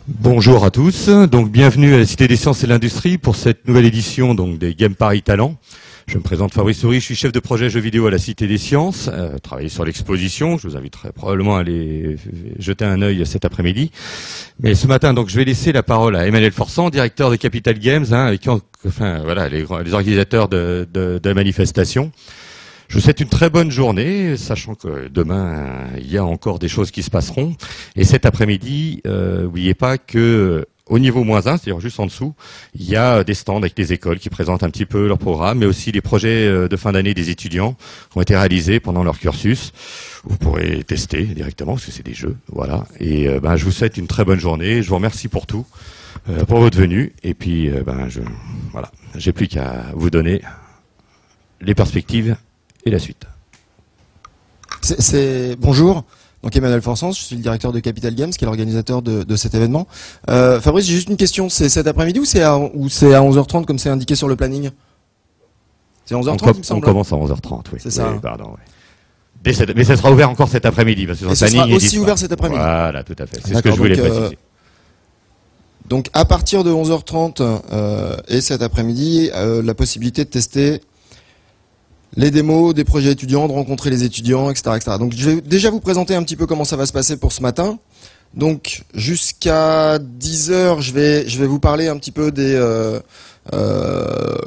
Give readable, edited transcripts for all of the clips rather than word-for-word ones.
Bonjour à tous, donc bienvenue à la Cité des Sciences et l'Industrie pour cette nouvelle édition donc des Game Paris Talent. Je me présente Fabrice Souris, je suis chef de projet jeux vidéo à la Cité des Sciences, travailler sur l'exposition, je vous inviterai probablement à aller jeter un œil cet après-midi. Mais ce matin, donc je vais laisser la parole à Emmanuel Forçant, directeur de Capital Games, avec qui les organisateurs de la manifestation. Je vous souhaite une très bonne journée, sachant que demain, il y a encore des choses qui se passeront. Et cet après-midi, n'oubliez pas que au niveau -1, c'est-à-dire juste en dessous, il y a des stands avec des écoles qui présentent un petit peu leur programme, mais aussi les projets de fin d'année des étudiants qui ont été réalisés pendant leur cursus. Vous pourrez tester directement, parce que c'est des jeux, voilà. Et je vous souhaite une très bonne journée. Je vous remercie pour tout, pour votre venue. Et puis, j'ai plus qu'à vous donner les perspectives et la suite. Bonjour, donc Emmanuel Forçant, je suis le directeur de Capital Games, qui est l'organisateur de cet événement. Fabrice, j'ai juste une question, c'est cet après-midi ou c'est à 11h30 comme c'est indiqué sur le planning? C'est 11h30 il me semble. On commence à 11h30, oui. C'est ça. Oui, pardon, oui. Mais ça sera ouvert encore cet après-midi. Parce que et ce sera aussi ouvert cet après-midi. Voilà, tout à fait. C'est ce que je voulais préciser. Donc à partir de 11h30 et cet après-midi, la possibilité de tester les démos des projets étudiants, de rencontrer les étudiants, etc., etc. Donc je vais déjà vous présenter un petit peu comment ça va se passer pour ce matin. Donc jusqu'à 10h, je vais vous parler un petit peu des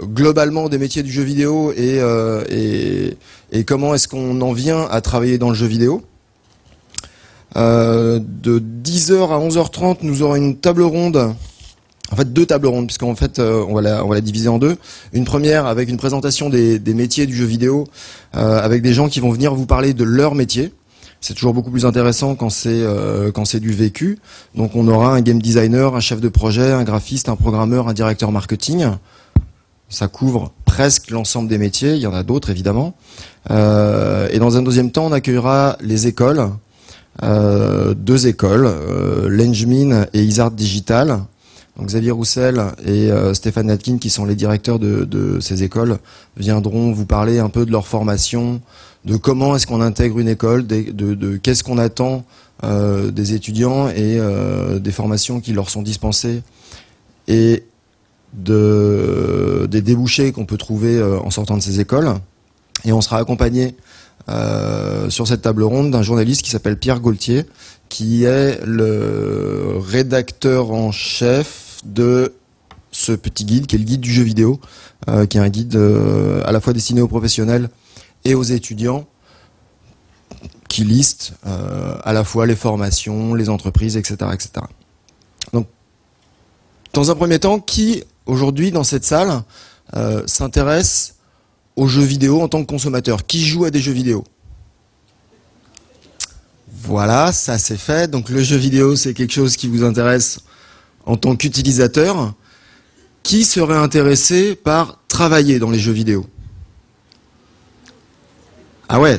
globalement des métiers du jeu vidéo et comment est-ce qu'on en vient à travailler dans le jeu vidéo. De 10h à 11h30, nous aurons une table ronde. En fait, deux tables rondes, puisqu'en fait, on va la diviser en deux. Une première avec une présentation des métiers du jeu vidéo, avec des gens qui vont venir vous parler de leur métier. C'est toujours beaucoup plus intéressant quand c'est du vécu. Donc, on aura un game designer, un chef de projet, un graphiste, un programmeur, un directeur marketing. Ça couvre presque l'ensemble des métiers. Il y en a d'autres, évidemment. Et dans un deuxième temps, on accueillera les écoles, deux écoles, l'Engmin et Isart Digital. Donc Xavier Roussel et Stéphane Natkin, qui sont les directeurs de ces écoles, viendront vous parler un peu de leur formation, de comment est-ce qu'on intègre une école, de qu'est-ce qu'on attend des étudiants et des formations qui leur sont dispensées et des débouchés qu'on peut trouver en sortant de ces écoles. Et on sera accompagné sur cette table ronde d'un journaliste qui s'appelle Pierre Gaultier, qui est le rédacteur en chef de ce petit guide, qui est le guide du jeu vidéo, qui est un guide à la fois destiné aux professionnels et aux étudiants, qui liste à la fois les formations, les entreprises, etc., etc. Donc, dans un premier temps, qui aujourd'hui dans cette salle s'intéresse aux jeux vidéo en tant que consommateur? Qui joue à des jeux vidéo? Voilà, ça c'est fait. Donc le jeu vidéo, c'est quelque chose qui vous intéresse en tant qu'utilisateur. Qui serait intéressé par travailler dans les jeux vidéo? Ah ouais.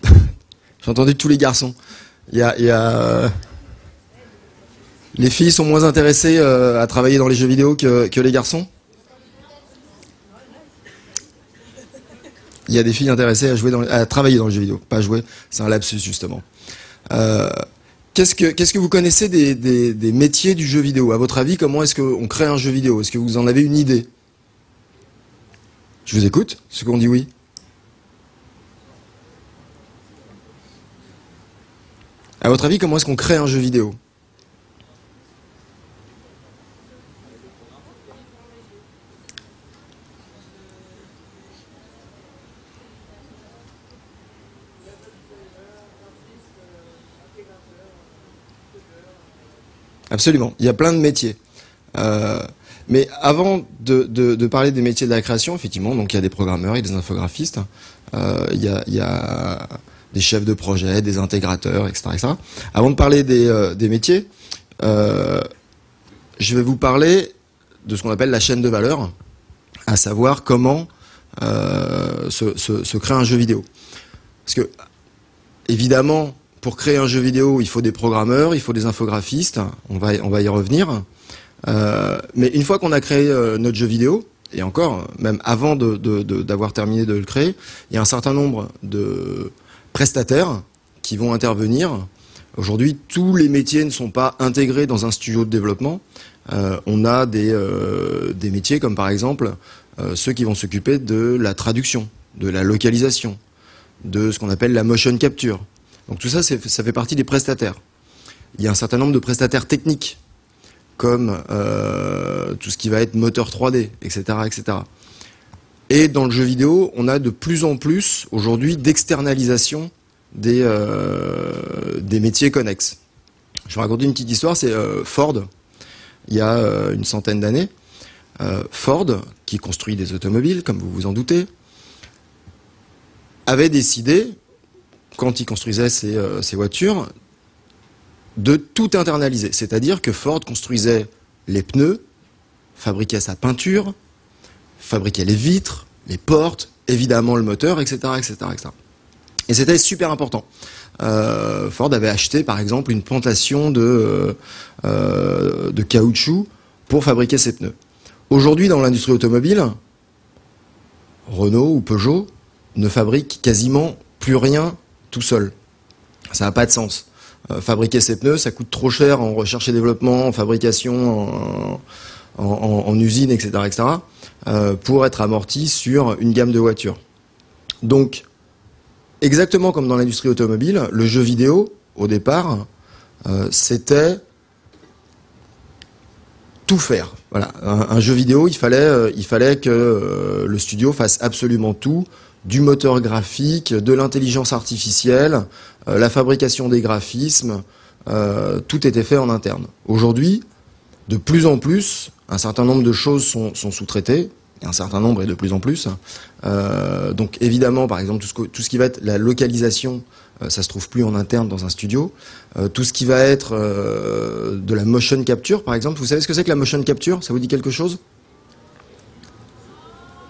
J'ai entendu tous les garçons. Les filles sont moins intéressées à travailler dans les jeux vidéo que les garçons? Il y a des filles intéressées à travailler dans le jeu vidéo, pas à jouer. C'est un lapsus, justement. Qu'est-ce que vous connaissez des métiers du jeu vidéo? À votre avis, comment est-ce qu'on crée un jeu vidéo? Est-ce que vous en avez une idée? Je vous écoute, ceux qui ont dit oui. À votre avis, comment est-ce qu'on crée un jeu vidéo? Absolument, il y a plein de métiers. Mais avant de parler des métiers de la création, effectivement, donc il y a des programmeurs, il y a des infographistes, il y a des chefs de projet, des intégrateurs, etc., etc. Avant de parler des métiers, je vais vous parler de ce qu'on appelle la chaîne de valeur, à savoir comment se crée un jeu vidéo. Parce que, évidemment, pour créer un jeu vidéo, il faut des programmeurs, il faut des infographistes, on va y revenir. Mais une fois qu'on a créé notre jeu vidéo, et encore, même avant d'avoir terminé de le créer, il y a un certain nombre de prestataires qui vont intervenir Aujourd'hui, tous les métiers ne sont pas intégrés dans un studio de développement. On a des métiers comme par exemple ceux qui vont s'occuper de la traduction, de la localisation, de ce qu'on appelle la motion capture. Donc tout ça, ça fait partie des prestataires. Il y a un certain nombre de prestataires techniques, comme tout ce qui va être moteur 3D, etc., etc. Et dans le jeu vidéo, on a de plus en plus, aujourd'hui, d'externalisation des métiers connexes. Je vais raconter une petite histoire, c'est Ford, il y a une centaine d'années. Ford, qui construit des automobiles, comme vous vous en doutez, avait décidé, quand il construisait ses voitures, de tout internaliser. C'est-à-dire que Ford construisait les pneus, fabriquait sa peinture, fabriquait les vitres, les portes, évidemment le moteur, etc., etc., etc. Et c'était super important. Ford avait acheté, par exemple, une plantation de caoutchouc pour fabriquer ses pneus. Aujourd'hui, dans l'industrie automobile, Renault ou Peugeot ne fabriquent quasiment plus rien tout seul. Ça n'a pas de sens. Fabriquer ces pneus, ça coûte trop cher en recherche et développement, en fabrication, en usine, etc., etc., pour être amorti sur une gamme de voitures. Donc, exactement comme dans l'industrie automobile, le jeu vidéo, au départ, c'était tout faire. Voilà. Un jeu vidéo, il fallait que le studio fasse absolument tout, du moteur graphique, de l'intelligence artificielle, la fabrication des graphismes, tout était fait en interne. Aujourd'hui, de plus en plus, un certain nombre de choses sont sous-traitées, et un certain nombre et de plus en plus. Donc évidemment, par exemple, tout ce qui va être la localisation, ça se trouve plus en interne dans un studio. Tout ce qui va être de la motion capture, par exemple, vous savez ce que c'est que la motion capture? Ça vous dit quelque chose?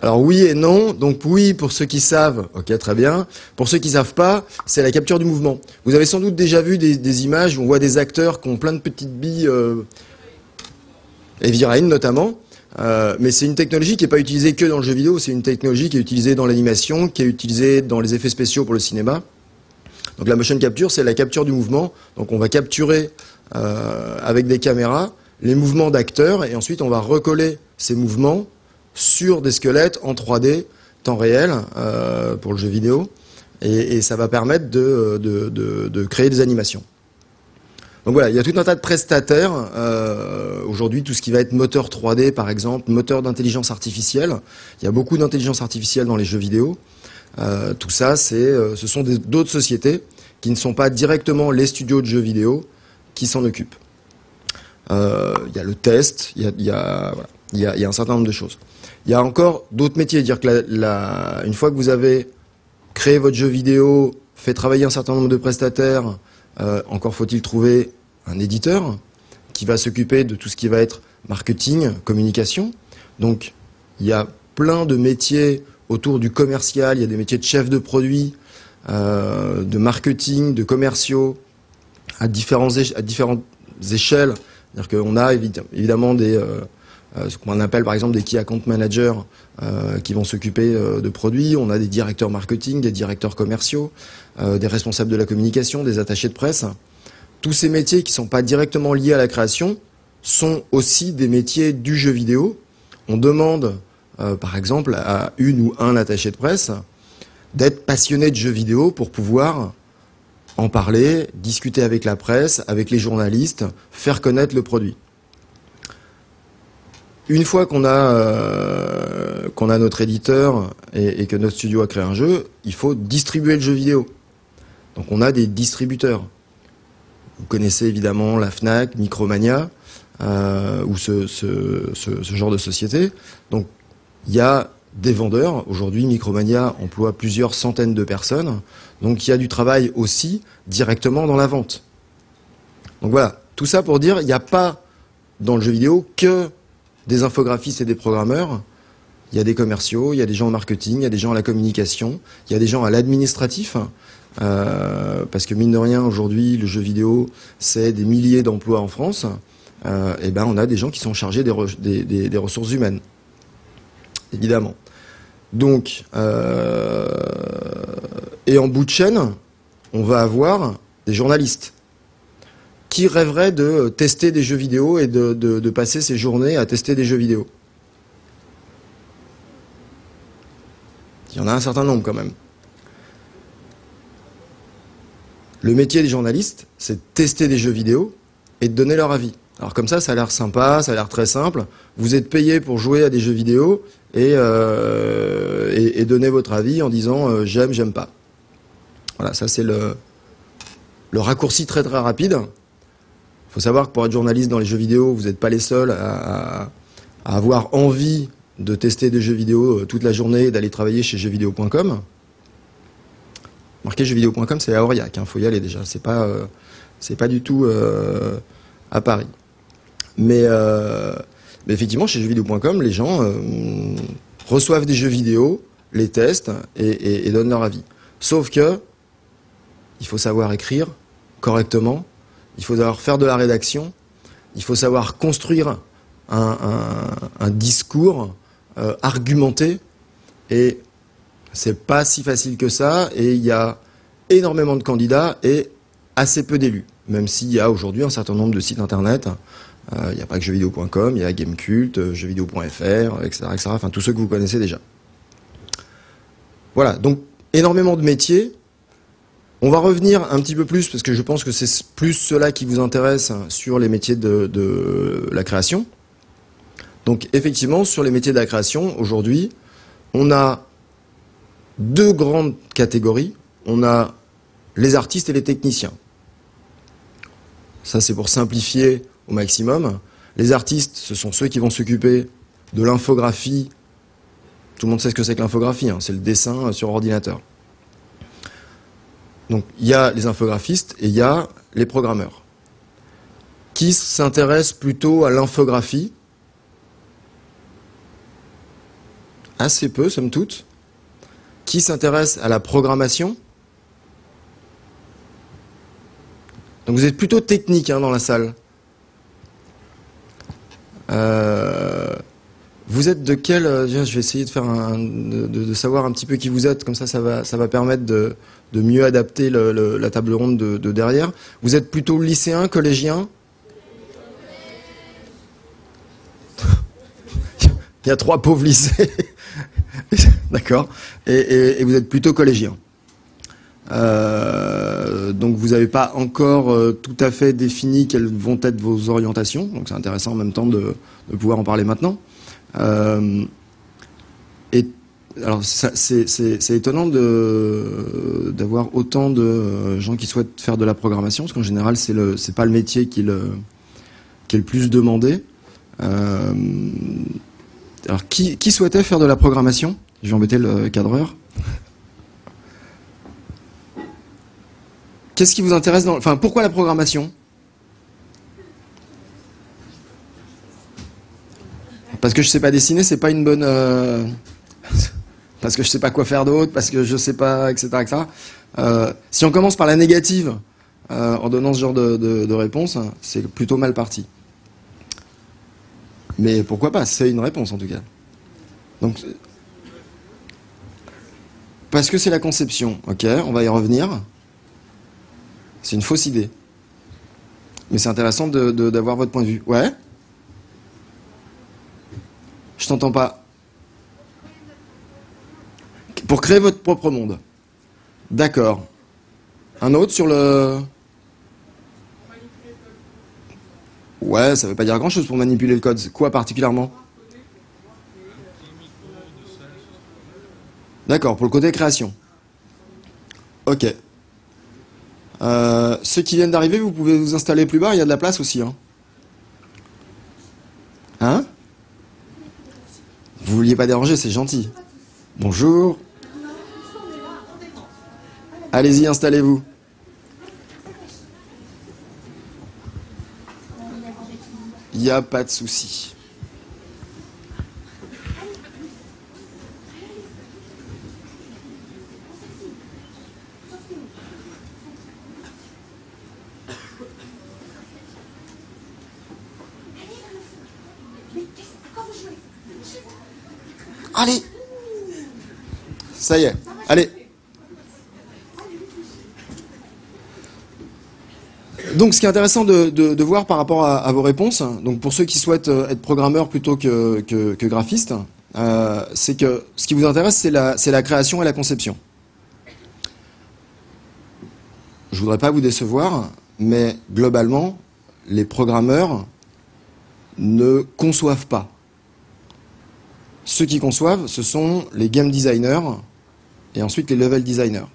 Alors oui et non. Donc oui pour ceux qui savent, ok, très bien. Pour ceux qui savent pas, c'est la capture du mouvement. Vous avez sans doute déjà vu des images où on voit des acteurs qui ont plein de petites billes, Heavy Rain notamment. Mais c'est une technologie qui n'est pas utilisée que dans le jeu vidéo, c'est une technologie qui est utilisée dans l'animation, qui est utilisée dans les effets spéciaux pour le cinéma. Donc la motion capture, c'est la capture du mouvement. Donc on va capturer avec des caméras les mouvements d'acteurs et ensuite on va recoller ces mouvements sur des squelettes en 3D, temps réel, pour le jeu vidéo. Et ça va permettre de créer des animations. Donc voilà, il y a tout un tas de prestataires. Aujourd'hui, tout ce qui va être moteur 3D, par exemple, moteur d'intelligence artificielle. Il y a beaucoup d'intelligence artificielle dans les jeux vidéo. Tout ça, ce sont d'autres sociétés qui ne sont pas directement les studios de jeux vidéo qui s'en occupent. Il y a le test, il y a un certain nombre de choses. Il y a encore d'autres métiers, dire que une fois que vous avez créé votre jeu vidéo, fait travailler un certain nombre de prestataires, encore faut-il trouver un éditeur qui va s'occuper de tout ce qui va être marketing, communication. Donc, il y a plein de métiers autour du commercial, il y a des métiers de chef de produit, de marketing, de commerciaux, à différentes échelles. C'est-à-dire qu'on a évidemment ce qu'on appelle par exemple des key account managers qui vont s'occuper de produits. On a des directeurs marketing, des directeurs commerciaux, des responsables de la communication, des attachés de presse. Tous ces métiers qui ne sont pas directement liés à la création sont aussi des métiers du jeu vidéo. On demande par exemple à une ou un attaché de presse d'être passionné de jeux vidéo pour pouvoir en parler, discuter avec la presse, avec les journalistes, faire connaître le produit. Une fois qu'on a notre éditeur et que notre studio a créé un jeu, il faut distribuer le jeu vidéo. Donc on a des distributeurs. Vous connaissez évidemment la Fnac, Micromania, ou ce genre de société. Donc il y a des vendeurs. Aujourd'hui, Micromania emploie plusieurs centaines de personnes. Donc il y a du travail aussi directement dans la vente. Donc voilà, tout ça pour dire, il n'y a pas dans le jeu vidéo que des infographistes et des programmeurs. Il y a des commerciaux, il y a des gens au marketing, il y a des gens à la communication, il y a des gens à l'administratif. Parce que mine de rien, aujourd'hui, le jeu vidéo, c'est des milliers d'emplois en France. Et ben, on a des gens qui sont chargés des ressources humaines, évidemment. Donc, et en bout de chaîne, on va avoir des journalistes. Qui rêverait de tester des jeux vidéo et de passer ses journées à tester des jeux vidéo? Il y en a un certain nombre quand même. Le métier des journalistes, c'est de tester des jeux vidéo et de donner leur avis. Alors comme ça a l'air sympa, ça a l'air très simple. Vous êtes payé pour jouer à des jeux vidéo et donner votre avis en disant j'aime, j'aime pas. Voilà, ça c'est le raccourci très très rapide. Il faut savoir que pour être journaliste dans les jeux vidéo, vous n'êtes pas les seuls à avoir envie de tester des jeux vidéo toute la journée et d'aller travailler chez jeuxvideo.com. Marquez jeuxvideo.com, c'est à Aurillac, faut y aller déjà. C'est pas du tout à Paris. Mais effectivement, chez jeuxvideo.com, les gens reçoivent des jeux vidéo, les testent et donnent leur avis. Sauf que il faut savoir écrire correctement, il faut savoir faire de la rédaction, il faut savoir construire un discours argumenté, et c'est pas si facile que ça, et il y a énormément de candidats et assez peu d'élus, même s'il y a aujourd'hui un certain nombre de sites internet. Il n'y a pas que jeuxvideo.com, il y a Gamecult, jeuxvideo.fr, etc., etc., enfin tous ceux que vous connaissez déjà. Voilà, donc énormément de métiers. On va revenir un petit peu plus, parce que je pense que c'est plus cela qui vous intéresse, sur les métiers de la création. Donc effectivement, sur les métiers de la création, aujourd'hui, on a deux grandes catégories. On a les artistes et les techniciens. Ça, c'est pour simplifier au maximum. Les artistes, ce sont ceux qui vont s'occuper de l'infographie. Tout le monde sait ce que c'est que l'infographie, c'est le dessin sur ordinateur. Donc il y a les infographistes et il y a les programmeurs qui s'intéressent plutôt à l'infographie, assez peu somme toute, qui s'intéressent à la programmation. Donc vous êtes plutôt technique dans la salle. Vous êtes de quel... je vais essayer de faire de savoir un petit peu qui vous êtes, comme ça va permettre de mieux adapter la table ronde de derrière. Vous êtes plutôt lycéen, collégien? Il y a 3 pauvres lycées. D'accord. Et vous êtes plutôt collégien. Donc vous n'avez pas encore tout à fait défini quelles vont être vos orientations. Donc c'est intéressant en même temps de pouvoir en parler maintenant. Et alors c'est étonnant d'avoir autant de gens qui souhaitent faire de la programmation, parce qu'en général c'est pas le métier qui est le plus demandé. Alors qui souhaitait faire de la programmation? Je vais embêter le cadreur. Qu'est-ce qui vous intéresse enfin, pourquoi la programmation? Parce que je sais pas dessiner, c'est pas une bonne... parce que je sais pas quoi faire d'autre, parce que je sais pas, etc., etc. Si on commence par la négative, en donnant ce genre de réponse, c'est plutôt mal parti. Mais pourquoi pas? C'est une réponse en tout cas. Donc, parce que c'est la conception. Ok, on va y revenir. C'est une fausse idée. Mais c'est intéressant d'avoir votre point de vue. Ouais? Je t'entends pas. Pour créer votre propre monde. D'accord. Un autre sur le... Ouais, ça veut pas dire grand-chose pour manipuler le code. Quoi particulièrement? D'accord, pour le côté création. Ok. Ceux qui viennent d'arriver, vous pouvez vous installer plus bas, il y a de la place aussi. Hein? Vous vouliez pas déranger, c'est gentil. Bonjour. Allez-y, installez-vous. Il n'y a pas de souci. Allez. Ça y est. Allez. Donc, ce qui est intéressant de voir par rapport à vos réponses, donc pour ceux qui souhaitent être programmeurs plutôt que graphistes, c'est que ce qui vous intéresse, c'est la création et la conception. Je voudrais pas vous décevoir, mais globalement, les programmeurs ne conçoivent pas. Ceux qui conçoivent, ce sont les game designers et ensuite les level designers.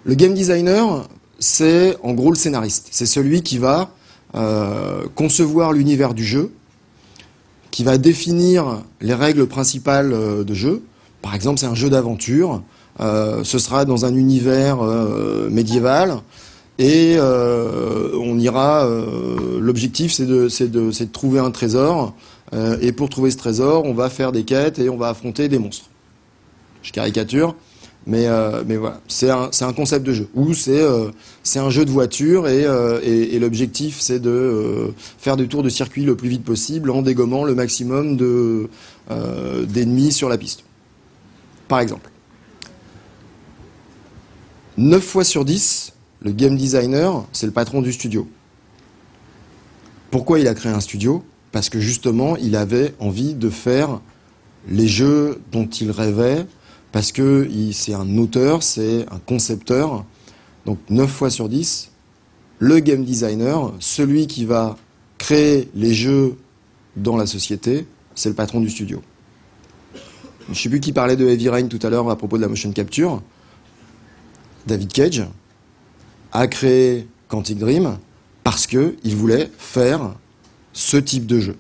Le game designer, c'est en gros le scénariste. C'est celui qui va concevoir l'univers du jeu, qui va définir les règles principales de jeu. Par exemple, c'est un jeu d'aventure. Ce sera dans un univers médiéval. Et on ira. L'objectif, c'est de trouver un trésor. Et pour trouver ce trésor, on va faire des quêtes et on va affronter des monstres. Je caricature, mais voilà, c'est un concept de jeu. Ou c'est un jeu de voiture et l'objectif, c'est de faire des tours de circuit le plus vite possible en dégommant le maximum d'ennemis sur la piste. Par exemple. 9 fois sur 10, le game designer, c'est le patron du studio. Pourquoi il a créé un studio? Parce que justement, il avait envie de faire les jeux dont il rêvait, parce que c'est un auteur, c'est un concepteur. Donc 9 fois sur 10, le game designer, celui qui va créer les jeux dans la société, c'est le patron du studio. Je ne sais plus qui parlait de Heavy Rain tout à l'heure à propos de la motion capture. David Cage a créé Quantic Dream parce qu'il voulait faire ce type de jeu.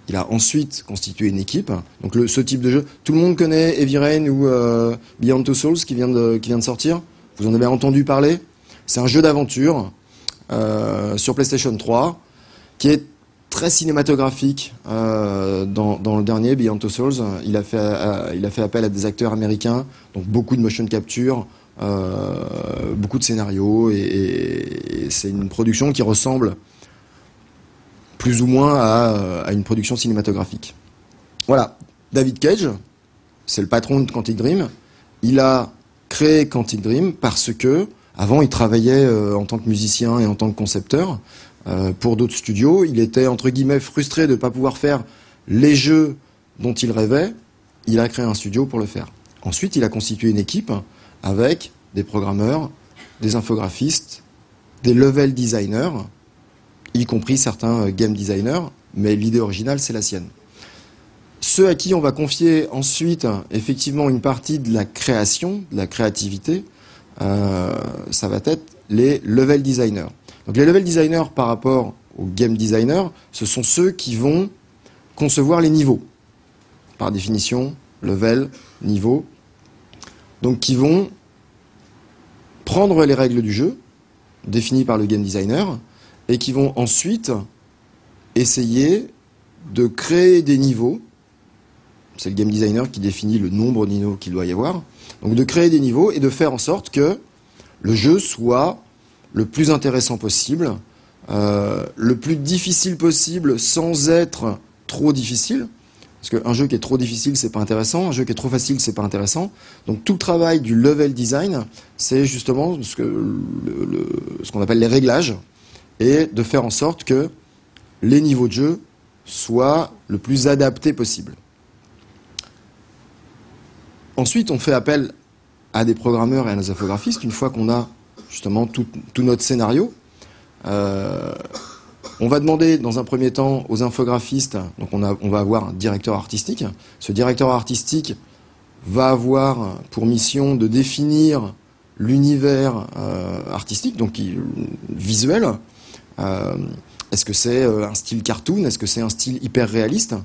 Il a ensuite constitué une équipe. Donc ce type de jeu, tout le monde connaît Heavy Rain ou Beyond Two Souls qui vient de sortir. Vous en avez entendu parler. C'est un jeu d'aventure sur PlayStation 3 qui est très cinématographique. Dans le dernier Beyond Two Souls, il a fait appel à des acteurs américains, donc beaucoup de motion capture, beaucoup de scénarios et c'est une production qui ressemble plus ou moins à une production cinématographique. Voilà, David Cage, c'est le patron de Quantic Dream. Il a créé Quantic Dream parce que avant il travaillait en tant que musicien et en tant que concepteur pour d'autres studios. Il était entre guillemets frustré de ne pas pouvoir faire les jeux dont il rêvait. Il a créé un studio pour le faire. Ensuite, il a constitué une équipe avec des programmeurs, des infographistes, des level designers, y compris certains game designers, mais l'idée originale, c'est la sienne. Ceux à qui on va confier ensuite, effectivement, une partie de la création, de la créativité, ça va être les level designers. Donc les level designers, par rapport aux game designers, ce sont ceux qui vont concevoir les niveaux. Par définition, level, niveau. Donc qui vont prendre les règles du jeu, définies par le game designer, et qui vont ensuite essayer de créer des niveaux. C'est le game designer qui définit le nombre de niveaux qu'il doit y avoir. Donc de créer des niveaux et de faire en sorte que le jeu soit le plus intéressant possible, le plus difficile possible sans être trop difficile. Parce qu'un jeu qui est trop difficile, c'est pas intéressant. Un jeu qui est trop facile, c'est pas intéressant. Donc tout le travail du level design, c'est justement ce qu'on appelle les réglages, et de faire en sorte que les niveaux de jeu soient le plus adaptés possible. Ensuite, on fait appel à des programmeurs et à des infographistes. Une fois qu'on a justement tout notre scénario, on va demander dans un premier temps aux infographistes, donc on va avoir un directeur artistique. Ce directeur artistique va avoir pour mission de définir l'univers artistique, donc visuel. Est-ce que c'est un style cartoon? Est-ce que c'est un style hyper réaliste?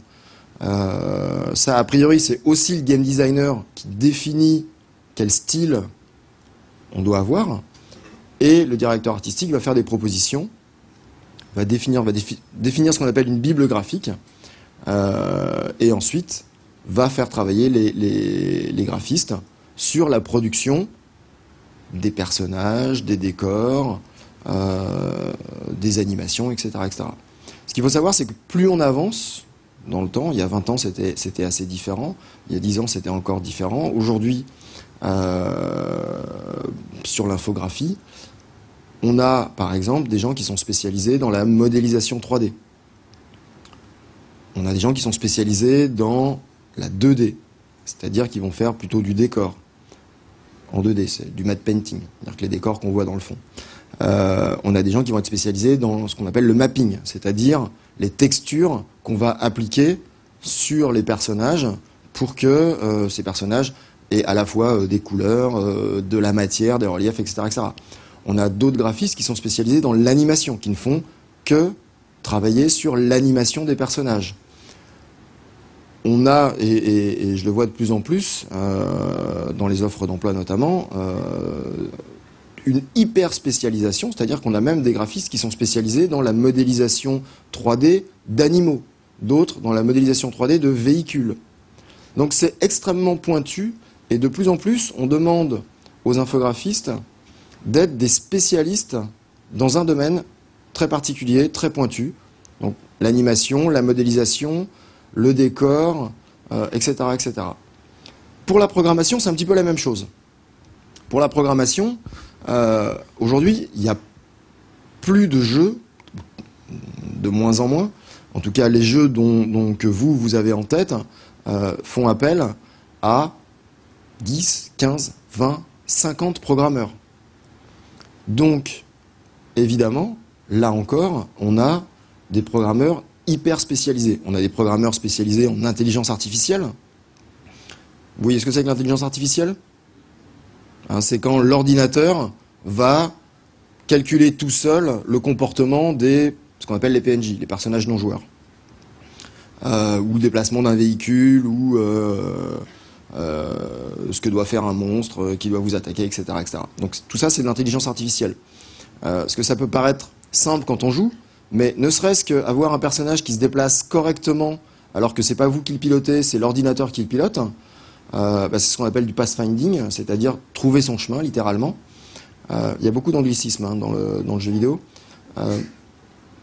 Ça, a priori, c'est aussi le game designer qui définit quel style on doit avoir. Et le directeur artistique va faire des propositions, va définir ce qu'on appelle une bible graphique, et ensuite va faire travailler les graphistes sur la production des personnages, des décors, des animations, etc., etc. Ce qu'il faut savoir, c'est que plus on avance dans le temps, il y a 20 ans c'était assez différent, il y a 10 ans c'était encore différent, aujourd'hui sur l'infographie, On a, par exemple, des gens qui sont spécialisés dans la modélisation 3D. On a des gens qui sont spécialisés dans la 2D, c'est-à-dire qu'ils vont faire plutôt du décor. En 2D, c'est du matte painting, c'est-à-dire que les décors qu'on voit dans le fond. On a des gens qui vont être spécialisés dans ce qu'on appelle le mapping, c'est-à-dire les textures qu'on va appliquer sur les personnages pour que ces personnages aient à la fois des couleurs, de la matière, des reliefs, etc., etc. On a d'autres graphistes qui sont spécialisés dans l'animation, qui ne font que travailler sur l'animation des personnages. On a, et je le vois de plus en plus, dans les offres d'emploi notamment, une hyper spécialisation, c'est-à-dire qu'on a même des graphistes qui sont spécialisés dans la modélisation 3D d'animaux, d'autres dans la modélisation 3D de véhicules. Donc c'est extrêmement pointu, et de plus en plus, on demande aux infographistes d'être des spécialistes dans un domaine très particulier, très pointu. Donc l'animation, la modélisation, le décor, etc., etc. Pour la programmation, c'est un petit peu la même chose. Pour la programmation, aujourd'hui, il n'y a plus de jeux, de moins en moins. En tout cas, les jeux que vous avez en tête font appel à 10, 15, 20, 50 programmeurs. Donc, évidemment, là encore, on a des programmeurs hyper spécialisés. On a des programmeurs spécialisés en intelligence artificielle. Vous voyez ce que c'est que l'intelligence artificielle ? C'est quand l'ordinateur va calculer tout seul le comportement des, ce qu'on appelle les PNJ, les personnages non joueurs. Ou le déplacement d'un véhicule, ou ce que doit faire un monstre qui doit vous attaquer, etc., etc. Donc tout ça, c'est de l'intelligence artificielle. Parce que ça peut paraître simple quand on joue, mais ne serait-ce qu'avoir un personnage qui se déplace correctement, alors que c'est pas vous qui le pilotez, c'est l'ordinateur qui le pilote, c'est ce qu'on appelle du pathfinding, c'est-à-dire trouver son chemin, littéralement. Il y a beaucoup d'anglicisme dans le jeu vidéo.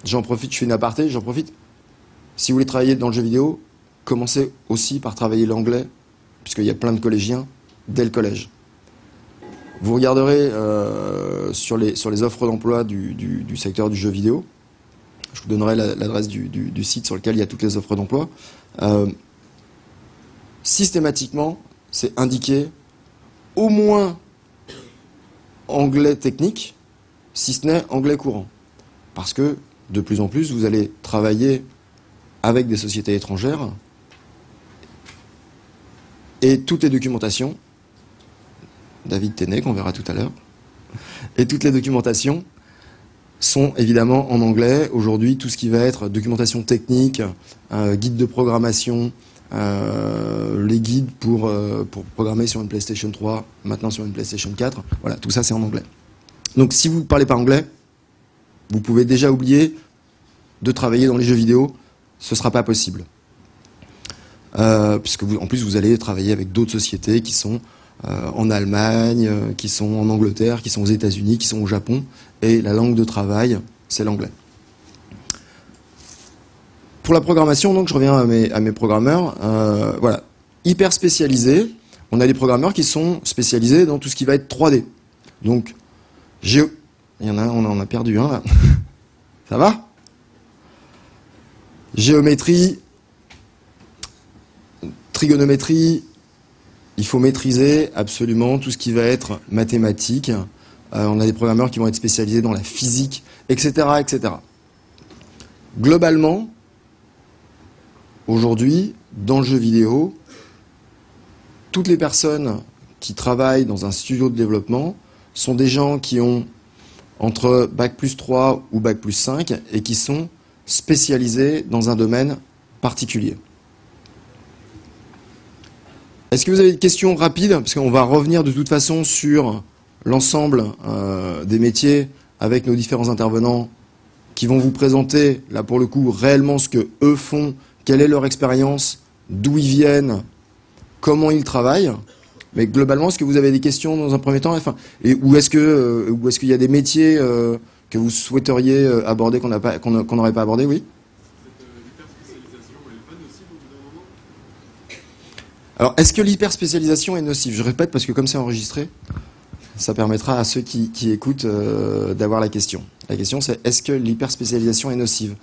J'en profite, je fais une aparté, j'en profite. Si vous voulez travailler dans le jeu vidéo, commencez aussi par travailler l'anglais, puisqu'il y a plein de collégiens dès le collège. Vous regarderez sur les offres d'emploi du secteur du jeu vidéo. Je vous donnerai l'adresse du site sur lequel il y a toutes les offres d'emploi. Systématiquement, c'est indiqué au moins anglais technique, si ce n'est anglais courant. Parce que, de plus en plus, vous allez travailler avec des sociétés étrangères et toutes les documentations, David Téné, qu'on verra tout à l'heure, et toutes les documentations sont évidemment en anglais. Aujourd'hui, tout ce qui va être documentation technique, guide de programmation, les guides pour programmer sur une PlayStation 3, maintenant sur une PlayStation 4, voilà, tout ça c'est en anglais. Donc si vous ne parlez pas anglais, vous pouvez déjà oublier de travailler dans les jeux vidéo, ce ne sera pas possible. Puisque en plus vous allez travailler avec d'autres sociétés qui sont en Allemagne, qui sont en Angleterre, qui sont aux États-Unis, qui sont au Japon, et la langue de travail, c'est l'anglais. Pour la programmation, donc, je reviens à mes programmeurs. Voilà, hyper spécialisés. On a des programmeurs qui sont spécialisés dans tout ce qui va être 3D. Donc, il y en a un, on en a perdu un là. Ça va ? Géométrie, trigonométrie. Il faut maîtriser absolument tout ce qui va être mathématiques. On a des programmeurs qui vont être spécialisés dans la physique, etc., etc. Globalement, aujourd'hui, dans le jeu vidéo, toutes les personnes qui travaillent dans un studio de développement sont des gens qui ont entre Bac+3 ou Bac+5 et qui sont spécialisés dans un domaine particulier. Est-ce que vous avez des questions rapides? Parce qu'on va revenir de toute façon sur l'ensemble des métiers avec nos différents intervenants qui vont vous présenter, là pour le coup, réellement ce que eux font, quelle est leur expérience, d'où ils viennent, comment ils travaillent. Mais globalement, est-ce que vous avez des questions dans un premier temps, enfin, ou est-ce qu'il y a des métiers que vous souhaiteriez aborder qu'on n'aurait pas abordé, oui? Alors, est-ce que l'hyperspécialisation est nocive? Je répète parce que comme c'est enregistré, Ça permettra à ceux qui écoutent d'avoir la question. La question, c'est est-ce que l'hyperspécialisation est nocive?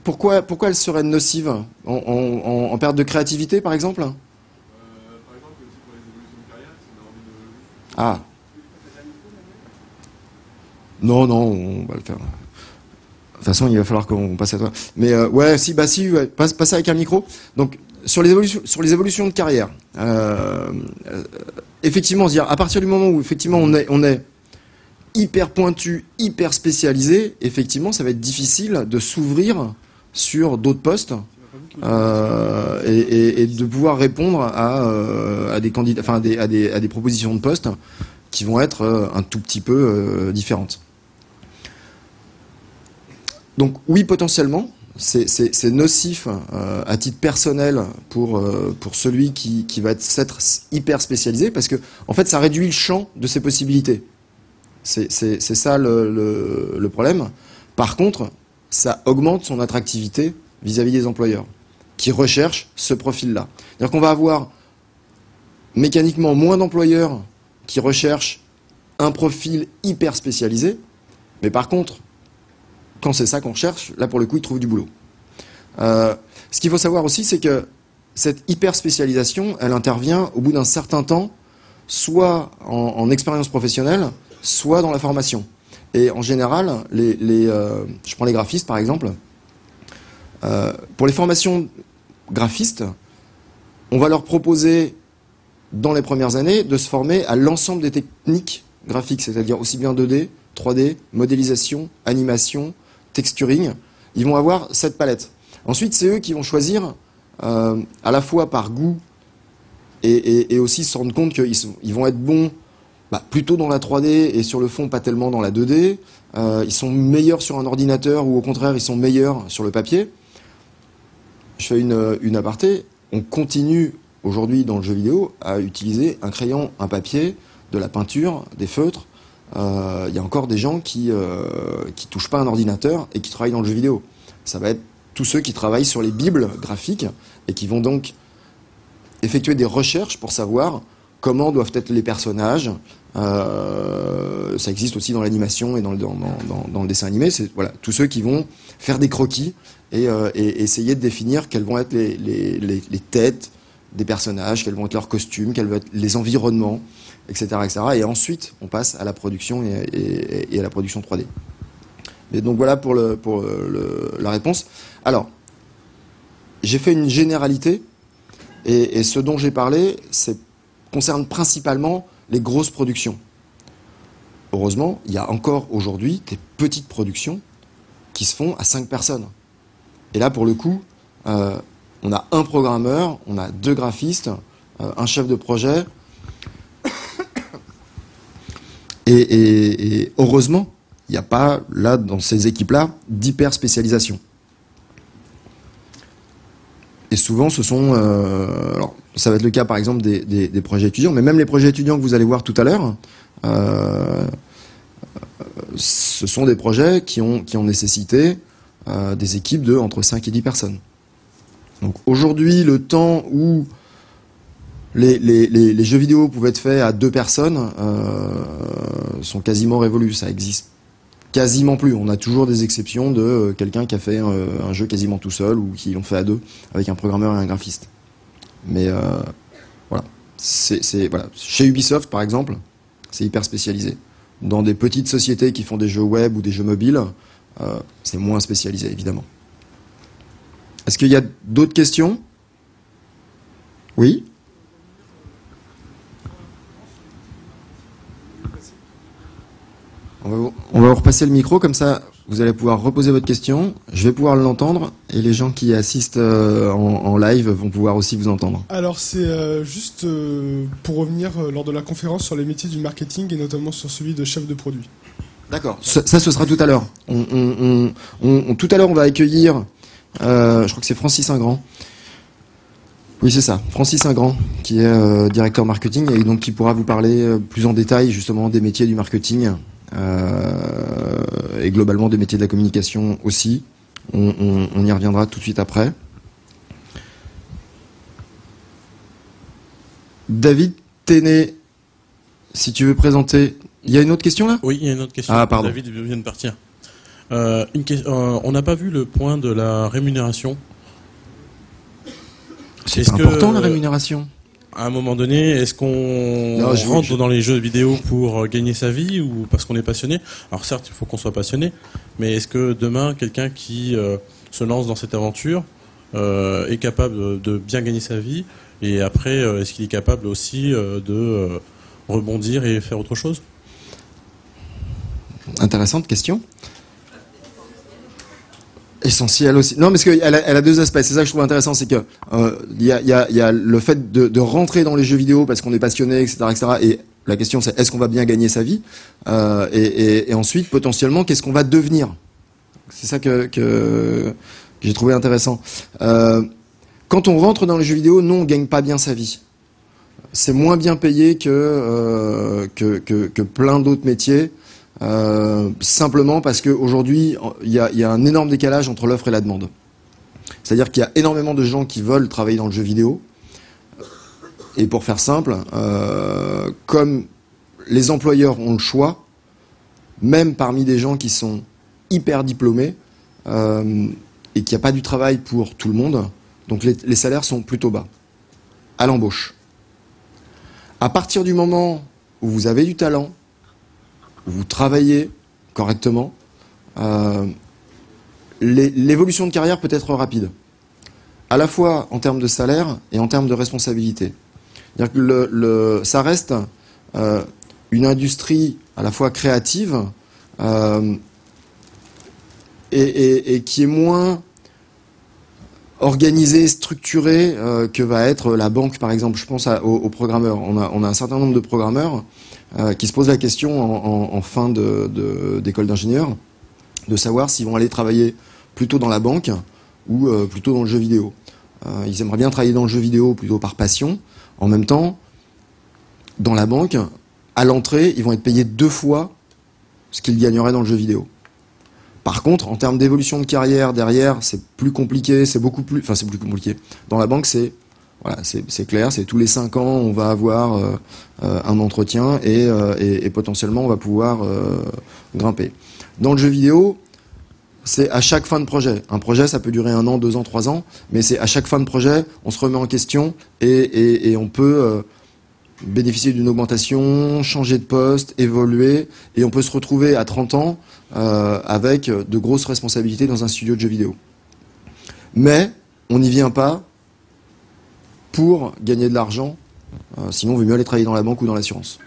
Pourquoi elle serait nocive en perte de créativité, par exemple? Par exemple, aussi pour les évolutions de carrière, si on a envie de... Ah. Non, on va le faire. De toute façon, il va falloir qu'on passe à toi. Mais ouais, passe avec un micro. Donc, sur les évolutions de carrière, effectivement, à partir du moment où effectivement on est hyper pointu, hyper spécialisé, effectivement, ça va être difficile de s'ouvrir sur d'autres postes et de pouvoir répondre à des candidats, enfin à des propositions de postes qui vont être un tout petit peu différentes. Donc oui, potentiellement, c'est nocif à titre personnel pour celui qui va s'être hyper spécialisé, parce que en fait, ça réduit le champ de ses possibilités. C'est ça le problème. Par contre, ça augmente son attractivité vis-à-vis des employeurs qui recherchent ce profil-là. C'est-à-dire qu'on va avoir mécaniquement moins d'employeurs qui recherchent un profil hyper spécialisé, mais par contre, quand c'est ça qu'on recherche, là pour le coup, ils trouvent du boulot. Ce qu'il faut savoir aussi, c'est que cette hyper spécialisation, elle intervient au bout d'un certain temps, soit en expérience professionnelle, soit dans la formation. Et en général, je prends les graphistes par exemple, pour les formations graphistes, on va leur proposer dans les premières années de se former à l'ensemble des techniques graphiques, c'est-à-dire aussi bien 2D, 3D, modélisation, animation, texturing. Ils vont avoir cette palette. Ensuite, c'est eux qui vont choisir, à la fois par goût et aussi se rendre compte qu'ils vont être bons plutôt dans la 3D et sur le fond pas tellement dans la 2D. Ils sont meilleurs sur un ordinateur ou au contraire ils sont meilleurs sur le papier. Je fais une aparté. On continue aujourd'hui dans le jeu vidéo à utiliser un crayon, un papier, de la peinture, des feutres. Il y a encore des gens qui touchent pas un ordinateur et qui travaillent dans le jeu vidéo. Ça va être tous ceux qui travaillent sur les bibles graphiques et qui vont donc effectuer des recherches pour savoir comment doivent être les personnages. Ça existe aussi dans l'animation et dans le dessin animé. C'est voilà, tous ceux qui vont faire des croquis et essayer de définir quelles vont être les têtes des personnages, quels vont être leurs costumes, quels vont être les environnements, etc., etc. Et ensuite, on passe à la production et à la production 3D. Et donc voilà pour la réponse. Alors, j'ai fait une généralité et ce dont j'ai parlé, concerne principalement les grosses productions. Heureusement, il y a encore aujourd'hui des petites productions qui se font à 5 personnes. Et là, pour le coup, on a un programmeur, on a 2 graphistes, un chef de projet. Et heureusement, il n'y a pas, là, dans ces équipes-là, d'hyper spécialisation. Et souvent, ce sont... alors, ça va être le cas, par exemple, des projets étudiants, mais même les projets étudiants que vous allez voir tout à l'heure, ce sont des projets qui ont nécessité des équipes de entre 5 et 10 personnes. Donc aujourd'hui, le temps où les jeux vidéo pouvaient être faits à 2 personnes sont quasiment révolus. Ça existe quasiment plus. On a toujours des exceptions de quelqu'un qui a fait un jeu quasiment tout seul ou qui l'ont fait à 2 avec un programmeur et un graphiste. Mais voilà. Voilà. Chez Ubisoft, par exemple, c'est hyper spécialisé. Dans des petites sociétés qui font des jeux web ou des jeux mobiles, c'est moins spécialisé, évidemment. Est-ce qu'il y a d'autres questions? Oui? On va vous repasser le micro, comme ça vous allez pouvoir reposer votre question, je vais pouvoir l'entendre, et les gens qui assistent en live vont pouvoir aussi vous entendre. Alors c'est juste pour revenir lors de la conférence sur les métiers du marketing, et notamment sur celui de chef de produit. D'accord, ça ce sera tout à l'heure. Tout à l'heure on va accueillir, je crois que c'est Francis Ingrand. Oui, c'est ça, Francis Ingrand, qui est directeur marketing, et donc qui pourra vous parler plus en détail justement des métiers du marketing, et globalement des métiers de la communication aussi. On y reviendra tout de suite après. David Téné, Si tu veux présenter... Il y a une autre question là? Oui, il y a une autre question. Ah, pardon. David vient de partir. On n'a pas vu le point de la rémunération. C'est important la rémunération. À un moment donné, est-ce qu'on rentre dans les jeux vidéo pour gagner sa vie ou parce qu'on est passionné? Alors certes, il faut qu'on soit passionné, mais est-ce que demain, quelqu'un qui se lance dans cette aventure est capable de bien gagner sa vie? Et après, est-ce qu'il est capable aussi de rebondir et faire autre chose? Intéressante question. Essentiel aussi. Non, parce qu'elle a deux aspects. C'est ça que je trouve intéressant, c'est que il y a le fait de rentrer dans les jeux vidéo parce qu'on est passionné, etc., etc. Et la question, c'est est-ce qu'on va bien gagner sa vie et ensuite, potentiellement, qu'est-ce qu'on va devenir? C'est ça que j'ai trouvé intéressant. Quand on rentre dans les jeux vidéo, non, on gagne pas bien sa vie. C'est moins bien payé que plein d'autres métiers. Simplement parce qu'aujourd'hui, il y a un énorme décalage entre l'offre et la demande. C'est-à-dire qu'il y a énormément de gens qui veulent travailler dans le jeu vidéo. Et pour faire simple, comme les employeurs ont le choix, même parmi des gens qui sont hyper diplômés, et qu'il n'y a pas du travail pour tout le monde, donc les salaires sont plutôt bas, à l'embauche. À partir du moment où vous avez du talent, où vous travaillez correctement, l'évolution de carrière peut être rapide, à la fois en termes de salaire et en termes de responsabilité. C'est-à-dire que ça reste une industrie à la fois créative et qui est moins organisée, structurée que va être la banque, par exemple. Je pense aux programmeurs. On a un certain nombre de programmeurs qui se posent la question en fin d'école d'ingénieur de savoir s'ils vont aller travailler plutôt dans la banque ou plutôt dans le jeu vidéo. Ils aimeraient bien travailler dans le jeu vidéo plutôt par passion. En même temps, dans la banque, à l'entrée, ils vont être payés 2 fois ce qu'ils gagneraient dans le jeu vidéo. Par contre, en termes d'évolution de carrière derrière, c'est plus compliqué, c'est beaucoup plus... Enfin, c'est plus compliqué. Dans la banque, c'est clair, c'est tous les 5 ans, on va avoir un entretien et potentiellement, on va pouvoir grimper. Dans le jeu vidéo, c'est à chaque fin de projet. Un projet, ça peut durer 1 an, 2 ans, 3 ans, mais c'est à chaque fin de projet, on se remet en question et on peut bénéficier d'une augmentation, changer de poste, évoluer, et on peut se retrouver à 30 ans avec de grosses responsabilités dans un studio de jeux vidéo. Mais on n'y vient pas pour gagner de l'argent, sinon il vaut mieux aller travailler dans la banque ou dans l'assurance.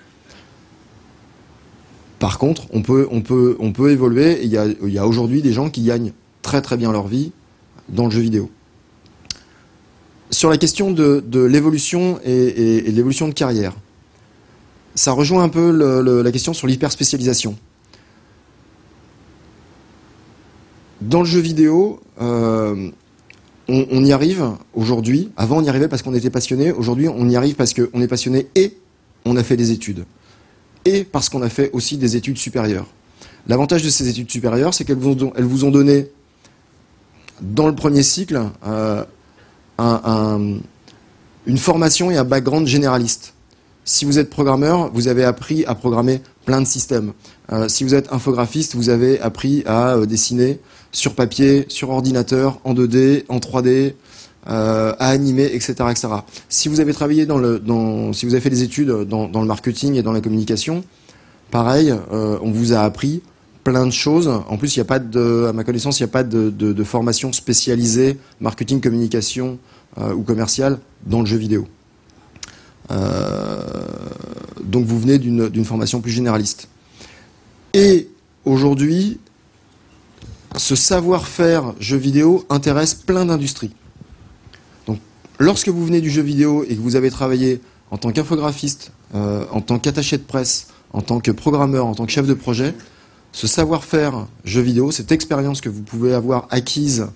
Par contre, on peut évoluer, et il y a aujourd'hui des gens qui gagnent très très bien leur vie dans le jeu vidéo. Sur la question de l'évolution et de l'évolution de carrière, ça rejoint un peu la question sur l'hyperspécialisation. Dans le jeu vidéo, on y arrive aujourd'hui. Avant, on y arrivait parce qu'on était passionné. Aujourd'hui, on y arrive parce qu'on est passionné et on a fait des études. Et parce qu'on a fait aussi des études supérieures. L'avantage de ces études supérieures, c'est qu'elles vous ont donné, dans le premier cycle, une formation et un background généraliste. Si vous êtes programmeur, vous avez appris à programmer plein de systèmes. Si vous êtes infographiste, vous avez appris à dessiner sur papier, sur ordinateur, en 2D, en 3D, à animer, etc., etc. Si vous avez travaillé si vous avez fait des études dans le marketing et dans la communication, pareil, on vous a appris plein de choses. En plus, à ma connaissance, il n'y a pas de formation spécialisée marketing, communication ou commerciale dans le jeu vidéo. Donc vous venez d'une formation plus généraliste. Et aujourd'hui, ce savoir-faire jeu vidéo intéresse plein d'industries. Donc lorsque vous venez du jeu vidéo et que vous avez travaillé en tant qu'infographiste, en tant qu'attaché de presse, en tant que programmeur, en tant que chef de projet, ce savoir-faire jeu vidéo, cette expérience que vous pouvez avoir acquise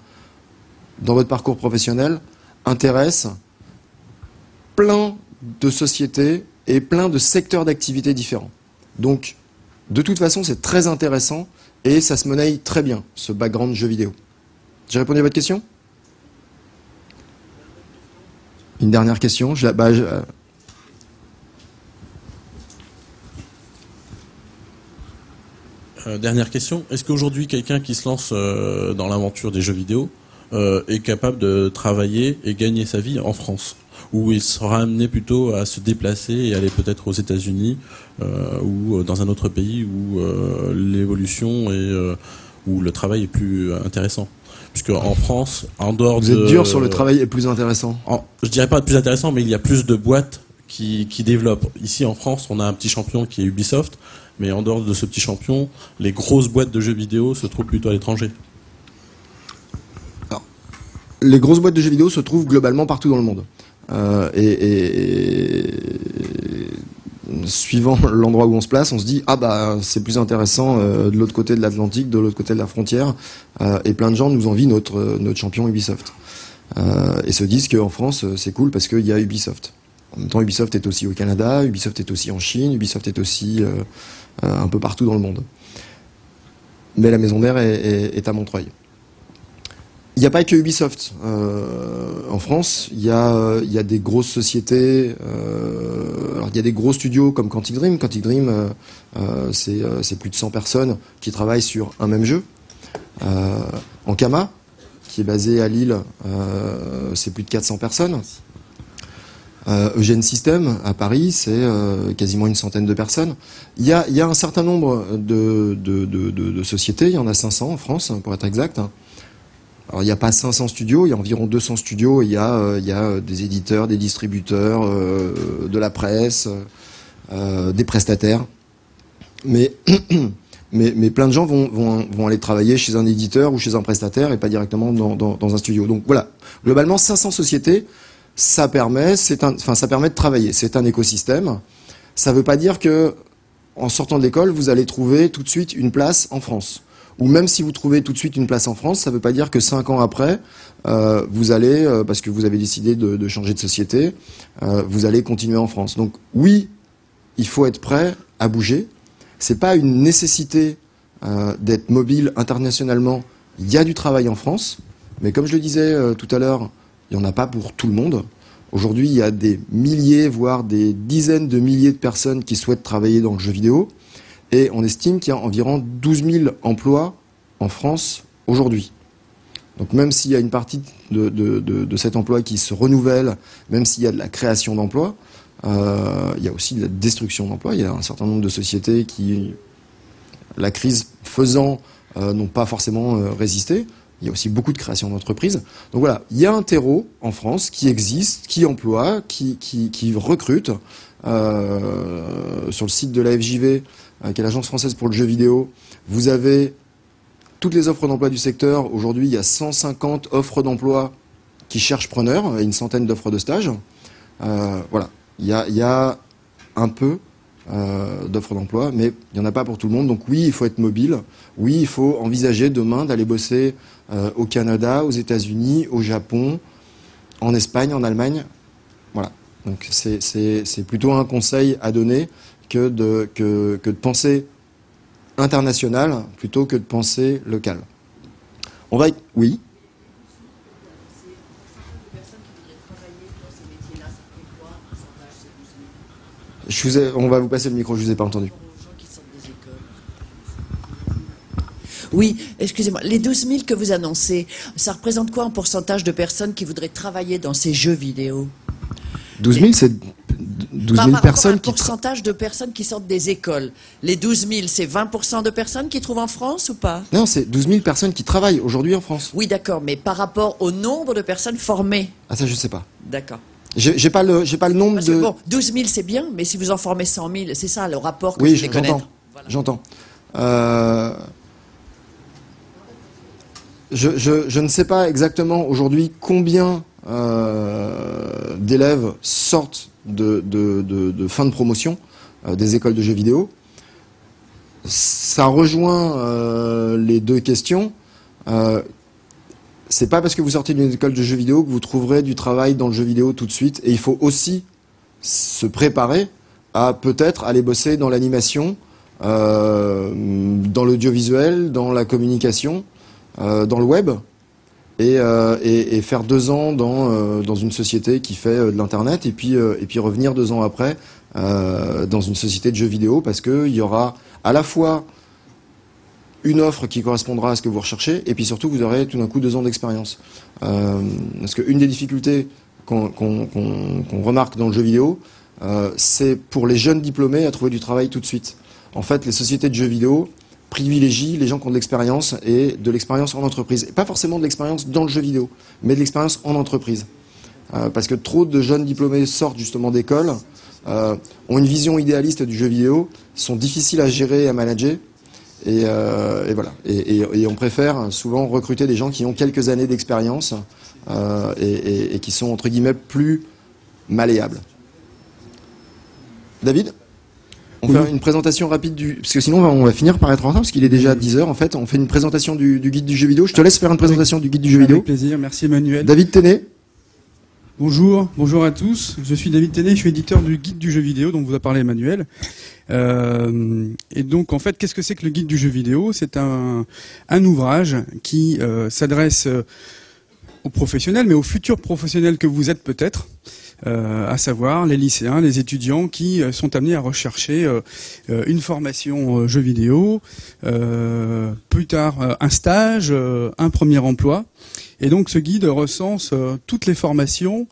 dans votre parcours professionnel, intéresse plein de sociétés et plein de secteurs d'activité différents. Donc, de toute façon, c'est très intéressant et ça se monnaie très bien, ce background jeu vidéo. J'ai répondu à votre question ? Une dernière question. Dernière question. Est-ce qu'aujourd'hui, quelqu'un qui se lance dans l'aventure des jeux vidéo est capable de travailler et gagner sa vie en France? Ou il sera amené plutôt à se déplacer et aller peut-être aux États-Unis ou dans un autre pays où l'évolution où le travail est plus intéressant? Puisque en France, en dehors Vous êtes dur sur le travail est plus intéressant. Je dirais pas plus intéressant, mais il y a plus de boîtes qui développent. Ici en France, on a un petit champion qui est Ubisoft, mais en dehors de ce petit champion, les grosses boîtes de jeux vidéo se trouvent plutôt à l'étranger. Alors, les grosses boîtes de jeux vidéo se trouvent globalement partout dans le monde. Suivant l'endroit où on se place, on se dit ah bah c'est plus intéressant de l'autre côté de l'Atlantique, de l'autre côté de la frontière, et plein de gens nous envient notre champion Ubisoft et se disent qu'en France c'est cool parce qu'il y a Ubisoft. En même temps, Ubisoft est aussi au Canada, Ubisoft est aussi en Chine, Ubisoft est aussi un peu partout dans le monde. Mais la maison mère est à Montreuil. Il n'y a pas que Ubisoft. En France, il y a des grosses sociétés. Alors il y a des gros studios comme Quantic Dream. Quantic Dream, c'est plus de 100 personnes qui travaillent sur un même jeu. Ankama, qui est basé à Lille, c'est plus de 400 personnes. Eugène System à Paris, c'est quasiment une centaine de personnes. Il y a un certain nombre de sociétés. Il y en a 500 en France, pour être exact. Alors il n'y a pas 500 studios, il y a environ 200 studios. Il y a des éditeurs, des distributeurs, de la presse, des prestataires. Mais plein de gens vont aller travailler chez un éditeur ou chez un prestataire et pas directement dans un studio. Donc voilà, globalement 500 sociétés. Ça permet de travailler. C'est un écosystème. Ça ne veut pas dire que, en sortant de l'école, vous allez trouver tout de suite une place en France. Ou même si vous trouvez tout de suite une place en France, ça ne veut pas dire que 5 ans après, vous allez, parce que vous avez décidé de changer de société, vous allez continuer en France. Donc oui, il faut être prêt à bouger. C'est pas une nécessité d'être mobile internationalement. Il y a du travail en France, mais comme je le disais tout à l'heure, il n'y en a pas pour tout le monde. Aujourd'hui, il y a des milliers, voire des dizaines de milliers de personnes qui souhaitent travailler dans le jeu vidéo. Et on estime qu'il y a environ 12 000 emplois en France aujourd'hui. Donc même s'il y a une partie de cet emploi qui se renouvelle, même s'il y a de la création d'emplois, il y a aussi de la destruction d'emplois. Il y a un certain nombre de sociétés qui, la crise faisant, n'ont pas forcément résisté. Il y a aussi beaucoup de création d'entreprises. Donc voilà, il y a un terreau en France qui existe, qui emploie, qui recrute. Sur le site de la FJV, qui est l'Agence française pour le jeu vidéo, vous avez toutes les offres d'emploi du secteur. Aujourd'hui, il y a 150 offres d'emploi qui cherchent preneurs et une centaine d'offres de stage. Voilà, il y a un peu d'offres d'emploi, mais il n'y en a pas pour tout le monde. Donc oui, il faut être mobile. Oui, il faut envisager demain d'aller bosser au Canada, aux États-Unis, au Japon, en Espagne, en Allemagne. Voilà. Donc c'est plutôt un conseil à donner que de penser international plutôt que de penser local. Oui. On va vous passer le micro, je vous ai pas entendu. Oui, excusez-moi. Les 12 000 que vous annoncez, ça représente quoi en pourcentage de personnes qui voudraient travailler dans ces jeux vidéo? 12 000, c'est 12 000 personnes qui... Un pourcentage de personnes qui sortent des écoles. Les 12 000, c'est 20% de personnes qui trouvent en France ou pas? Non, c'est 12 000 personnes qui travaillent aujourd'hui en France. Oui, d'accord, mais par rapport au nombre de personnes formées? Ah, ça, je sais pas. D'accord. J'ai pas le nombre Parce que, bon, 12 000, c'est bien, mais si vous en formez 100 000, c'est ça le rapport que je voulais connaître. Voilà. J'entends. Je ne sais pas exactement aujourd'hui combien d'élèves sortent de fin de promotion des écoles de jeux vidéo. Ça rejoint les deux questions. C'est pas parce que vous sortez d'une école de jeux vidéo que vous trouverez du travail dans le jeu vidéo tout de suite. Et il faut aussi se préparer à peut-être aller bosser dans l'animation, dans l'audiovisuel, dans la communication, dans le web, et faire 2 ans dans une société qui fait de l'internet, et puis revenir 2 ans après dans une société de jeux vidéo, parce qu'il y aura à la fois une offre qui correspondra à ce que vous recherchez, et puis surtout vous aurez tout d'un coup 2 ans d'expérience. Parce qu'une des difficultés qu'on remarque dans le jeu vidéo, c'est pour les jeunes diplômés à trouver du travail tout de suite. En fait, les sociétés de jeux vidéo privilégient les gens qui ont de l'expérience et de l'expérience en entreprise. Et pas forcément de l'expérience dans le jeu vidéo, mais de l'expérience en entreprise. Parce que trop de jeunes diplômés sortent justement d'école, ont une vision idéaliste du jeu vidéo, sont difficiles à gérer et à manager. Et voilà. Et on préfère souvent recruter des gens qui ont quelques années d'expérience et qui sont entre guillemets plus malléables. David, on fait une présentation rapide parce que sinon on va finir par être en retard parce qu'il est déjà 10h en fait. On fait une présentation du guide du jeu vidéo. Je te laisse faire une présentation du guide du jeu vidéo. Avec plaisir, merci Emmanuel. David Téné. Bonjour à tous. Je suis David Téné, je suis éditeur du guide du jeu vidéo dont vous a parlé Emmanuel. Et donc en fait, qu'est-ce que c'est que le guide du jeu vidéo? C'est un ouvrage qui s'adresse aux professionnels, mais aux futurs professionnels que vous êtes peut-être, à savoir les lycéens, les étudiants qui sont amenés à rechercher une formation jeu vidéo, plus tard un stage, un premier emploi. Et donc ce guide recense toutes les formations,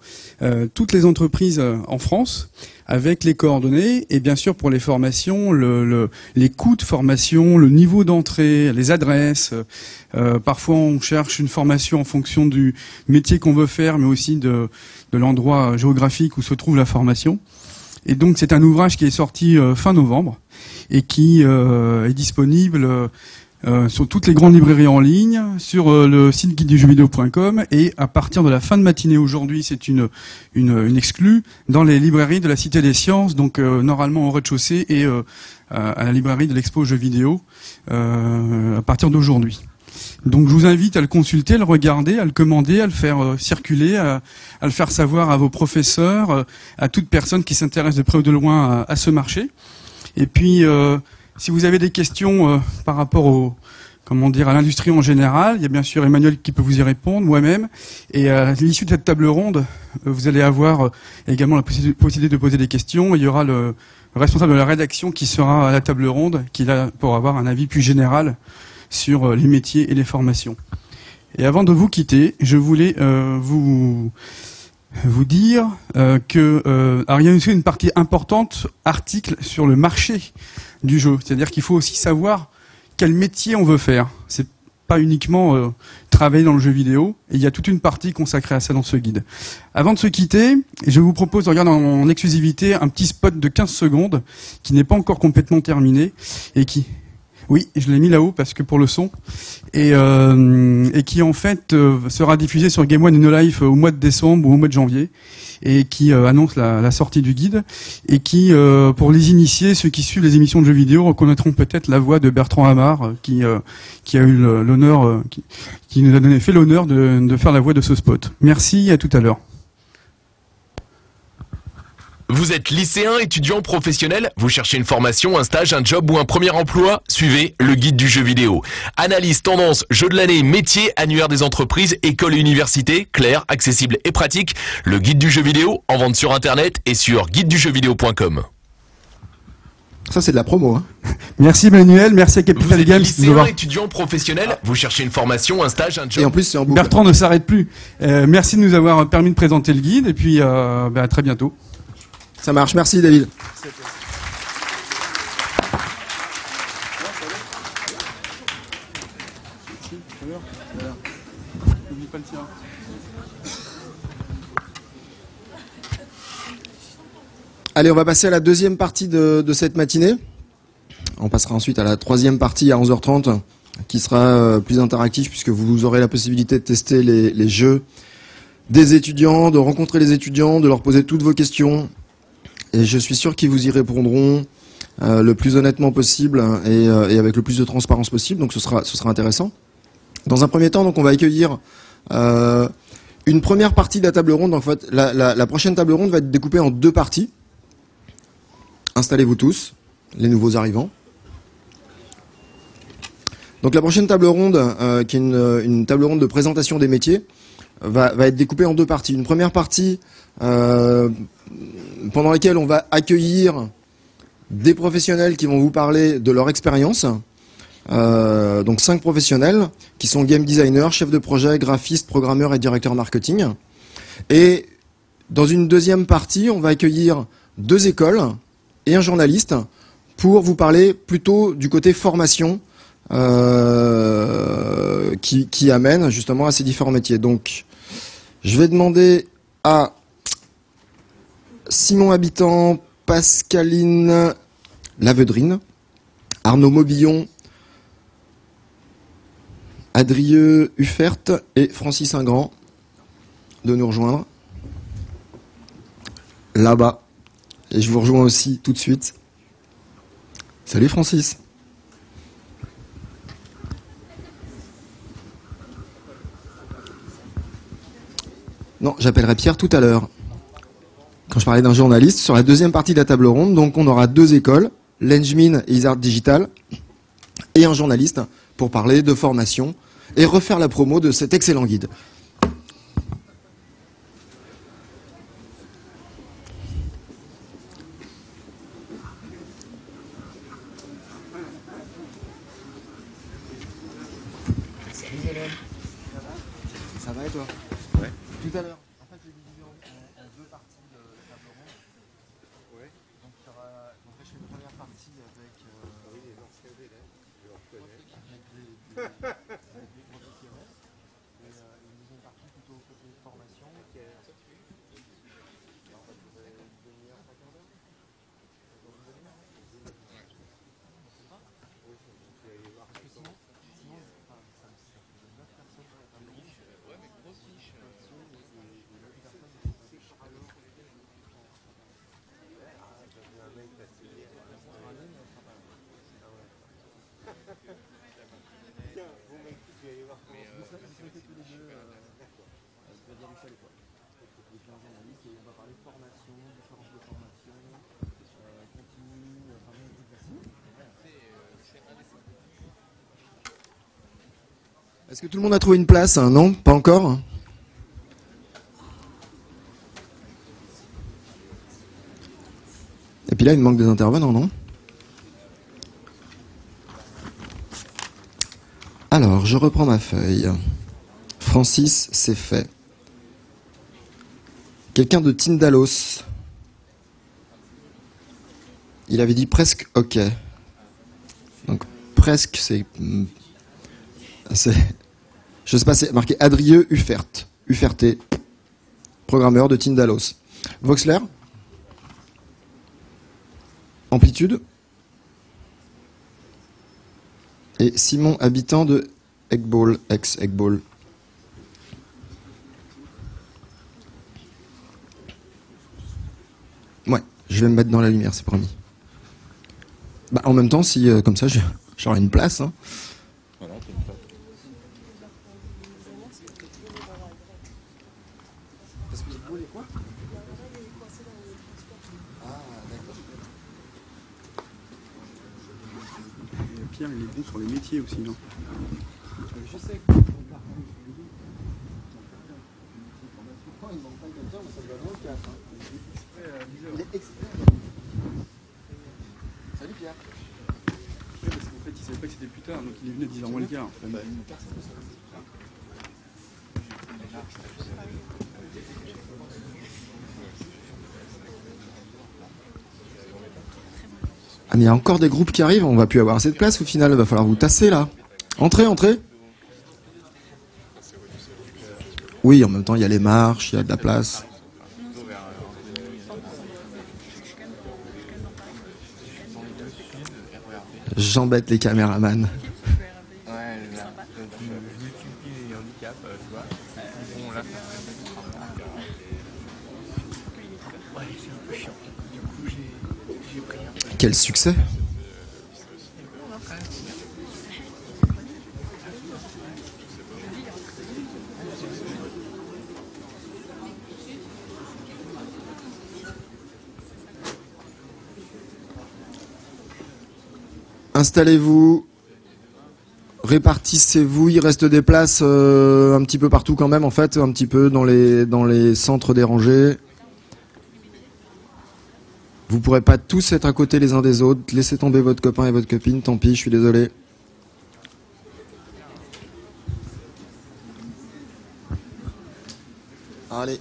toutes les entreprises en France, avec les coordonnées et bien sûr pour les formations, les coûts de formation, le niveau d'entrée, les adresses. Parfois on cherche une formation en fonction du métier qu'on veut faire, mais aussi de l'endroit géographique où se trouve la formation. Et donc c'est un ouvrage qui est sorti fin novembre et qui est disponible sur toutes les grandes librairies en ligne, sur le site guidedujeuvideo.com et à partir de la fin de matinée aujourd'hui, c'est une exclue dans les librairies de la Cité des Sciences, donc normalement au rez-de-chaussée et à la librairie de l'Expo Jeux Vidéo à partir d'aujourd'hui. Donc je vous invite à le consulter, à le regarder, à le commander, à le faire circuler, à le faire savoir à vos professeurs, à toute personne qui s'intéresse de près ou de loin à ce marché. Et puis si vous avez des questions par rapport à l'industrie en général, il y a bien sûr Emmanuel qui peut vous y répondre, moi-même. Et à l'issue de cette table ronde, vous allez avoir également la possibilité de poser des questions. Il y aura le responsable de la rédaction qui sera à la table ronde, qui est là pour avoir un avis plus général sur les métiers et les formations. Et avant de vous quitter, je voulais vous dire alors il y a aussi une partie importante, article sur le marché du jeu. C'est-à-dire qu'il faut aussi savoir quel métier on veut faire. C'est pas uniquement travailler dans le jeu vidéo. Et il y a toute une partie consacrée à ça dans ce guide. Avant de se quitter, je vous propose de regarder en exclusivité un petit spot de 15 secondes qui n'est pas encore complètement terminé et qui... Oui, je l'ai mis là-haut parce que pour le son et qui en fait sera diffusé sur Game One et No Life au mois de décembre ou au mois de janvier et qui annonce la sortie du guide et qui, pour les initiés, ceux qui suivent les émissions de jeux vidéo reconnaîtront peut-être la voix de Bertrand Hamar qui a eu l'honneur, qui nous a fait l'honneur de faire la voix de ce spot. Merci et à tout à l'heure. Vous êtes lycéen, étudiant, professionnel? Vous cherchez une formation, un stage, un job ou un premier emploi? Suivez le guide du jeu vidéo. Analyse, tendance, jeu de l'année, métier, annuaire des entreprises, écoles et universités, clair, accessible et pratique. Le guide du jeu vidéo, en vente sur internet et sur guidedujeuvideo.com. Ça c'est de la promo. Hein. Merci Manuel, merci à Capital Games. Lycéen, étudiant, professionnel, vous cherchez une formation, un stage, un job. Et en plus c'est en boucle. Bertrand ne s'arrête plus. Merci de nous avoir permis de présenter le guide et puis à très bientôt. Ça marche, merci David. Allez, on va passer à la deuxième partie de cette matinée. On passera ensuite à la troisième partie à 11h30 qui sera plus interactive puisque vous aurez la possibilité de tester les jeux des étudiants, de rencontrer les étudiants, de leur poser toutes vos questions. Et je suis sûr qu'ils vous y répondront le plus honnêtement possible et avec le plus de transparence possible. Donc ce sera intéressant. Dans un premier temps, donc on va accueillir une première partie de la table ronde. Donc, en fait, la prochaine table ronde va être découpée en 2 parties. Installez-vous tous, les nouveaux arrivants. Donc la prochaine table ronde, qui est une table ronde de présentation des métiers, va être découpée en 2 parties. Une première partie pendant laquelle on va accueillir des professionnels qui vont vous parler de leur expérience Donc 5 professionnels qui sont game designers, chefs de projet, graphistes, programmeurs et directeurs marketing. Et dans une deuxième partie, on va accueillir 2 écoles et un journaliste pour vous parler plutôt du côté formation qui amène justement à ces différents métiers. Donc je vais demander à Simon Habitant, Pascaline Lavedrine, Arnaud Mobillon, Adrieux Huffert et Francis Ingrand de nous rejoindre là-bas. Et je vous rejoins aussi tout de suite. Salut Francis. Non, j'appellerai Pierre tout à l'heure. Quand je parlais d'un journaliste, sur la deuxième partie de la table ronde, donc on aura 2 écoles, l'Engmin et Isart Digital, et un journaliste pour parler de formation et refaire la promo de cet excellent guide. Ça va et toi? Ouais. Tout à l'heure. En fait, j'ai divisé en 2 parties de la table ronde. Ouais. Donc, je fais une première partie avec les professionnels. Et une deuxième partie plutôt côté formation. Est-ce que tout le monde a trouvé une place, hein? Non, pas encore. Et puis là, il manque des intervenants, non? Alors, je reprends ma feuille. Francis, c'est fait. Quelqu'un de Tindalos. Il avait dit presque OK. Donc, presque, c'est... Je sais pas, c'est marqué Adrieux Huffert. Ufferté. Programmeur de Tindalos. Voxler. Amplitude. Et Simon Habitant de Eggball, ex-Eggball. Ouais, je vais me mettre dans la lumière, c'est promis. Bah, en même temps, si comme ça, j'aurai une place. Hein. Voilà, t'as une place. Parce que Eggball est quoi? Ah, d'accord. Pierre, il est bon sur les métiers aussi, non? Je sais. Il manque pas quelqu'un, mais ça doit être le 4. Il est expert. Salut Pierre. Ouais, parce qu'en fait, il savait pas que c'était plus tard, donc il est venu à 10h moins le quart. Ah, mais il y a encore des groupes qui arrivent, on va plus avoir assez de place au final, il va falloir vous tasser là. Entrez, entrez. Oui, en même temps, il y a les marches, il y a de la place. J'embête les caméramans. Quel succès! Installez-vous, répartissez-vous, il reste des places un petit peu partout quand même en fait, un petit peu dans les centres dérangés. Vous pourrez pas tous être à côté les uns des autres, laissez tomber votre copain et votre copine, tant pis, je suis désolé. Allez.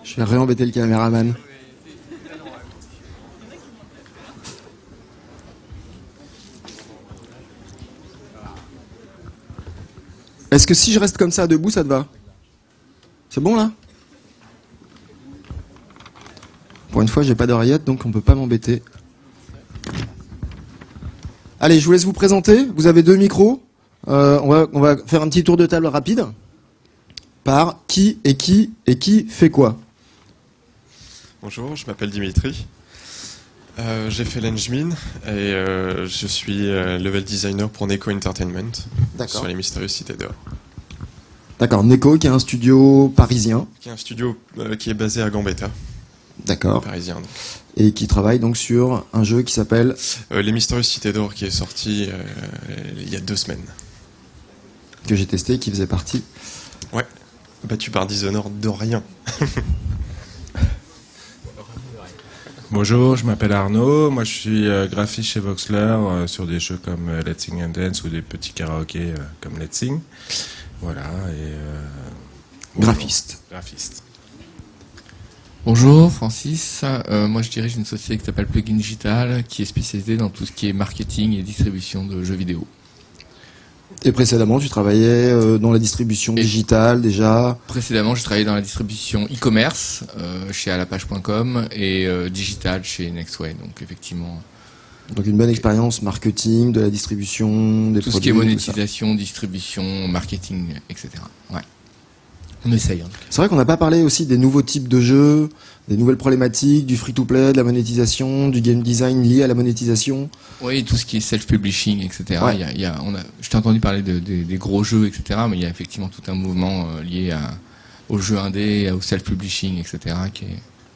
Je vais réembêter le caméraman. Est-ce que si je reste comme ça debout, ça te va? C'est bon là? Pour une fois, j'ai pas d'oreillette, donc on peut pas m'embêter. Allez, je vous laisse vous présenter. Vous avez 2 micros. On va faire un petit tour de table rapide. Par qui fait quoi? Bonjour, je m'appelle Dimitri. J'ai fait l'Engmin et je suis level designer pour Neko Entertainment sur les Mystérieuses Cités d'Or. D'accord, Neko qui est un studio parisien. Qui est un studio qui est basé à Gambetta. D'accord. Parisien. Donc. Et qui travaille donc sur un jeu qui s'appelle Les Mystérieuses Cités d'Or, qui est sorti il y a 2 semaines. Que j'ai testé, qui faisait partie. Ouais, battu par Dishonored de rien. Bonjour, je m'appelle Arnaud, moi je suis graphiste chez Voxler sur des jeux comme Let's Sing and Dance ou des petits karaokés comme Let's Sing. Voilà, et... Graphiste. Graphiste. Bonjour, Francis. Moi je dirige une société qui s'appelle Plugin Digital, qui est spécialisée dans tout ce qui est marketing et distribution de jeux vidéo. Et précédemment, tu travaillais dans la distribution digitale déjà? Précédemment, je travaillais dans la distribution e-commerce chez alapage.com et digital chez Nextway. Donc effectivement. Donc une bonne expérience marketing, de la distribution, des tout produits. Ce qui est monétisation, distribution, marketing, etc. Ouais. On essaye. En tout cas. C'est vrai qu'on n'a pas parlé aussi des nouveaux types de jeux, des nouvelles problématiques, du free-to-play, de la monétisation, du game design lié à la monétisation. Oui, tout ce qui est self-publishing, etc. Ouais. Je t'ai entendu parler des gros jeux, etc. Mais il y a effectivement tout un mouvement lié aux jeux indés, au self-publishing, etc.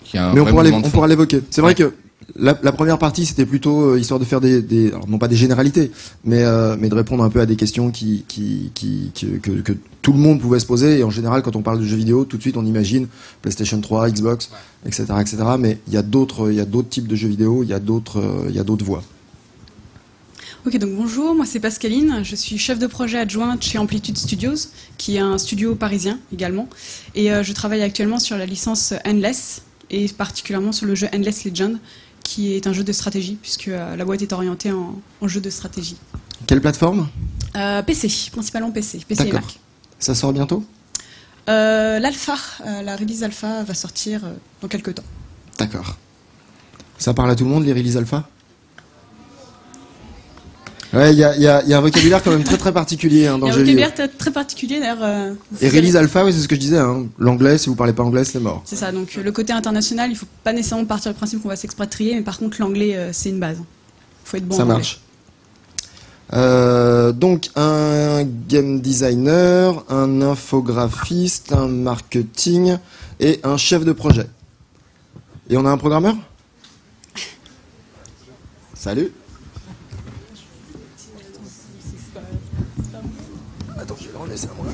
qui a un mais on pourra l'évoquer. C'est vrai que la première partie, c'était plutôt histoire de faire alors non pas des généralités, mais de répondre un peu à des questions que tout le monde pouvait se poser. Et en général, quand on parle de jeux vidéo, tout de suite, on imagine PlayStation 3, Xbox, etc., etc. Mais il y a d'autres types de jeux vidéo, il y a d'autres voies. Ok, donc bonjour, moi c'est Pascaline, je suis chef de projet adjointe chez Amplitude Studios, qui est un studio parisien également, et je travaille actuellement sur la licence Endless, et particulièrement sur le jeu Endless Legend, qui est un jeu de stratégie, puisque la boîte est orientée en jeu de stratégie. Quelle plateforme? PC, principalement PC et Mac. Ça sort bientôt? L'alpha, la release alpha va sortir dans quelques temps. D'accord. Ça parle à tout le monde, les releases alpha? Ouais, il y a un vocabulaire quand même très très particulier dans le jeu vidéo. Il y a un vocabulaire très particulier d'ailleurs. Et release alpha, oui, c'est ce que je disais. Hein. L'anglais, si vous parlez pas anglais, c'est mort. C'est ça. Donc le côté international, il faut pas nécessairement partir du principe qu'on va s'expatrier, mais par contre l'anglais, c'est une base. Il faut être bon. Ça marche. Donc un game designer, un infographiste, un marketing et un chef de projet. Et on a un programmeur? Salut. Attends, je vais le relaisser à moi.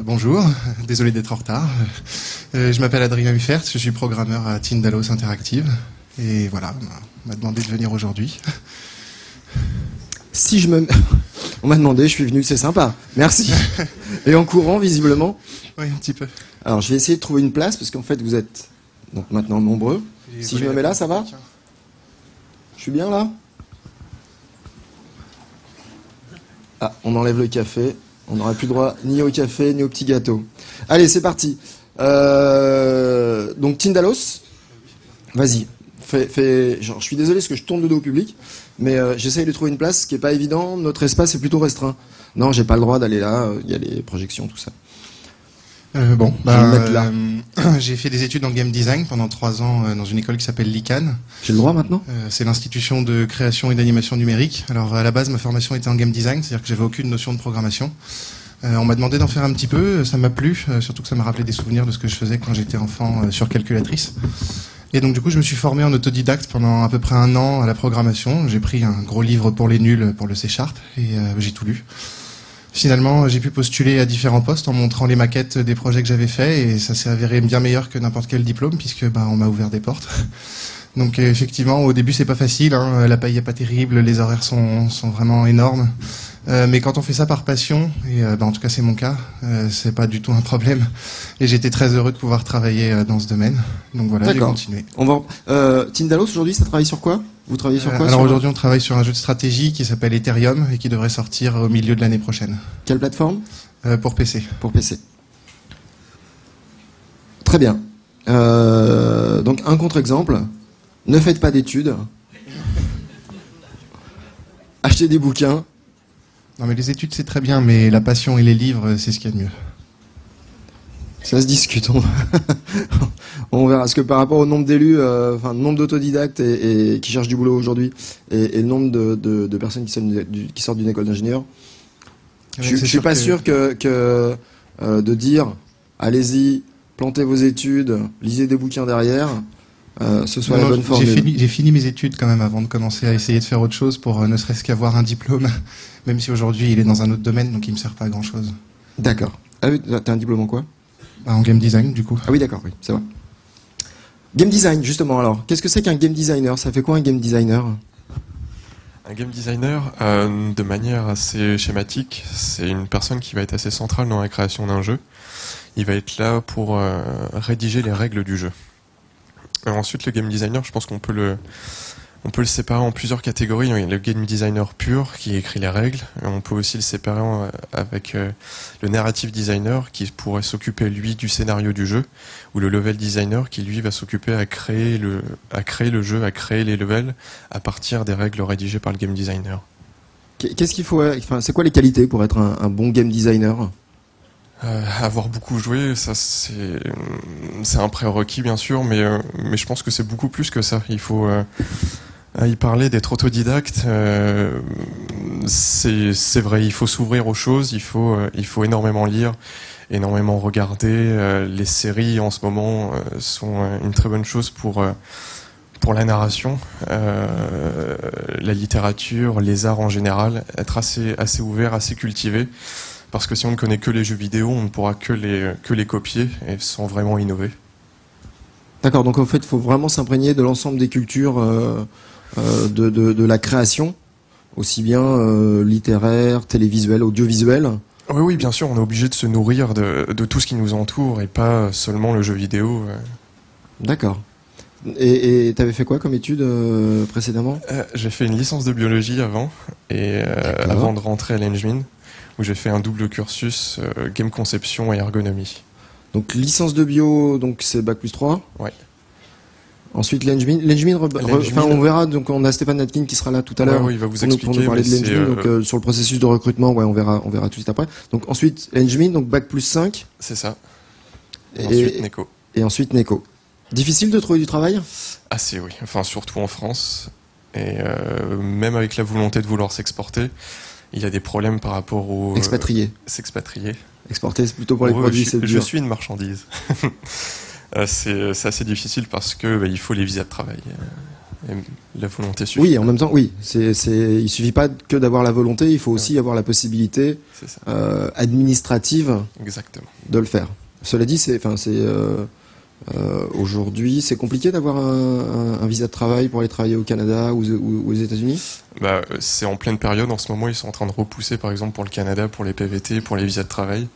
Bonjour, désolé d'être en retard. Je m'appelle Adrien Huffert, je suis programmeur à Tindalos Interactive. Et voilà, on m'a demandé de venir aujourd'hui. On m'a demandé, je suis venu, c'est sympa. Merci. Et en courant, visiblement. Oui, un petit peu. Alors, je vais essayer de trouver une place, parce qu'en fait, vous êtes donc maintenant nombreux. Si je me mets là, ça va? Je suis bien là? Ah, on enlève le café. On n'aura plus droit ni au café, ni au petit gâteau. Allez, c'est parti. Donc, Tindalos, vas-y. Je suis désolé parce que je tourne le dos au public, mais j'essaye de trouver une place, ce qui n'est pas évident. Notre espace est plutôt restreint. Non, j'ai pas le droit d'aller là. Il y a les projections, tout ça. J'ai fait des études en game design pendant 3 ans dans une école qui s'appelle l'ICANN. J'ai le droit maintenant C'est l'institution de création et d'animation numérique. Alors à la base, ma formation était en game design, c'est-à-dire que j'avais aucune notion de programmation. On m'a demandé d'en faire un petit peu, ça m'a plu, surtout que ça m'a rappelé des souvenirs de ce que je faisais quand j'étais enfant sur calculatrice. Et donc du coup, je me suis formé en autodidacte pendant à peu près 1 an à la programmation. J'ai pris un gros livre pour les nuls pour le C# et j'ai tout lu. Finalement, j'ai pu postuler à différents postes en montrant les maquettes des projets que j'avais faits et ça s'est avéré bien meilleur que n'importe quel diplôme puisque on m'a ouvert des portes. Donc effectivement, au début, c'est pas facile, hein, la paye est pas terrible, les horaires sont vraiment énormes. Mais quand on fait ça par passion, et en tout cas c'est mon cas, c'est pas du tout un problème. Et j'étais très heureux de pouvoir travailler dans ce domaine. Donc voilà, j'ai continué. Tindalos, aujourd'hui, ça travaille sur quoi? Vous travaillez sur quoi? Alors aujourd'hui, on travaille sur un jeu de stratégie qui s'appelle Ethereum et qui devrait sortir au milieu de l'année prochaine. Quelle plateforme? Pour PC. Pour PC. Très bien. Donc un contre-exemple. Ne faites pas d'études. Achetez des bouquins. Non mais les études c'est très bien, mais la passion et les livres c'est ce qu'il y a de mieux. Ça se discute. On verra. Parce que par rapport au nombre d'élus, le nombre d'autodidactes et qui cherchent du boulot aujourd'hui, et le nombre de personnes qui sortent d'une école d'ingénieur, je suis pas sûr que de dire allez-y, plantez vos études, lisez des bouquins derrière, ce soit la bonne formule. J'ai fini mes études quand même avant de commencer à essayer de faire autre chose pour ne serait-ce qu'avoir un diplôme, même si aujourd'hui il est dans un autre domaine, donc il me sert pas à grand chose. D'accord. Ah oui, t'as un diplôme en quoi? En game design, du coup. Ah oui, d'accord, oui, c'est vrai. Game design, justement, alors. Qu'est-ce que c'est qu'un game designer? Ça fait quoi un game designer? Un game designer, de manière assez schématique, c'est une personne qui va être assez centrale dans la création d'un jeu. Il va être là pour rédiger les règles du jeu. Ensuite, le game designer, je pense qu'on peut le séparer en plusieurs catégories. Il y a le game designer pur qui écrit les règles. On peut aussi le séparer avec le narrative designer qui pourrait s'occuper lui du scénario du jeu, ou le level designer qui lui va s'occuper à créer le jeu, à créer les levels à partir des règles rédigées par le game designer. Qu'est-ce qu'il faut, c'est quoi les qualités pour être un bon game designer? Avoir beaucoup joué, ça c'est un prérequis bien sûr, mais je pense que c'est beaucoup plus que ça. Il faut y parler d'être autodidacte. C'est vrai, il faut s'ouvrir aux choses, il faut énormément lire, énormément regarder. Les séries en ce moment sont une très bonne chose pour la narration, la littérature, les arts en général, être assez ouvert, assez cultivé. Parce que si on ne connaît que les jeux vidéo, on ne pourra que les copier et sans vraiment innover. D'accord, donc en fait, il faut vraiment s'imprégner de l'ensemble des cultures de la création, aussi bien littéraire, télévisuel, audiovisuel. Oui, bien sûr, on est obligé de se nourrir de tout ce qui nous entoure et pas seulement le jeu vidéo. D'accord. Et t'avais fait quoi comme étude précédemment? J'ai fait une licence de biologie avant de rentrer à l'Engmin, où j'ai fait un double cursus game conception et ergonomie. Donc licence de bio, donc c'est bac+3. Ouais. Ensuite l'Engmin, on verra. Donc on a Stéphane Natkin qui sera là tout à l'heure. Oui, il va vous expliquer. Pour nous parler de l'Engmin, donc sur le processus de recrutement, on verra tout de suite après. Donc ensuite l'Engmin, donc bac+5. C'est ça. Et ensuite Neko. Et ensuite Neko. Difficile de trouver du travail? Assez, oui. Enfin surtout en France et même avec la volonté de vouloir s'exporter. Il y a des problèmes par rapport aux... Expatriés. S'expatrier. Exporter, c'est plutôt pour les produits, c'est dur. Je suis une marchandise. C'est assez difficile parce que il faut les visas de travail. Et la volonté suffit. Oui, en même temps, oui. Il suffit pas que d'avoir la volonté, il faut aussi avoir la possibilité administrative Exactement. de le faire. Cela dit, aujourd'hui, c'est compliqué d'avoir un visa de travail pour aller travailler au Canada ou aux États-Unis? C'est en pleine période. En ce moment, ils sont en train de repousser, par exemple, pour le Canada, pour les PVT, pour les visas de travail.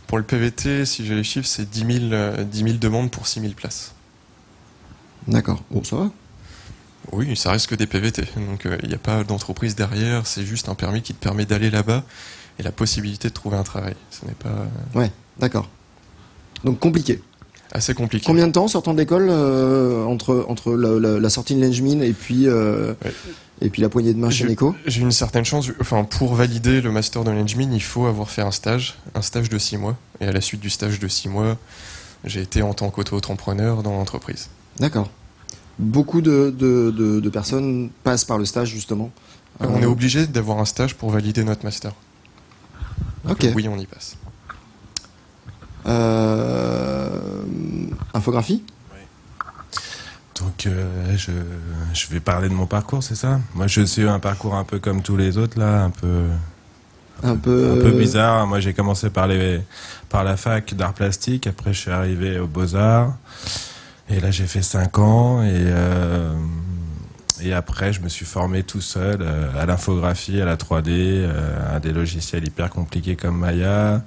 Pour le PVT, si j'ai les chiffres, c'est 10 000 demandes pour 6 000 places. D'accord. Bon, ça va. Oui, ça reste que des PVT. Donc, il n'y a pas d'entreprise derrière. C'est juste un permis qui te permet d'aller là-bas et la possibilité de trouver un travail. Ce n'est pas... Ouais, d'accord. Donc, compliqué. assez compliqué. Combien de temps sortant de l'école entre la sortie de l'Engmin et puis la poignée de main chez Neko? J'ai une certaine chance. Enfin, pour valider le master de l'Engmin, il faut avoir fait un stage de 6 mois. Et à la suite du stage de 6 mois, j'ai été en tant qu'auto-entrepreneur dans l'entreprise. D'accord. Beaucoup de personnes passent par le stage, justement. On est obligé d'avoir un stage pour valider notre master. Ok. Donc, oui, on y passe. Infographie? Donc je vais parler de mon parcours, c'est ça? Moi je suis un parcours un peu comme tous les autres là, un peu bizarre. Moi j'ai commencé par la fac d'art plastique, après je suis arrivé aux Beaux-Arts et là j'ai fait 5 ans et après je me suis formé tout seul à l'infographie, à la 3D, à des logiciels hyper compliqués comme Maya,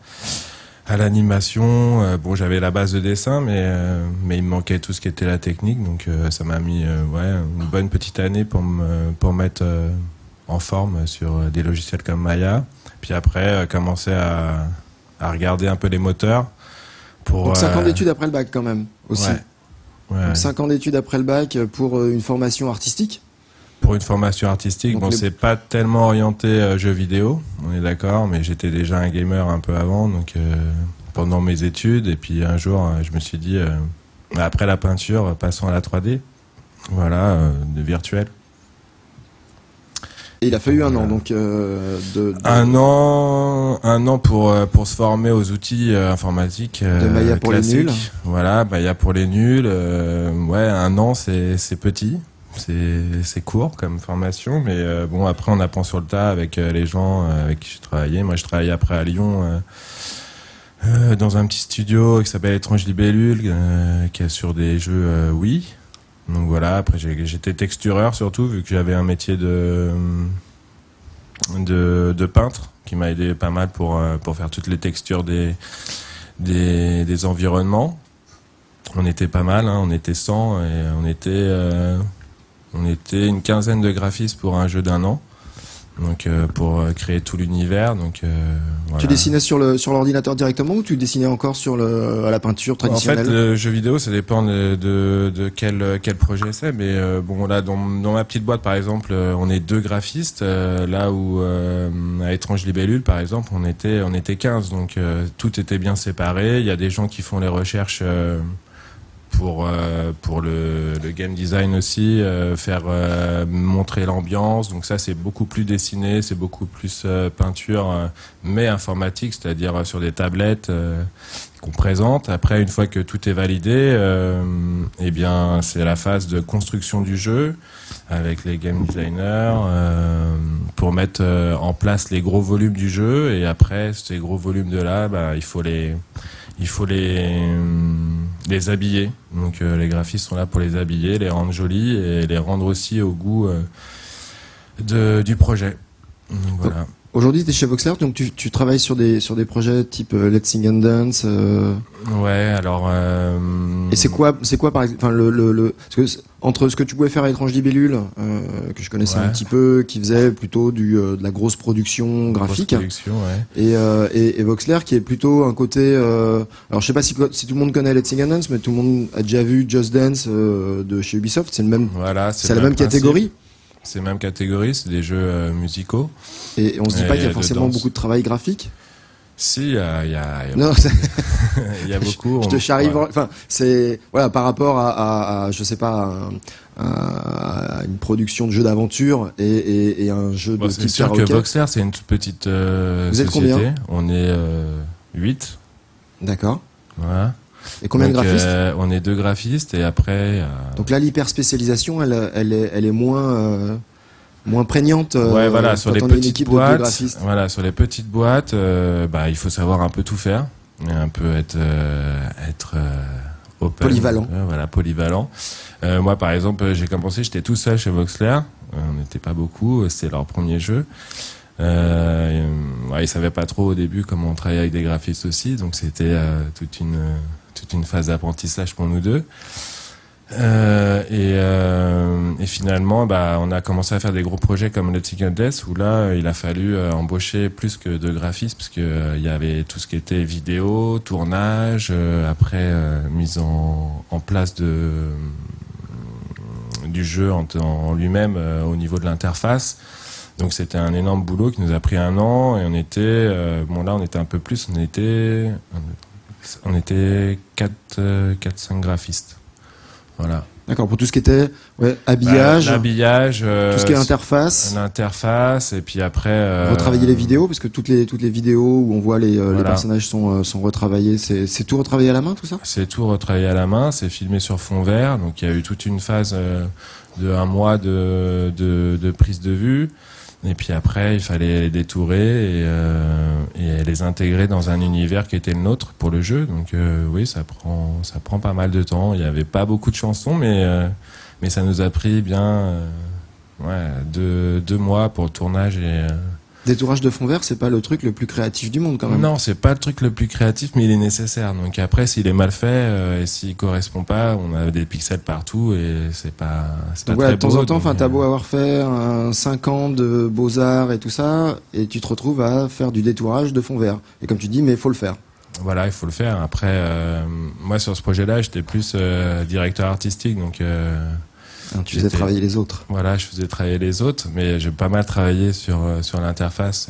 à l'animation. Bon, j'avais la base de dessin, mais il me manquait tout ce qui était la technique, donc ça m'a mis une bonne petite année pour mettre en forme sur des logiciels comme Maya. Puis après, commencer à regarder un peu les moteurs. Donc 5 ans d'études après le bac quand même, aussi. Ouais. Donc 5 ans d'études après le bac pour une formation artistique? Pour une formation artistique, donc bon, c'est pas tellement orienté jeux vidéo, on est d'accord, mais j'étais déjà un gamer un peu avant, donc pendant mes études, et puis un jour, je me suis dit, après la peinture, passons à la 3D, voilà, de virtuel. Et il a fallu un an, donc un an pour se former aux outils informatiques de Maya pour classiques. Les nuls. Voilà, Maya pour les nuls. Un an, c'est petit. C'est court comme formation, mais bon, après on apprend sur le tas avec les gens avec qui j'ai travaillé. Moi je travaillais après à Lyon dans un petit studio qui s'appelle Étrange Libellule, qui est sur des jeux Wii. Donc voilà, après j'étais textureur surtout, vu que j'avais un métier de peintre qui m'a aidé pas mal pour faire toutes les textures des environnements. On était pas mal, hein, on était 100 et on était une quinzaine de graphistes pour un jeu d'1 an, donc pour créer tout l'univers. Donc voilà. Tu dessinais sur l'ordinateur directement ou tu dessinais encore à la peinture traditionnelle? En fait, le jeu vidéo, ça dépend de quel projet c'est, mais bon là, dans ma petite boîte par exemple, on est 2 graphistes, là où à Étrange Libellule par exemple, on était 15, donc tout était bien séparé. Il y a des gens qui font les recherches pour le game design aussi, faire montrer l'ambiance. Donc ça, c'est beaucoup plus dessiné, c'est beaucoup plus peinture, mais informatique, c'est-à-dire sur des tablettes qu'on présente. Après, une fois que tout est validé, eh bien, c'est la phase de construction du jeu avec les game designers pour mettre en place les gros volumes du jeu. Et après, ces gros volumes de là, il faut les habiller. Donc les graphistes sont là pour les habiller, les rendre jolis et les rendre aussi au goût du projet. Donc, voilà. Aujourd'hui, tu es chez Voxler, donc tu travailles sur des projets type Let's Sing and Dance. Ouais, alors. Et c'est quoi par exemple, parce que entre ce que tu pouvais faire à Étrange Libellule, que je connaissais un petit peu, qui faisait plutôt de la grosse production graphique, et Voxler qui est plutôt un côté. Alors je sais pas si tout le monde connaît Let's Sing and Dance, mais tout le monde a déjà vu Just Dance de chez Ubisoft. C'est le même. Voilà, c'est la même catégorie. C'est même catégorie, c'est des jeux musicaux. Et on se dit pas qu'il y a forcément beaucoup de travail graphique? Si, il y a beaucoup. Je te charrie. Enfin, c'est voilà par rapport à je sais pas à une production de jeux d'aventure et un jeu de type. C'est sûr que Voxler, c'est une toute petite Vous société. Êtes combien? On est 8. D'accord. Voilà. Et combien de graphistes? On est 2 graphistes et après. Donc là, l'hyper spécialisation, elle est moins prégnante. Ouais, voilà, sur les petites boîtes. Voilà, sur les petites boîtes, il faut savoir un peu tout faire, et un peu être open. Polyvalent. Voilà, polyvalent. Moi, par exemple, j'ai commencé, j'étais tout seul chez Voxler. On n'était pas beaucoup. C'était leur premier jeu. Ils savaient pas trop au début comment on travaillait avec des graphistes aussi, donc c'était toute une phase d'apprentissage pour nous deux. Et finalement, on a commencé à faire des gros projets comme le Ticket Death, où là, il a fallu embaucher plus que de graphistes, parce que il y avait tout ce qui était vidéo, tournage, après mise en place du jeu en lui-même au niveau de l'interface. Donc c'était un énorme boulot qui nous a pris 1 an, et on était là on était un peu plus, on était 4-5 graphistes. Voilà. D'accord, pour tout ce qui était habillage, l'habillage, tout ce qui est interface. L'interface, et puis après... retravailler les vidéos, parce que toutes les vidéos où on voit les personnages sont retravaillés, c'est tout retravaillé à la main, tout ça? C'est tout retravaillé à la main, c'est filmé sur fond vert, donc il y a eu toute une phase de 1 mois de prise de vue. Et puis après, il fallait les détourer et les intégrer dans un univers qui était le nôtre pour le jeu. Donc oui, ça prend pas mal de temps. Il n'y avait pas beaucoup de chansons, mais ça nous a pris bien 2 mois pour le tournage. Détourage de fond vert, c'est pas le truc le plus créatif du monde quand même. Non, c'est pas le truc le plus créatif, mais il est nécessaire. Donc après, s'il est mal fait et s'il correspond pas, on a des pixels partout et c'est pas très beau. De temps en temps, t'as beau avoir fait 5 ans de beaux-arts et tout ça, et tu te retrouves à faire du détourage de fond vert. Et comme tu dis, mais il faut le faire. Voilà, il faut le faire. Après, moi sur ce projet-là, j'étais plus directeur artistique, donc... tu faisais travailler les autres. Voilà, je faisais travailler les autres, mais j'ai pas mal travaillé sur l'interface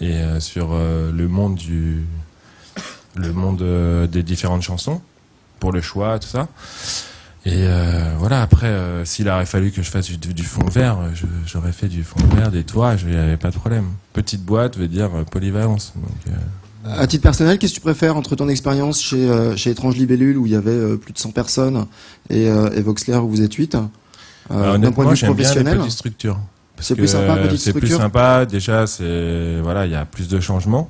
et sur le monde des différentes chansons pour le choix, tout ça. Et voilà, après, s'il aurait fallu que je fasse du fond vert, j'aurais fait du fond vert, des tourages, il n'y avait pas de problème. Petite boîte veut dire polyvalence. Donc, à titre personnel, qu'est-ce que tu préfères entre ton expérience chez Étrange Libellule, où il y avait plus de 100 personnes, et Voxler, où vous êtes 8? D'un point de vue professionnel, les petites structures. C'est plus sympa, petite structure. C'est plus sympa. Déjà, il y a plus de changements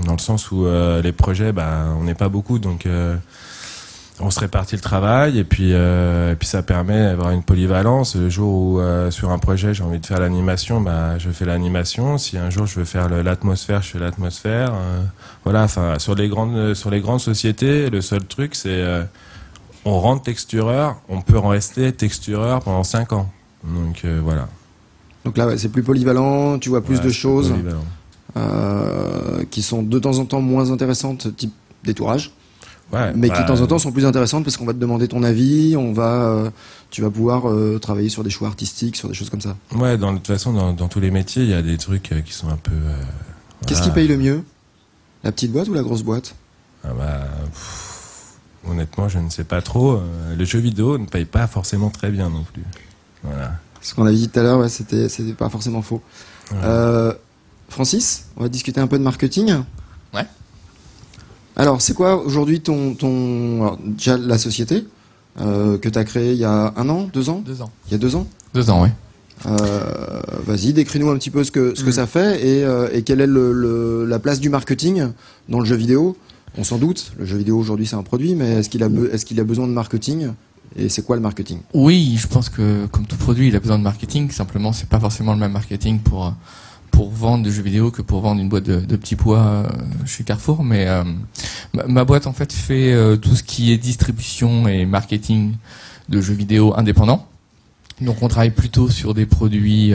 dans le sens où les projets, on n'est pas beaucoup, donc on se répartit le travail et puis ça permet d'avoir une polyvalence. Le jour où sur un projet j'ai envie de faire l'animation, je fais l'animation. Si un jour je veux faire l'atmosphère, je fais l'atmosphère. Voilà. Enfin, sur les grandes sociétés, le seul truc c'est on rentre textureur, on peut en rester textureur pendant 5 ans. Donc voilà. Donc là, c'est plus polyvalent, tu vois plus de choses qui sont de temps en temps moins intéressantes, type détourage, mais qui de temps en temps sont plus intéressantes parce qu'on va te demander ton avis, tu vas pouvoir travailler sur des choix artistiques, sur des choses comme ça. Ouais, de toute façon, dans tous les métiers, il y a des trucs qui sont un peu... Qu'est-ce qui paye le mieux? La petite boîte ou la grosse boîte? Honnêtement, je ne sais pas trop. Le jeu vidéo ne paye pas forcément très bien non plus. Voilà. Ce qu'on avait dit tout à l'heure, c'était pas forcément faux. Ouais. Francis, on va discuter un peu de marketing. Ouais. Alors, c'est quoi aujourd'hui alors, déjà la société que tu as créée il y a 1 an, 2 ans? 2 ans. Il y a 2 ans? 2 ans, oui. Vas-y, décris-nous un petit peu ce que ça fait et quelle est la place du marketing dans le jeu vidéo. On s'en doute, le jeu vidéo aujourd'hui c'est un produit, mais est-ce qu'il a besoin de marketing? Et c'est quoi le marketing? Oui, je pense que comme tout produit, il a besoin de marketing. Simplement, c'est pas forcément le même marketing pour vendre des jeux vidéo que pour vendre une boîte de petits pois chez Carrefour. Mais ma boîte en fait fait tout ce qui est distribution et marketing de jeux vidéo indépendants. Donc on travaille plutôt sur des produits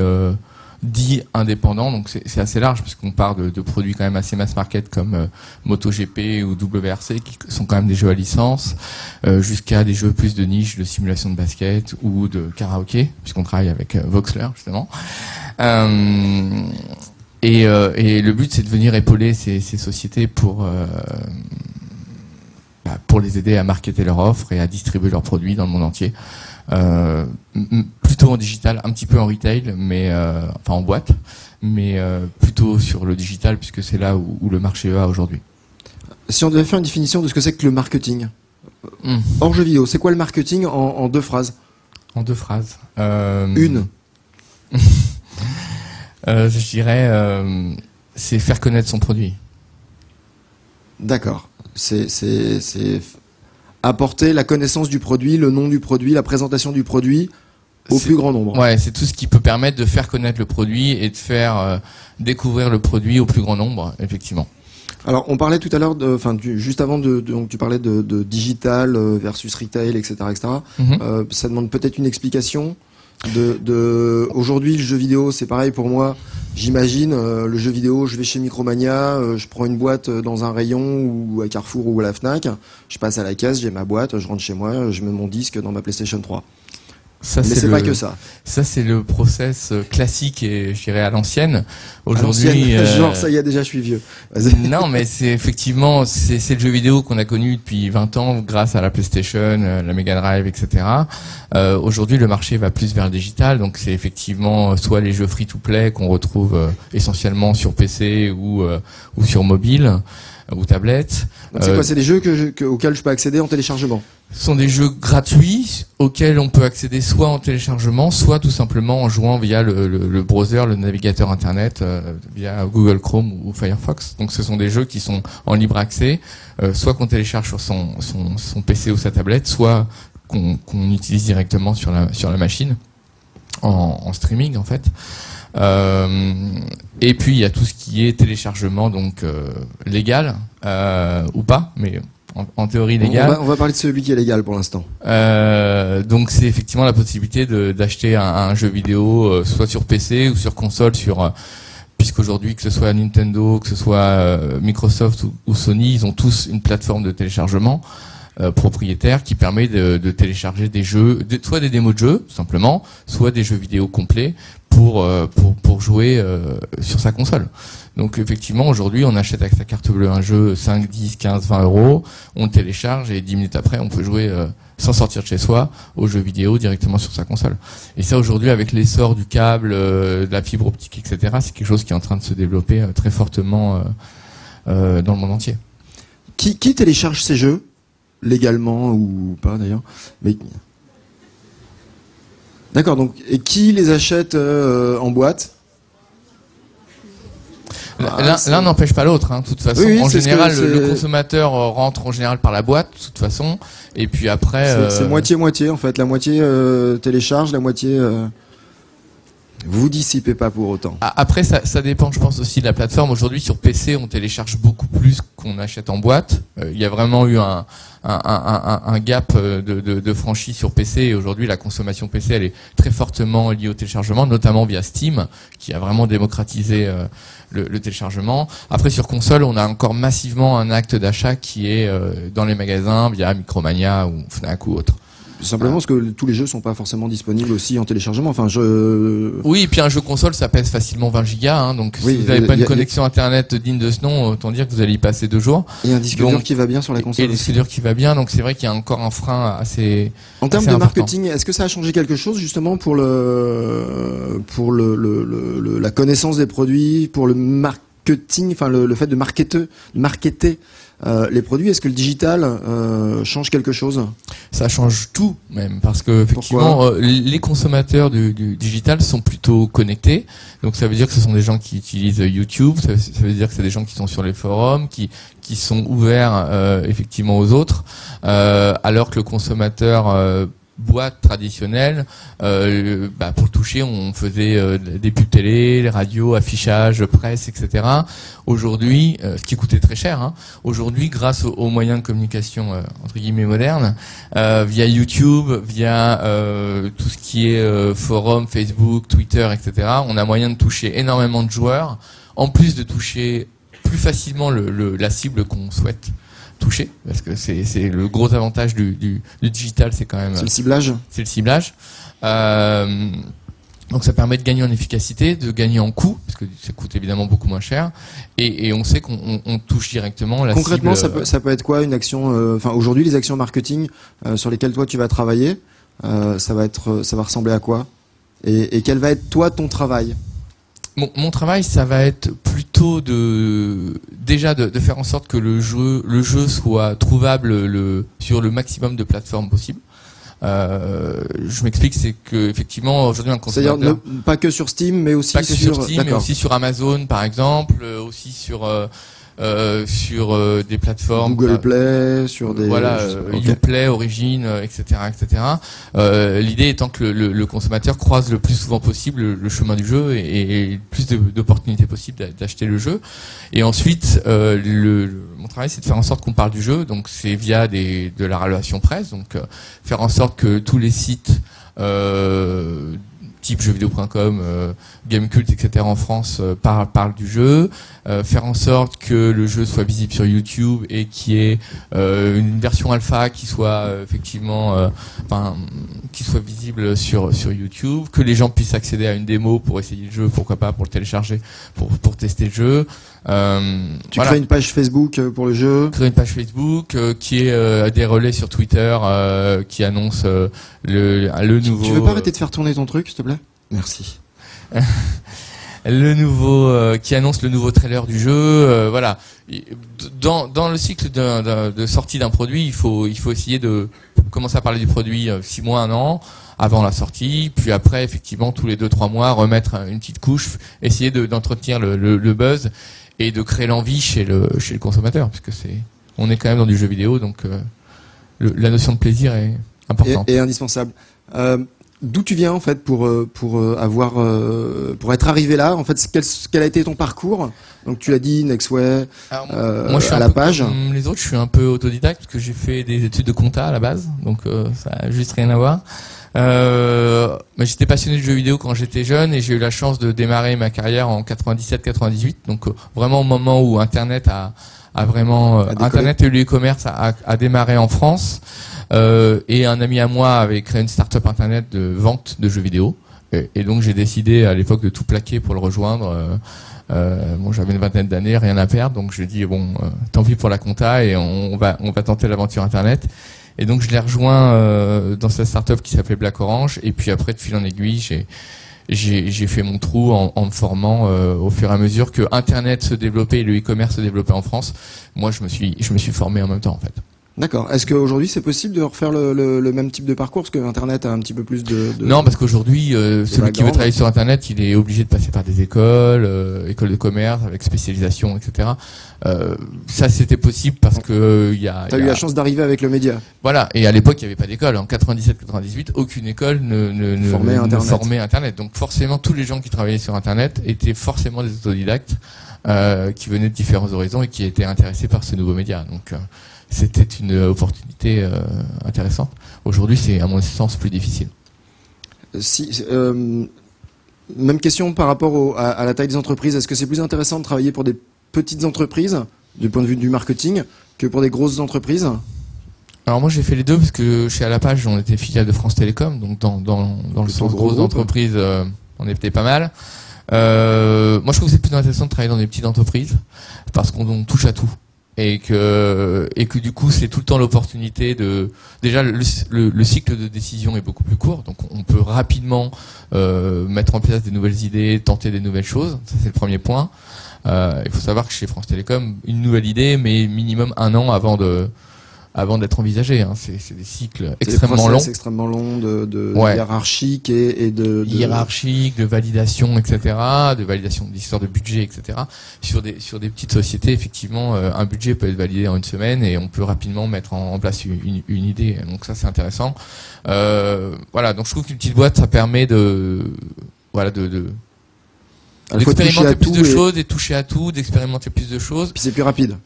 dits indépendants, donc c'est assez large parce qu'on part de produits quand même assez mass market comme MotoGP ou WRC qui sont quand même des jeux à licence, jusqu'à des jeux plus de niche, de simulation de basket ou de karaoké, puisqu'on travaille avec Voxler justement. Et le but c'est de venir épauler ces sociétés pour les aider à marketer leur offre et à distribuer leurs produits dans le monde entier. Plutôt en digital, un petit peu en retail, mais enfin en boîte, mais plutôt sur le digital puisque c'est là où le marché va aujourd'hui. Si on devait faire une définition de ce que c'est que le marketing, hors jeu vidéo, c'est quoi le marketing en 2 phrases? En 2 phrases. Une. Je dirais, c'est faire connaître son produit. D'accord. C'est apporter la connaissance du produit, le nom du produit, la présentation du produit au plus grand nombre. Ouais, c'est tout ce qui peut permettre de faire connaître le produit et de faire découvrir le produit au plus grand nombre, effectivement. Alors, on parlait tout à l'heure, juste avant, donc tu parlais de digital versus retail, etc., etc. Ça demande peut-être une explication. Aujourd'hui, le jeu vidéo, c'est pareil pour moi. J'imagine le jeu vidéo, je vais chez Micromania, je prends une boîte dans un rayon ou à Carrefour ou à la Fnac, je passe à la caisse, j'ai ma boîte, je rentre chez moi, je mets mon disque dans ma PlayStation 3. Ça, mais c'est pas que ça. Ça, c'est le process classique et je dirais à l'ancienne. Aujourd'hui, genre ça y est, déjà je suis vieux. Non, mais c'est effectivement c'est le jeu vidéo qu'on a connu depuis 20 ans grâce à la PlayStation, la Mega Drive, etc. Aujourd'hui, le marché va plus vers le digital, donc c'est effectivement soit les jeux free-to-play qu'on retrouve essentiellement sur PC ou sur mobile ou tablette. C'est quoi? C'est des jeux auxquels je peux accéder en téléchargement? Ce sont des jeux gratuits auxquels on peut accéder soit en téléchargement, soit tout simplement en jouant via le browser, le navigateur internet, via Google Chrome ou Firefox. Donc ce sont des jeux qui sont en libre accès, soit qu'on télécharge sur son PC ou sa tablette, soit qu'on utilise directement sur la machine en streaming en fait. Et puis il y a tout ce qui est téléchargement donc légal ou pas, mais en théorie légal. On va parler de celui qui est légal pour l'instant. Donc c'est effectivement la possibilité d'acheter un jeu vidéo soit sur PC ou sur console, puisqu'aujourd'hui que ce soit Nintendo, que ce soit Microsoft ou Sony, ils ont tous une plateforme de téléchargement propriétaire qui permet de télécharger des jeux, soit des démos de jeux simplement, soit des jeux vidéo complets pour jouer sur sa console. Donc effectivement aujourd'hui on achète avec sa carte bleue un jeu 5, 10, 15, 20 euros, on le télécharge et 10 minutes après on peut jouer sans sortir de chez soi aux jeux vidéo directement sur sa console. Et ça aujourd'hui avec l'essor du câble, de la fibre optique, etc., c'est quelque chose qui est en train de se développer très fortement dans le monde entier. Qui télécharge ces jeux légalement ou pas d'ailleurs? Mais d'accord, donc et qui les achète en boîte? L'un n'empêche pas l'autre, hein. De toute façon, en général, le consommateur rentre en général par la boîte, de toute façon, et puis après. C'est moitié-moitié en fait. La moitié télécharge, la moitié. Vous dissipez pas pour autant. Après, ça dépend, je pense aussi de la plateforme. Aujourd'hui, sur PC, on télécharge beaucoup plus qu'on achète en boîte. Il y a vraiment eu un gap de franchise sur PC. Et aujourd'hui, la consommation PC, elle est très fortement liée au téléchargement, notamment via Steam, qui a vraiment démocratisé le téléchargement. Après, sur console, on a encore massivement un acte d'achat qui est dans les magasins via Micromania ou Fnac ou autre. Simplement parce que tous les jeux sont pas forcément disponibles aussi en téléchargement. Enfin, Oui, et puis un jeu console, ça pèse facilement 20 gigas. Hein, donc si vous n'avez pas une connexion internet digne de ce nom, autant dire que vous allez y passer 2 jours. Et un disque dur qui va bien sur la console. Et un disque dur qui va bien. Donc c'est vrai qu'il y a encore un frein assez. En termes de important. marketing, est-ce que ça a changé quelque chose justement pour la connaissance des produits, pour le marketing, enfin le fait de marketer les produits? Est-ce que le digital change quelque chose? Ça change tout même, parce que effectivement les consommateurs du digital sont plutôt connectés. Donc ça veut dire que ce sont des gens qui utilisent YouTube, ça veut dire que c'est des gens qui sont sur les forums, qui sont ouverts effectivement aux autres, alors que le consommateur boîte traditionnelle, pour le toucher, on faisait des pubs télé, les radios, affichage, presse, etc. Aujourd'hui, ce qui coûtait très cher, hein, aujourd'hui, grâce aux moyens de communication entre guillemets modernes, via YouTube, via tout ce qui est forum, Facebook, Twitter, etc., on a moyen de toucher énormément de joueurs, en plus de toucher plus facilement la cible qu'on souhaite toucher, parce que c'est le gros avantage du digital, c'est quand même. C'est le ciblage. C'est le ciblage. Donc ça permet de gagner en efficacité, de gagner en coût, parce que ça coûte évidemment beaucoup moins cher, et on sait qu'on touche directement la Concrètement, cible. Concrètement, ça peut être quoi une action? Enfin, aujourd'hui, les actions marketing sur lesquelles toi tu vas travailler, ça va ressembler à quoi? Et quel va être toi ton travail? Mon travail, ça va être plutôt de faire en sorte que le jeu soit trouvable sur le maximum de plateformes possibles. Je m'explique, c'est que effectivement aujourd'hui un consommateur. C'est-à-dire pas que sur Steam, mais aussi sur Steam, mais aussi sur Amazon par exemple, aussi sur sur des plateformes Google Play, sur des Uplay, Origin, etc., etc. L'idée étant que le consommateur croise le plus souvent possible le chemin du jeu et plus d'opportunités possibles d'acheter le jeu. Et ensuite, mon travail, c'est de faire en sorte qu'on parle du jeu. Donc, c'est via de la relation presse. Donc, faire en sorte que tous les sites type jeuxvideo.com, Gamecult, etc. en France parlent du jeu, faire en sorte que le jeu soit visible sur YouTube et qu'il y ait une version alpha qui soit effectivement, qui soit visible sur YouTube, que les gens puissent accéder à une démo pour essayer le jeu, pourquoi pas pour le télécharger, pour tester le jeu. Tu crées une page Facebook pour le jeu. Créer une page Facebook qui est des relais sur Twitter qui annoncent le nouveau. Tu veux pas arrêter de faire tourner ton truc, s'il te plaît? Merci. Le nouveau qui annonce le nouveau trailer du jeu. Voilà. Dans le cycle de sortie d'un produit, il faut essayer de commencer à parler du produit 6 mois, 1 an avant la sortie, puis après effectivement tous les 2-3 mois remettre une petite couche, essayer d'entretenir le buzz et de créer l'envie chez le consommateur, puisque on est quand même dans du jeu vidéo, donc la notion de plaisir est importante et indispensable. D'où tu viens en fait pour être arrivé là, en fait quel a été ton parcours? Donc tu l'as dit, Nextway, moi je suis à la page. Comme les autres, je suis un peu autodidacte parce que j'ai fait des études de compta à la base, donc ça a juste rien à voir. Mais j'étais passionné de jeux vidéo quand j'étais jeune et j'ai eu la chance de démarrer ma carrière en 97-98, donc vraiment au moment où Internet Internet et l'e-commerce a démarré en France. Et un ami à moi avait créé une start-up internet de vente de jeux vidéo. Et donc j'ai décidé à l'époque de tout plaquer pour le rejoindre. J'avais une vingtaine d'années, rien à perdre, donc je dis tant pis pour la compta et on va tenter l'aventure internet. Et donc je l'ai rejoint dans cette start-up qui s'appelait Black Orange. Et puis après, de fil en aiguille, j'ai fait mon trou en me formant au fur et à mesure que Internet se développait et le e-commerce se développait en France. Moi, je me suis formé en même temps en fait. D'accord. Est-ce qu'aujourd'hui c'est possible de refaire le même type de parcours, parce que Internet a un petit peu plus de... Non, parce qu'aujourd'hui, celui qui veut travailler sur Internet, il est obligé de passer par des écoles de commerce avec spécialisation, etc. Ça, c'était possible parce que T'as eu la chance d'arriver avec le média. Voilà. Et à l'époque, il n'y avait pas d'école. En 97-98, aucune école ne formait Internet. Donc forcément, tous les gens qui travaillaient sur Internet étaient forcément des autodidactes qui venaient de différents horizons et qui étaient intéressés par ce nouveau média. Donc c'était une opportunité intéressante. Aujourd'hui, c'est à mon sens plus difficile. Même question par rapport à la taille des entreprises. Est-ce que c'est plus intéressant de travailler pour des petites entreprises, du point de vue du marketing, que pour des grosses entreprises? Alors moi, j'ai fait les deux, parce que chez À la Page, on était filiale de France Télécom, donc dans le sens grosse entreprise, on était pas mal. Moi, je trouve que c'est plus intéressant de travailler dans des petites entreprises, parce qu'on touche à tout. Et que du coup c'est tout le temps l'opportunité déjà le cycle de décision est beaucoup plus court, donc on peut rapidement mettre en place des nouvelles idées, tenter des nouvelles choses. Ça, c'est le premier point. Il faut savoir que chez France Télécom, une nouvelle idée met minimum 1 an avant d'être envisagé. C'est des cycles extrêmement longs. Extrêmement longs de hiérarchique et de hiérarchique, de validation, etc., de validation d'histoire de budget, etc. Sur des petites sociétés, effectivement, un budget peut être validé en 1 semaine et on peut rapidement mettre en place une idée. Donc ça, c'est intéressant. Voilà. Donc je trouve qu'une petite boîte, ça permet d'expérimenter plus de choses et toucher à tout, d'expérimenter plus de choses. Puis c'est plus rapide.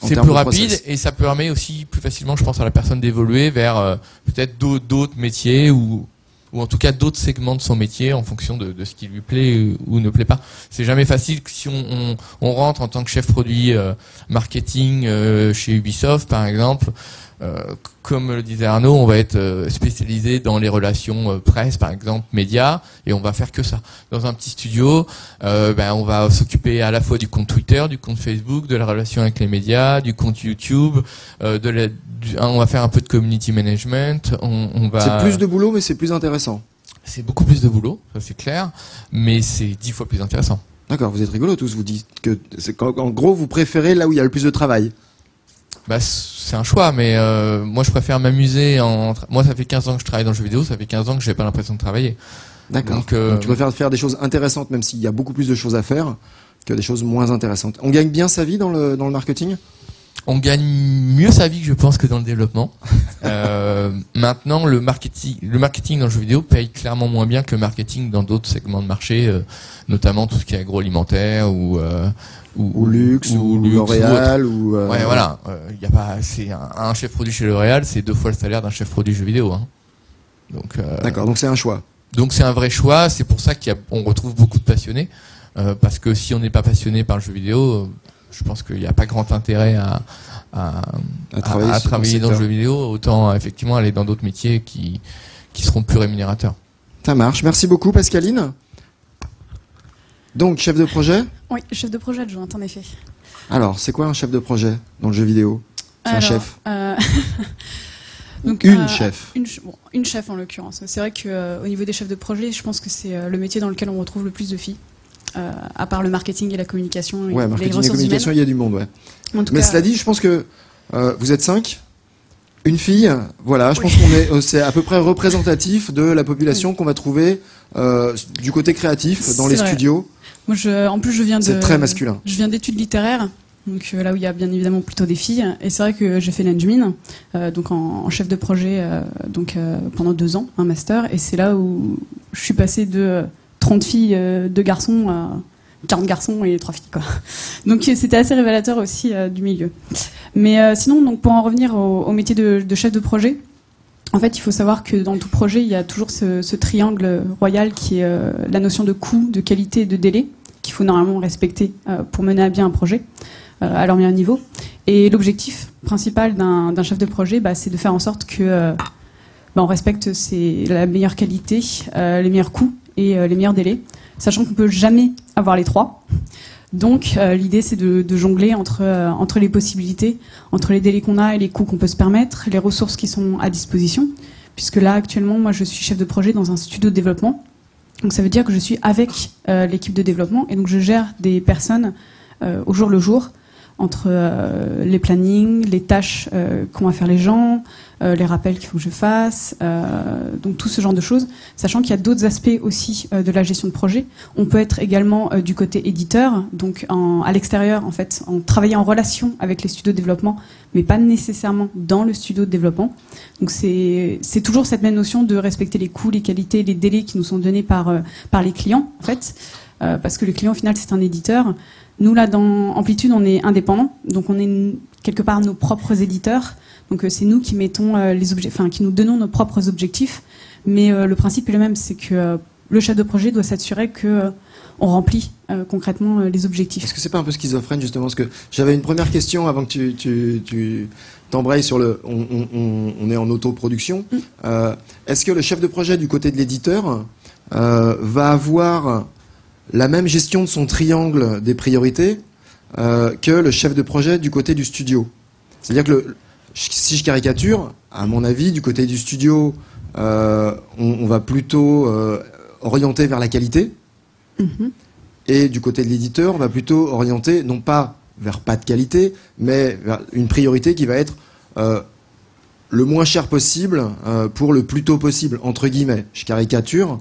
C'est plus rapide et ça permet aussi plus facilement, je pense, à la personne d'évoluer vers peut-être d'autres métiers ou en tout cas d'autres segments de son métier en fonction de ce qui lui plaît ou ne plaît pas. C'est jamais facile que si on rentre en tant que chef produit marketing chez Ubisoft, par exemple. Comme le disait Arnaud, on va être spécialisé dans les relations presse, par exemple, médias, et on va faire que ça. Dans un petit studio, on va s'occuper à la fois du compte Twitter, du compte Facebook, de la relation avec les médias, du compte YouTube, on va faire un peu de community management. C'est plus de boulot, mais c'est plus intéressant. C'est beaucoup plus de boulot, ça c'est clair, mais c'est 10 fois plus intéressant. D'accord, vous êtes rigolos tous, vous dites que en gros vous préférez là où il y a le plus de travail. C'est un choix, mais moi je préfère m'amuser. Moi ça fait 15 ans que je travaille dans le jeu vidéo, ça fait 15 ans que j'ai pas l'impression de travailler. D'accord. Donc tu préfères faire des choses intéressantes, même s'il y a beaucoup plus de choses à faire, que des choses moins intéressantes. On gagne bien sa vie dans le marketing ? On gagne mieux sa vie, je pense, que dans le développement. Maintenant, le marketing dans le jeu vidéo paye clairement moins bien que le marketing dans d'autres segments de marché, notamment tout ce qui est agroalimentaire ou luxe ou L'Oréal ou ouais, voilà. Y a pas, c'est un chef produit chez L'Oréal, c'est 2 fois le salaire d'un chef produit jeu vidéo. Hein. Donc. D'accord. Donc c'est un choix. Donc c'est un vrai choix. C'est pour ça qu'on retrouve beaucoup de passionnés, parce que si on n'est pas passionné par le jeu vidéo, je pense qu'il n'y a pas grand intérêt à travailler dans le jeu vidéo, autant effectivement aller dans d'autres métiers qui seront plus rémunérateurs. Ça marche. Merci beaucoup, Pascaline. Donc, chef de projet ? Oui, chef de projet adjointe, en effet. Alors, c'est quoi un chef de projet dans le jeu vidéo ? C'est un chef Donc, une chef. Une chef en l'occurrence. C'est vrai qu'au niveau des chefs de projet, je pense que c'est le métier dans lequel on retrouve le plus de filles. À part le marketing et la communication. Ouais, marketing et communication, il y a du monde, ouais. Mais cela dit, je pense que vous êtes 5, une fille, voilà, je pense c'est à peu près représentatif de la population qu'on va trouver du côté créatif dans les studios. Moi, en plus, c'est très masculin. Je viens d'études littéraires, donc là où il y a bien évidemment plutôt des filles. Et c'est vrai que j'ai fait l'Engmin, donc en chef de projet, pendant 2 ans, un master. Et c'est là où je suis passée de 30 filles, 2 garçons, 40 garçons et 3 filles, quoi. Donc c'était assez révélateur aussi du milieu. Mais sinon, donc pour en revenir au métier de chef de projet, en fait, il faut savoir que dans tout projet, il y a toujours ce triangle royal qui est la notion de coût, de qualité et de délai qu'il faut normalement respecter pour mener à bien un projet à leur meilleur niveau. Et l'objectif principal d'un chef de projet, c'est de faire en sorte que on respecte la meilleure qualité, les meilleurs coûts et les meilleurs délais, sachant qu'on peut jamais avoir les 3. Donc l'idée c'est de jongler entre les possibilités, entre les délais qu'on a et les coûts qu'on peut se permettre, les ressources qui sont à disposition, puisque là actuellement moi je suis chef de projet dans un studio de développement, donc ça veut dire que je suis avec l'équipe de développement et donc je gère des personnes au jour le jour, entre les plannings, les tâches qu'ont à faire les gens, les rappels qu'il faut que je fasse, donc tout ce genre de choses, sachant qu'il y a d'autres aspects aussi de la gestion de projet. On peut être également du côté éditeur, donc à l'extérieur en fait, en travaillant en relation avec les studios de développement, mais pas nécessairement dans le studio de développement. Donc c'est toujours cette même notion de respecter les coûts, les qualités, les délais qui nous sont donnés par les clients en fait, parce que le client au final c'est un éditeur. Nous, là, dans Amplitude, on est indépendants, donc on est quelque part nos propres éditeurs. Donc c'est nous qui mettons qui nous donnons nos propres objectifs. Mais le principe est le même, c'est que le chef de projet doit s'assurer que on remplit concrètement les objectifs. Est-ce que c'est pas un peu schizophrène justement, parce que j'avais une première question avant que tu t'embrayes sur on est en autoproduction. Est-ce que le chef de projet du côté de l'éditeur va avoir la même gestion de son triangle des priorités que le chef de projet du côté du studio? C'est-à-dire que si je caricature, à mon avis, du côté du studio, on va plutôt orienter vers la qualité. Et du côté de l'éditeur, on va plutôt orienter, non pas vers pas de qualité, mais vers une priorité qui va être le moins cher possible pour le plus tôt possible, entre guillemets. Je caricature.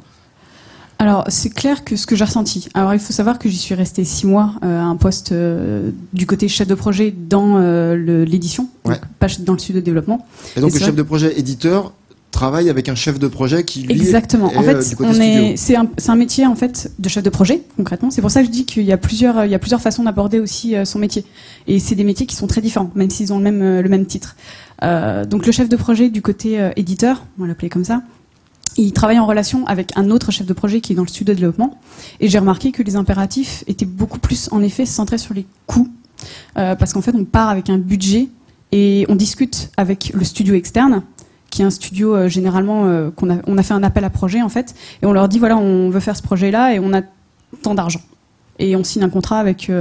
Alors, c'est clair que ce que j'ai ressenti. Alors, il faut savoir que j'y suis restée 6 mois à un poste du côté chef de projet dans l'édition, pas dans le studio de développement. Et donc, le chef de projet éditeur travaille avec un chef de projet qui, lui, exactement. Est en fait, du côté studio. C'est un métier, en fait, de chef de projet, concrètement. C'est pour ça que je dis qu'il y a plusieurs façons d'aborder aussi son métier. Et c'est des métiers qui sont très différents, même s'ils ont le même titre. Donc, le chef de projet du côté éditeur, on va l'appeler comme ça, il travaille en relation avec un autre chef de projet qui est dans le studio de développement. Et j'ai remarqué que les impératifs étaient beaucoup plus, en effet, centrés sur les coûts. Parce qu'en fait, on part avec un budget et on discute avec le studio externe, qui est un studio généralement on a fait un appel à projet, en fait. Et on leur dit, voilà, on veut faire ce projet-là et on a tant d'argent. Et on signe un contrat avec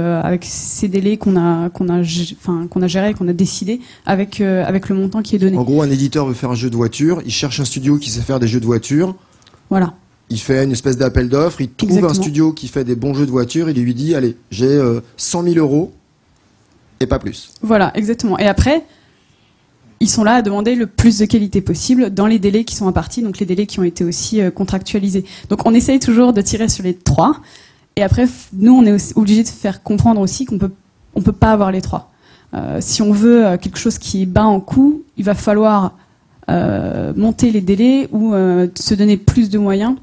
ces délais qu'on a géré, qu'on a décidé avec le montant qui est donné. En gros, un éditeur veut faire un jeu de voiture, il cherche un studio qui sait faire des jeux de voiture. Voilà. Il fait une espèce d'appel d'offres, il trouve un studio qui fait des bons jeux de voiture, il lui dit, allez, j'ai 100 000 € et pas plus. Voilà, exactement. Et après, ils sont là à demander le plus de qualité possible dans les délais qui sont impartis, donc les délais qui ont été aussi contractualisés. Donc on essaye toujours de tirer sur les 3. Et après, nous, on est obligé de faire comprendre aussi qu'on peut pas avoir les trois. Si on veut quelque chose qui est bas en coût, il va falloir monter les délais ou se donner plus de moyens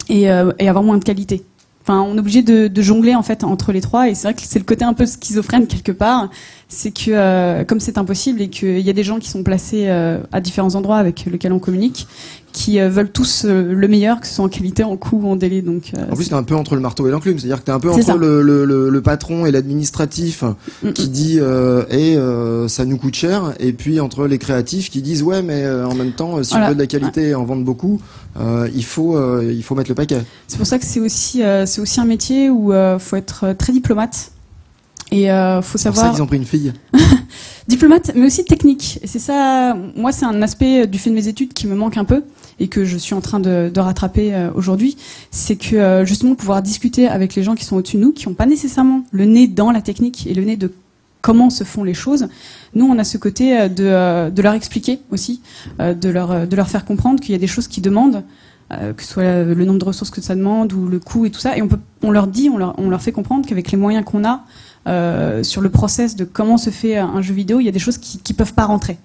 et avoir moins de qualité. Enfin, on est obligé de jongler en fait entre les trois, et c'est vrai que c'est le côté un peu schizophrène quelque part. C'est que comme c'est impossible et qu'il y a des gens qui sont placés à différents endroits avec lesquels on communique, qui veulent tous le meilleur, que ce soit en qualité, en coût ou en délai. Donc, en plus, t'es un peu entre le marteau et l'enclume, c'est-à-dire que t'es un peu entre le patron et l'administratif qui dit ça nous coûte cher, et puis entre les créatifs qui disent ouais, mais en même temps, si on veut de la qualité et en vendre beaucoup, il faut mettre le paquet. C'est pour ça que c'est aussi un métier où faut être très diplomate. Et faut savoir. C'est pour ça qu'ils ont pris une fille. Diplomate, mais aussi technique. Et c'est ça. Moi, c'est un aspect du fait de mes études qui me manque un peu et que je suis en train de rattraper aujourd'hui. C'est que justement pouvoir discuter avec les gens qui sont au-dessus de nous, qui n'ont pas nécessairement le nez dans la technique et le nez de comment se font les choses. Nous, on a ce côté de leur expliquer aussi, de leur faire comprendre qu'il y a des choses qui demandent. Que ce soit le nombre de ressources que ça demande ou le coût et tout ça, et on leur fait comprendre qu'avec les moyens qu'on a sur le process de comment se fait un jeu vidéo, il y a des choses qui peuvent pas rentrer.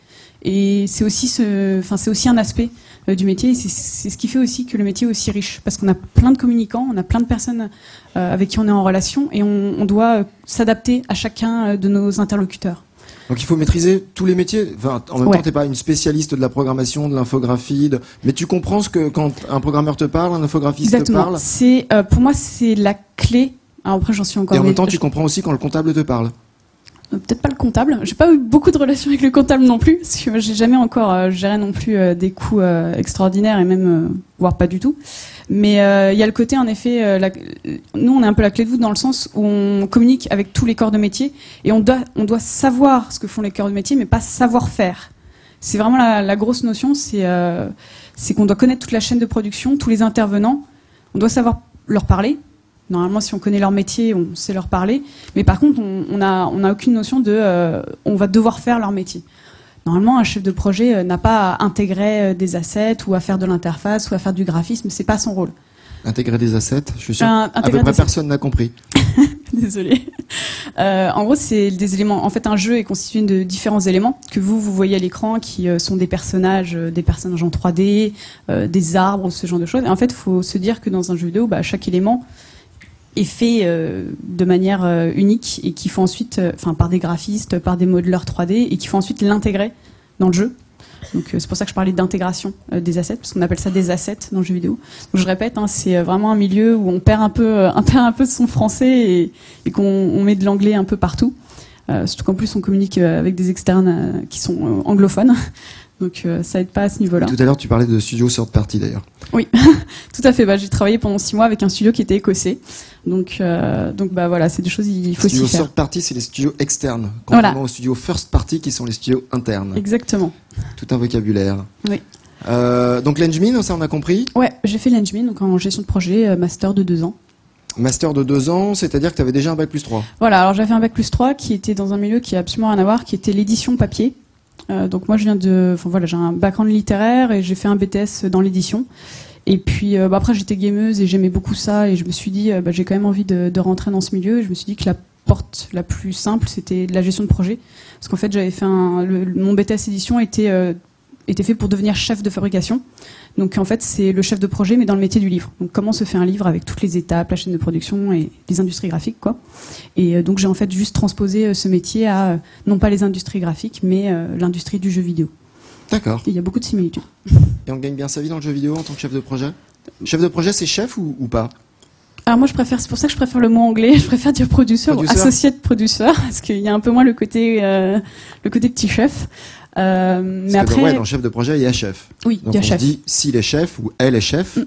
Et c'est aussi un aspect du métier. Et c'est ce qui fait aussi que le métier est aussi riche, parce qu'on a plein de communicants, on a plein de personnes avec qui on est en relation, et on doit s'adapter à chacun de nos interlocuteurs. Donc il faut maîtriser tous les métiers. Enfin, en même temps, t'es pas une spécialiste de la programmation, de l'infographie, mais tu comprends ce que quand un programmeur te parle, un infographiste te parle. C'est pour moi c'est la clé. Alors après j'en suis encore. Et en même temps, tu comprends aussi quand le comptable te parle. Peut-être pas le comptable. J'ai pas eu beaucoup de relations avec le comptable non plus, parce que j'ai jamais encore géré non plus des coûts extraordinaires et même voire pas du tout. Mais il y a le côté en effet, nous on est un peu la clé de voûte dans le sens où on communique avec tous les corps de métier et on doit savoir ce que font les corps de métier, mais pas savoir faire. C'est vraiment la grosse notion, c'est qu'on doit connaître toute la chaîne de production, tous les intervenants, on doit savoir leur parler. Normalement, si on connaît leur métier, on sait leur parler. Mais par contre, on n'a aucune notion on va devoir faire leur métier. Normalement, un chef de projet n'a pas à intégrer des assets ou à faire de l'interface ou à faire du graphisme. C'est pas son rôle. Intégrer des assets, je suis sûr. À peu près personne n'a compris. Désolée. En gros, c'est des éléments. En fait, un jeu est constitué de différents éléments que vous voyez à l'écran, qui sont des personnages en 3D, des arbres, ce genre de choses. Et en fait, il faut se dire que dans un jeu vidéo, chaque élément est fait de manière unique et qu'il faut ensuite, par des graphistes, par des modeleurs 3D, et qu'il faut ensuite l'intégrer dans le jeu. Donc c'est pour ça que je parlais d'intégration des assets, parce qu'on appelle ça des assets dans le jeu vidéo. Donc je répète, c'est vraiment un milieu où on perd un peu de son français et qu'on met de l'anglais un peu partout. Surtout qu'en plus on communique avec des externes qui sont anglophones. Donc ça aide pas à ce niveau-là. Tout à l'heure tu parlais de studio third party d'ailleurs. Oui, tout à fait. J'ai travaillé pendant 6 mois avec un studio qui était écossais. Donc voilà, c'est des choses il faut s'y faire. Les studios third party, c'est les studios externes, contrairement aux studios first party qui sont les studios internes. Exactement. Tout un vocabulaire. Oui. Donc l'Engmin, ça on a compris. Ouais, j'ai fait l'Engmin, donc en gestion de projet, master de 2 ans. Master de 2 ans, c'est-à-dire que tu avais déjà un bac+3. Voilà, alors j'avais un bac+3 qui était dans un milieu qui a absolument rien à voir, qui était l'édition papier. Donc moi j'ai un background littéraire et j'ai fait un BTS dans l'édition. Et puis après j'étais gameuse et j'aimais beaucoup ça et je me suis dit j'ai quand même envie de rentrer dans ce milieu. Et je me suis dit que la porte la plus simple c'était de la gestion de projet, parce qu'en fait j'avais fait mon BTS édition était fait pour devenir chef de fabrication. Donc en fait c'est le chef de projet mais dans le métier du livre. Donc comment se fait un livre avec toutes les étapes, la chaîne de production et les industries graphiques quoi. Et donc j'ai en fait juste transposé ce métier à non pas les industries graphiques mais l'industrie du jeu vidéo. D'accord. Il y a beaucoup de similitudes. Et on gagne bien sa vie dans le jeu vidéo en tant que chef de projet. Chef de projet c'est chef ou pas? Alors moi c'est pour ça que je préfère le mot anglais, je préfère dire producer ou associate producer, parce qu'il y a un peu moins le côté petit chef. Mais après, dans le chef de projet, il y a chef. Oui, il y a chef. On se dit, s'il est chef ou elle est chef,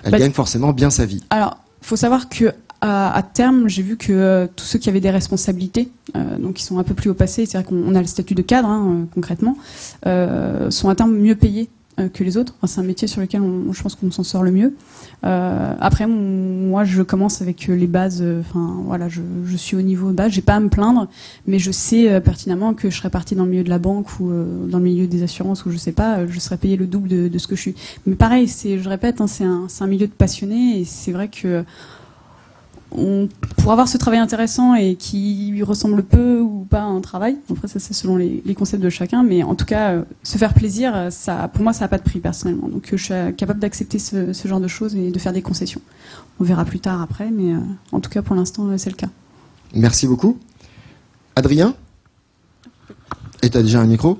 elle gagne forcément bien sa vie. Alors, faut savoir que à terme, j'ai vu que tous ceux qui avaient des responsabilités, donc qui sont un peu plus haut passé, c'est vrai qu'on a le statut de cadre concrètement, sont à terme mieux payés que les autres. Enfin, c'est un métier sur lequel je pense qu'on s'en sort le mieux. Après, moi, je commence avec les bases. Je suis au niveau bas. J'ai pas à me plaindre, mais je sais pertinemment que je serais partie dans le milieu de la banque ou dans le milieu des assurances ou je sais pas, je serais payée le double de ce que je suis. Mais pareil, je répète, c'est un milieu de passionnés et c'est vrai que pour avoir ce travail intéressant et qui lui ressemble peu ou pas à un travail, après ça c'est selon les concepts de chacun, mais en tout cas se faire plaisir, ça, pour moi ça n'a pas de prix personnellement, donc je suis capable d'accepter ce genre de choses et de faire des concessions. On verra plus tard après, mais en tout cas pour l'instant c'est le cas. Merci beaucoup. Adrien, et tu as déjà un micro.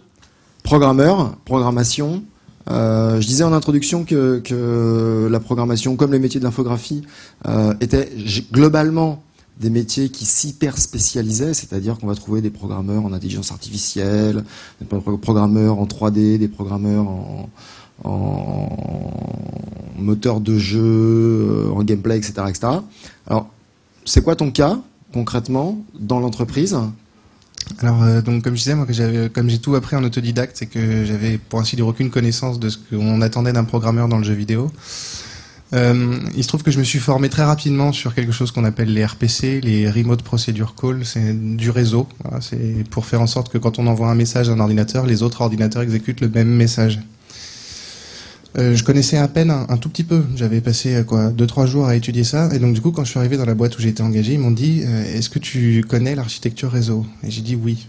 Programmeur, programmation. Je disais en introduction que la programmation, comme les métiers de l'infographie, étaient globalement des métiers qui s'hyper spécialisaient, c'est-à-dire qu'on va trouver des programmeurs en intelligence artificielle, des programmeurs en 3D, des programmeurs en moteur de jeu, en gameplay, etc., etc. Alors, c'est quoi ton cas, concrètement, dans l'entreprise ? Alors, donc, comme je disais, moi, comme j'ai tout appris en autodidacte, c'est que j'avais, pour ainsi dire, aucune connaissance de ce qu'on attendait d'un programmeur dans le jeu vidéo. Il se trouve que je me suis formé très rapidement sur quelque chose qu'on appelle les RPC, les Remote Procedure Call. C'est du réseau. Voilà, c'est pour faire en sorte que quand on envoie un message à un ordinateur, les autres ordinateurs exécutent le même message. Je connaissais à peine un tout petit peu. J'avais passé 2-3 jours à étudier ça. Et donc du coup, quand je suis arrivé dans la boîte où j'ai été engagé, ils m'ont dit est-ce que tu connais l'architecture réseau ? Et j'ai dit oui.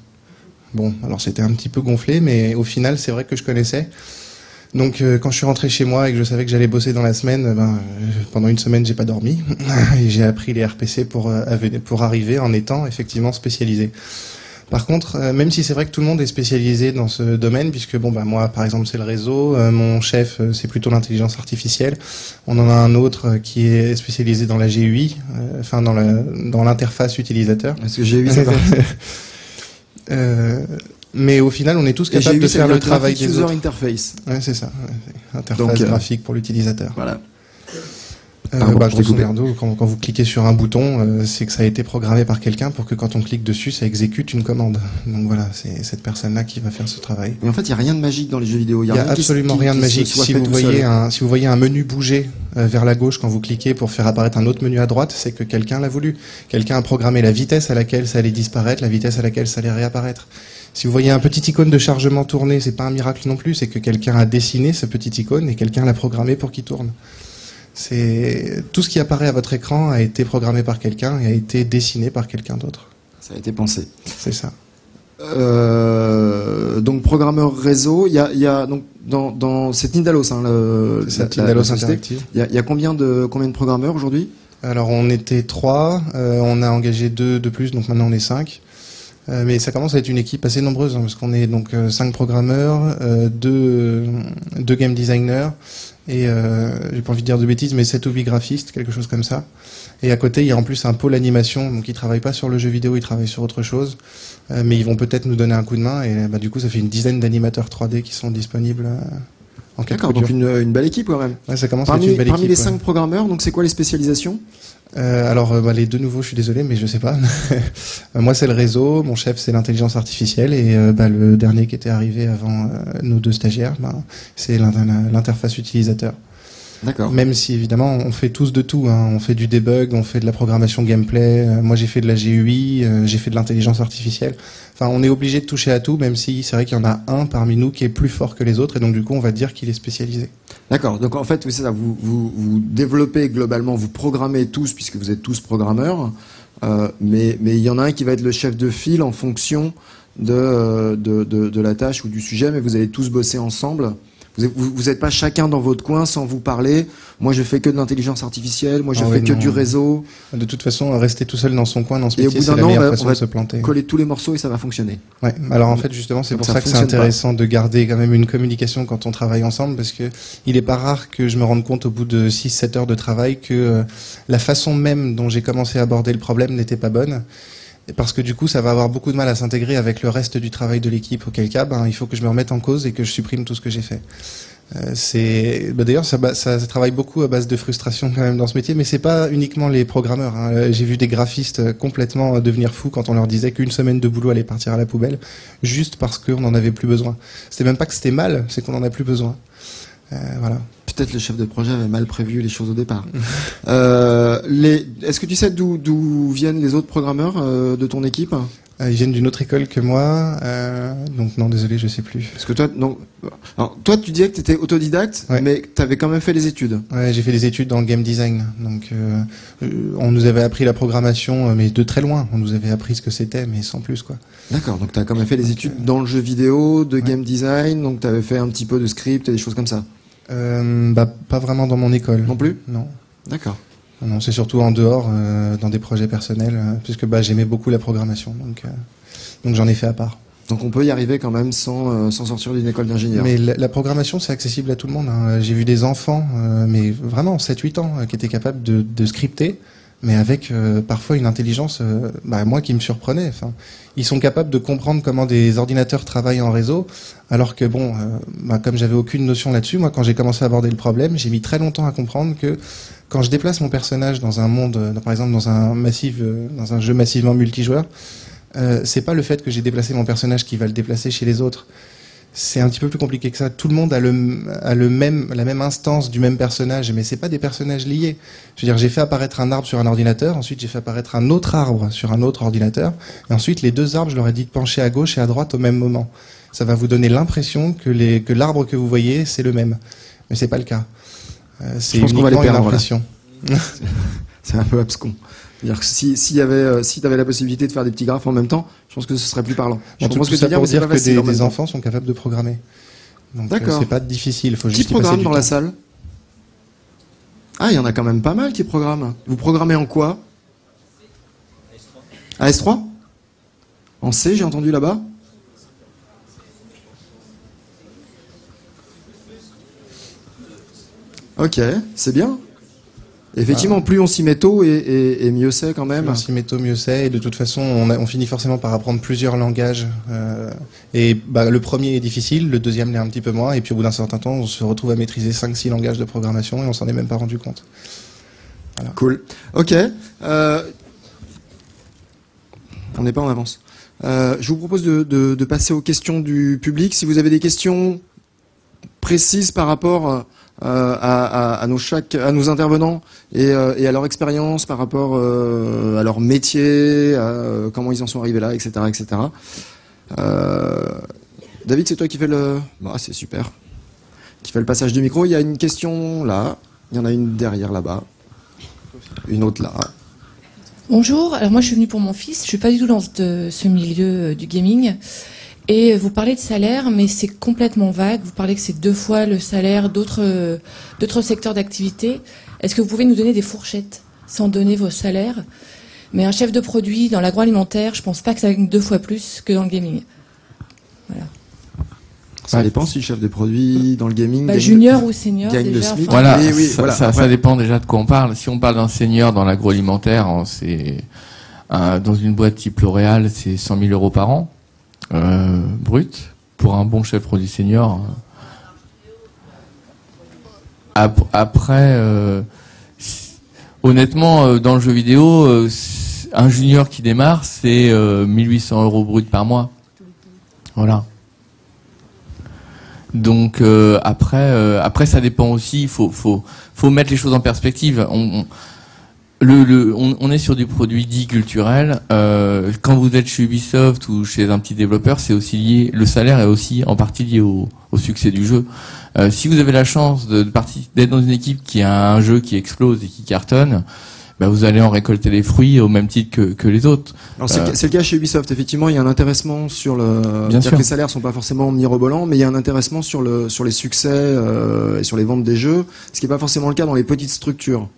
Bon, alors c'était un petit peu gonflé, mais au final, c'est vrai que je connaissais. Donc quand je suis rentré chez moi et que je savais que j'allais bosser dans la semaine, pendant une semaine, j'ai pas dormi. Et j'ai appris les RPC pour arriver en étant effectivement spécialisé. Par contre, même si c'est vrai que tout le monde est spécialisé dans ce domaine, puisque moi par exemple c'est le réseau, mon chef c'est plutôt l'intelligence artificielle, on en a un autre qui est spécialisé dans la GUI, dans l'interface utilisateur. Est-ce que GUI c'est mais au final on est tous capables de faire le travail des user autres. Interface. Ouais, c'est ça, interface graphique pour l'utilisateur. Voilà. Grosso merdo, quand vous cliquez sur un bouton, c'est que ça a été programmé par quelqu'un pour que quand on clique dessus, ça exécute une commande. Donc voilà, c'est cette personne-là qui va faire ce travail. Mais en fait, il n'y a rien de magique dans les jeux vidéo. Il y a absolument rien de magique. Si vous voyez un menu bouger vers la gauche quand vous cliquez pour faire apparaître un autre menu à droite, c'est que quelqu'un l'a voulu. Quelqu'un a programmé la vitesse à laquelle ça allait disparaître, la vitesse à laquelle ça allait réapparaître. Si vous voyez un petit icône de chargement tourner, c'est pas un miracle non plus, c'est que quelqu'un a dessiné ce petit icône et quelqu'un l'a programmé pour qu'il tourne. C'est tout ce qui apparaît à votre écran a été programmé par quelqu'un et a été dessiné par quelqu'un d'autre. Ça a été pensé. C'est ça. Donc programmeur réseau, il y a donc dans c'est Tindalos, hein, Tindalos Interactive. Il y a combien de programmeurs aujourd'hui ? Alors on était 3, on a engagé 2 de plus, donc maintenant on est 5. Mais ça commence à être une équipe assez nombreuse, hein, parce qu'on est donc 5 programmeurs, 2 game designers, et j'ai pas envie de dire de bêtises, mais 7 ou 8 graphistes, quelque chose comme ça. Et à côté, il y a en plus un pôle animation, donc ils travaillent pas sur le jeu vidéo, ils travaillent sur autre chose, mais ils vont peut-être nous donner un coup de main, et du coup ça fait une dizaine d'animateurs 3D qui sont disponibles en cas de coup dur. Donc une belle équipe quand même. Ouais, ça commence à être une belle équipe. Parmi les 5 programmeurs, donc c'est quoi les spécialisations ? Les 2 nouveaux, je suis désolé, mais je sais pas. Moi, c'est le réseau, mon chef, c'est l'intelligence artificielle, et le dernier qui était arrivé avant nos 2 stagiaires, c'est l'interface utilisateur. D'accord. Même si, évidemment, on fait tous de tout, hein. On fait du debug, on fait de la programmation gameplay, moi j'ai fait de la GUI, j'ai fait de l'intelligence artificielle. Enfin, on est obligé de toucher à tout, même si c'est vrai qu'il y en a un parmi nous qui est plus fort que les autres, et donc du coup, on va dire qu'il est spécialisé. D'accord. Donc en fait, oui, c'est ça. Vous développez globalement, vous programmez tous, puisque vous êtes tous programmeurs, mais il y en a un qui va être le chef de file en fonction de la tâche ou du sujet, mais vous allez tous bosser ensemble. Vous n'êtes pas chacun dans votre coin sans vous parler. Moi, je fais que de l'intelligence artificielle. Moi, je fais que du réseau. De toute façon, rester tout seul dans son coin, dans ce métier, c'est la meilleure façon de se planter. Coller tous les morceaux et ça va fonctionner. Ouais. Alors en fait, justement, c'est pour ça que c'est intéressant de garder quand même une communication quand on travaille ensemble, parce que il est pas rare que je me rende compte au bout de 6-7 heures de travail que la façon même dont j'ai commencé à aborder le problème n'était pas bonne. Parce que du coup, ça va avoir beaucoup de mal à s'intégrer avec le reste du travail de l'équipe. Auquel cas, il faut que je me remette en cause et que je supprime tout ce que j'ai fait. D'ailleurs, ça travaille beaucoup à base de frustration quand même dans ce métier, mais c'est pas uniquement les programmeurs, hein. J'ai vu des graphistes complètement devenir fous quand on leur disait qu'une semaine de boulot allait partir à la poubelle, juste parce qu'on n'en avait plus besoin. C'était même pas que c'était mal, c'est qu'on en a plus besoin. Voilà. peut-être le chef de projet avait mal prévu les choses au départ. Est-ce que tu sais d'où viennent les autres programmeurs de ton équipe? Ils viennent d'une autre école que moi, donc non, désolé, je sais plus. Parce que toi, non. Alors, toi, tu disais que tu étais autodidacte, mais tu avais quand même fait les études. Ouais, j'ai fait des études dans le game design. Donc, on nous avait appris la programmation, mais de très loin. On nous avait appris ce que c'était, mais sans plus, quoi. D'accord. Donc, tu as quand même fait des études dans le jeu vidéo, de game design. Donc, tu avais fait un petit peu de script et des choses comme ça. Pas vraiment dans mon école. Non plus? Non. D'accord. Non, c'est surtout en dehors, dans des projets personnels, puisque j'aimais beaucoup la programmation, donc j'en ai fait à part. Donc on peut y arriver quand même sans sortir d'une école d'ingénieur. Mais la programmation, c'est accessible à tout le monde. Hein. J'ai vu des enfants, mais vraiment 7-8 ans, qui étaient capables de scripter, mais avec parfois une intelligence, moi qui me surprenait. Enfin, ils sont capables de comprendre comment des ordinateurs travaillent en réseau, alors que comme j'avais aucune notion là-dessus, moi quand j'ai commencé à aborder le problème, j'ai mis très longtemps à comprendre que quand je déplace mon personnage dans un monde, par exemple dans un jeu massivement multijoueur, c'est pas le fait que j'ai déplacé mon personnage qui va le déplacer chez les autres. C'est un petit peu plus compliqué que ça. Tout le monde a la même instance du même personnage, mais c'est pas des personnages liés. Je veux dire, j'ai fait apparaître un arbre sur un ordinateur, ensuite j'ai fait apparaître un autre arbre sur un autre ordinateur, et ensuite les deux arbres, je leur ai dit de pencher à gauche et à droite au même moment. Ça va vous donner l'impression que l'arbre que vous voyez, c'est le même. Mais c'est pas le cas. C'est uniquement une impression. C'est un peu abscon. C'est-à-dire que si t'avais la possibilité de faire des petits graphes en même temps, je pense que ce serait plus parlant. En tout cas, ça pour dire que des enfants sont capables de programmer. Donc c'est pas difficile, faut juste y passer du temps. Qui programme dans la salle? Ah, il y en a quand même pas mal qui programment. Vous programmez en quoi? À S3? En C, j'ai entendu là-bas? Ok, c'est bien. Effectivement, plus on s'y met tôt et mieux c'est quand même. Plus on s'y met tôt, mieux c'est. Et de toute façon, on finit forcément par apprendre plusieurs langages. Le premier est difficile, le deuxième l'est un petit peu moins. Et puis au bout d'un certain temps, on se retrouve à maîtriser 5-6 langages de programmation et on s'en est même pas rendu compte. Voilà. Cool. Ok. On n'est pas en avance. Je vous propose de passer aux questions du public. Si vous avez des questions précises par rapport à nos intervenants et à leur expérience par rapport à leur métier, à comment ils en sont arrivés là, etc., etc. David, c'est toi qui fais c'est super. Qui fait le passage du micro. Il y a une question là. Il y en a une derrière là-bas. Une autre là. Bonjour. Alors moi, je suis venue pour mon fils. Je suis pas du tout dans ce milieu du gaming. Et vous parlez de salaire, mais c'est complètement vague. Vous parlez que c'est 2 fois le salaire d'autres secteurs d'activité. Est-ce que vous pouvez nous donner des fourchettes, sans donner vos salaires? Mais un chef de produit dans l'agroalimentaire, je pense pas que ça gagne 2 fois plus que dans le gaming. Voilà. Ça dépend si le chef de produit dans le gaming junior ou senior gagne déjà. Le SMIC. Voilà, ça dépend déjà de quoi on parle. Si on parle d'un senior dans l'agroalimentaire, c'est dans une boîte type L'Oréal, c'est 100 000 euros par an. Brut pour un bon chef produit senior. Après, honnêtement, dans le jeu vidéo, un junior qui démarre, c'est 1800 euros brut par mois. Voilà. Donc après, ça dépend aussi. Il faut mettre les choses en perspective. On est sur du produit dit culturel. Quand vous êtes chez Ubisoft ou chez un petit développeur, c'est aussi lié. Le salaire est aussi en partie lié au succès du jeu. Si vous avez la chance d'être dans une équipe qui a un jeu qui explose et qui cartonne, vous allez en récolter les fruits au même titre que les autres. Alors c'est le cas chez Ubisoft. Effectivement, il y a un intéressement sur le. Bien sûr. Les salaires sont pas forcément mirobolants, mais il y a un intéressement sur les succès et sur les ventes des jeux, ce qui n'est pas forcément le cas dans les petites structures.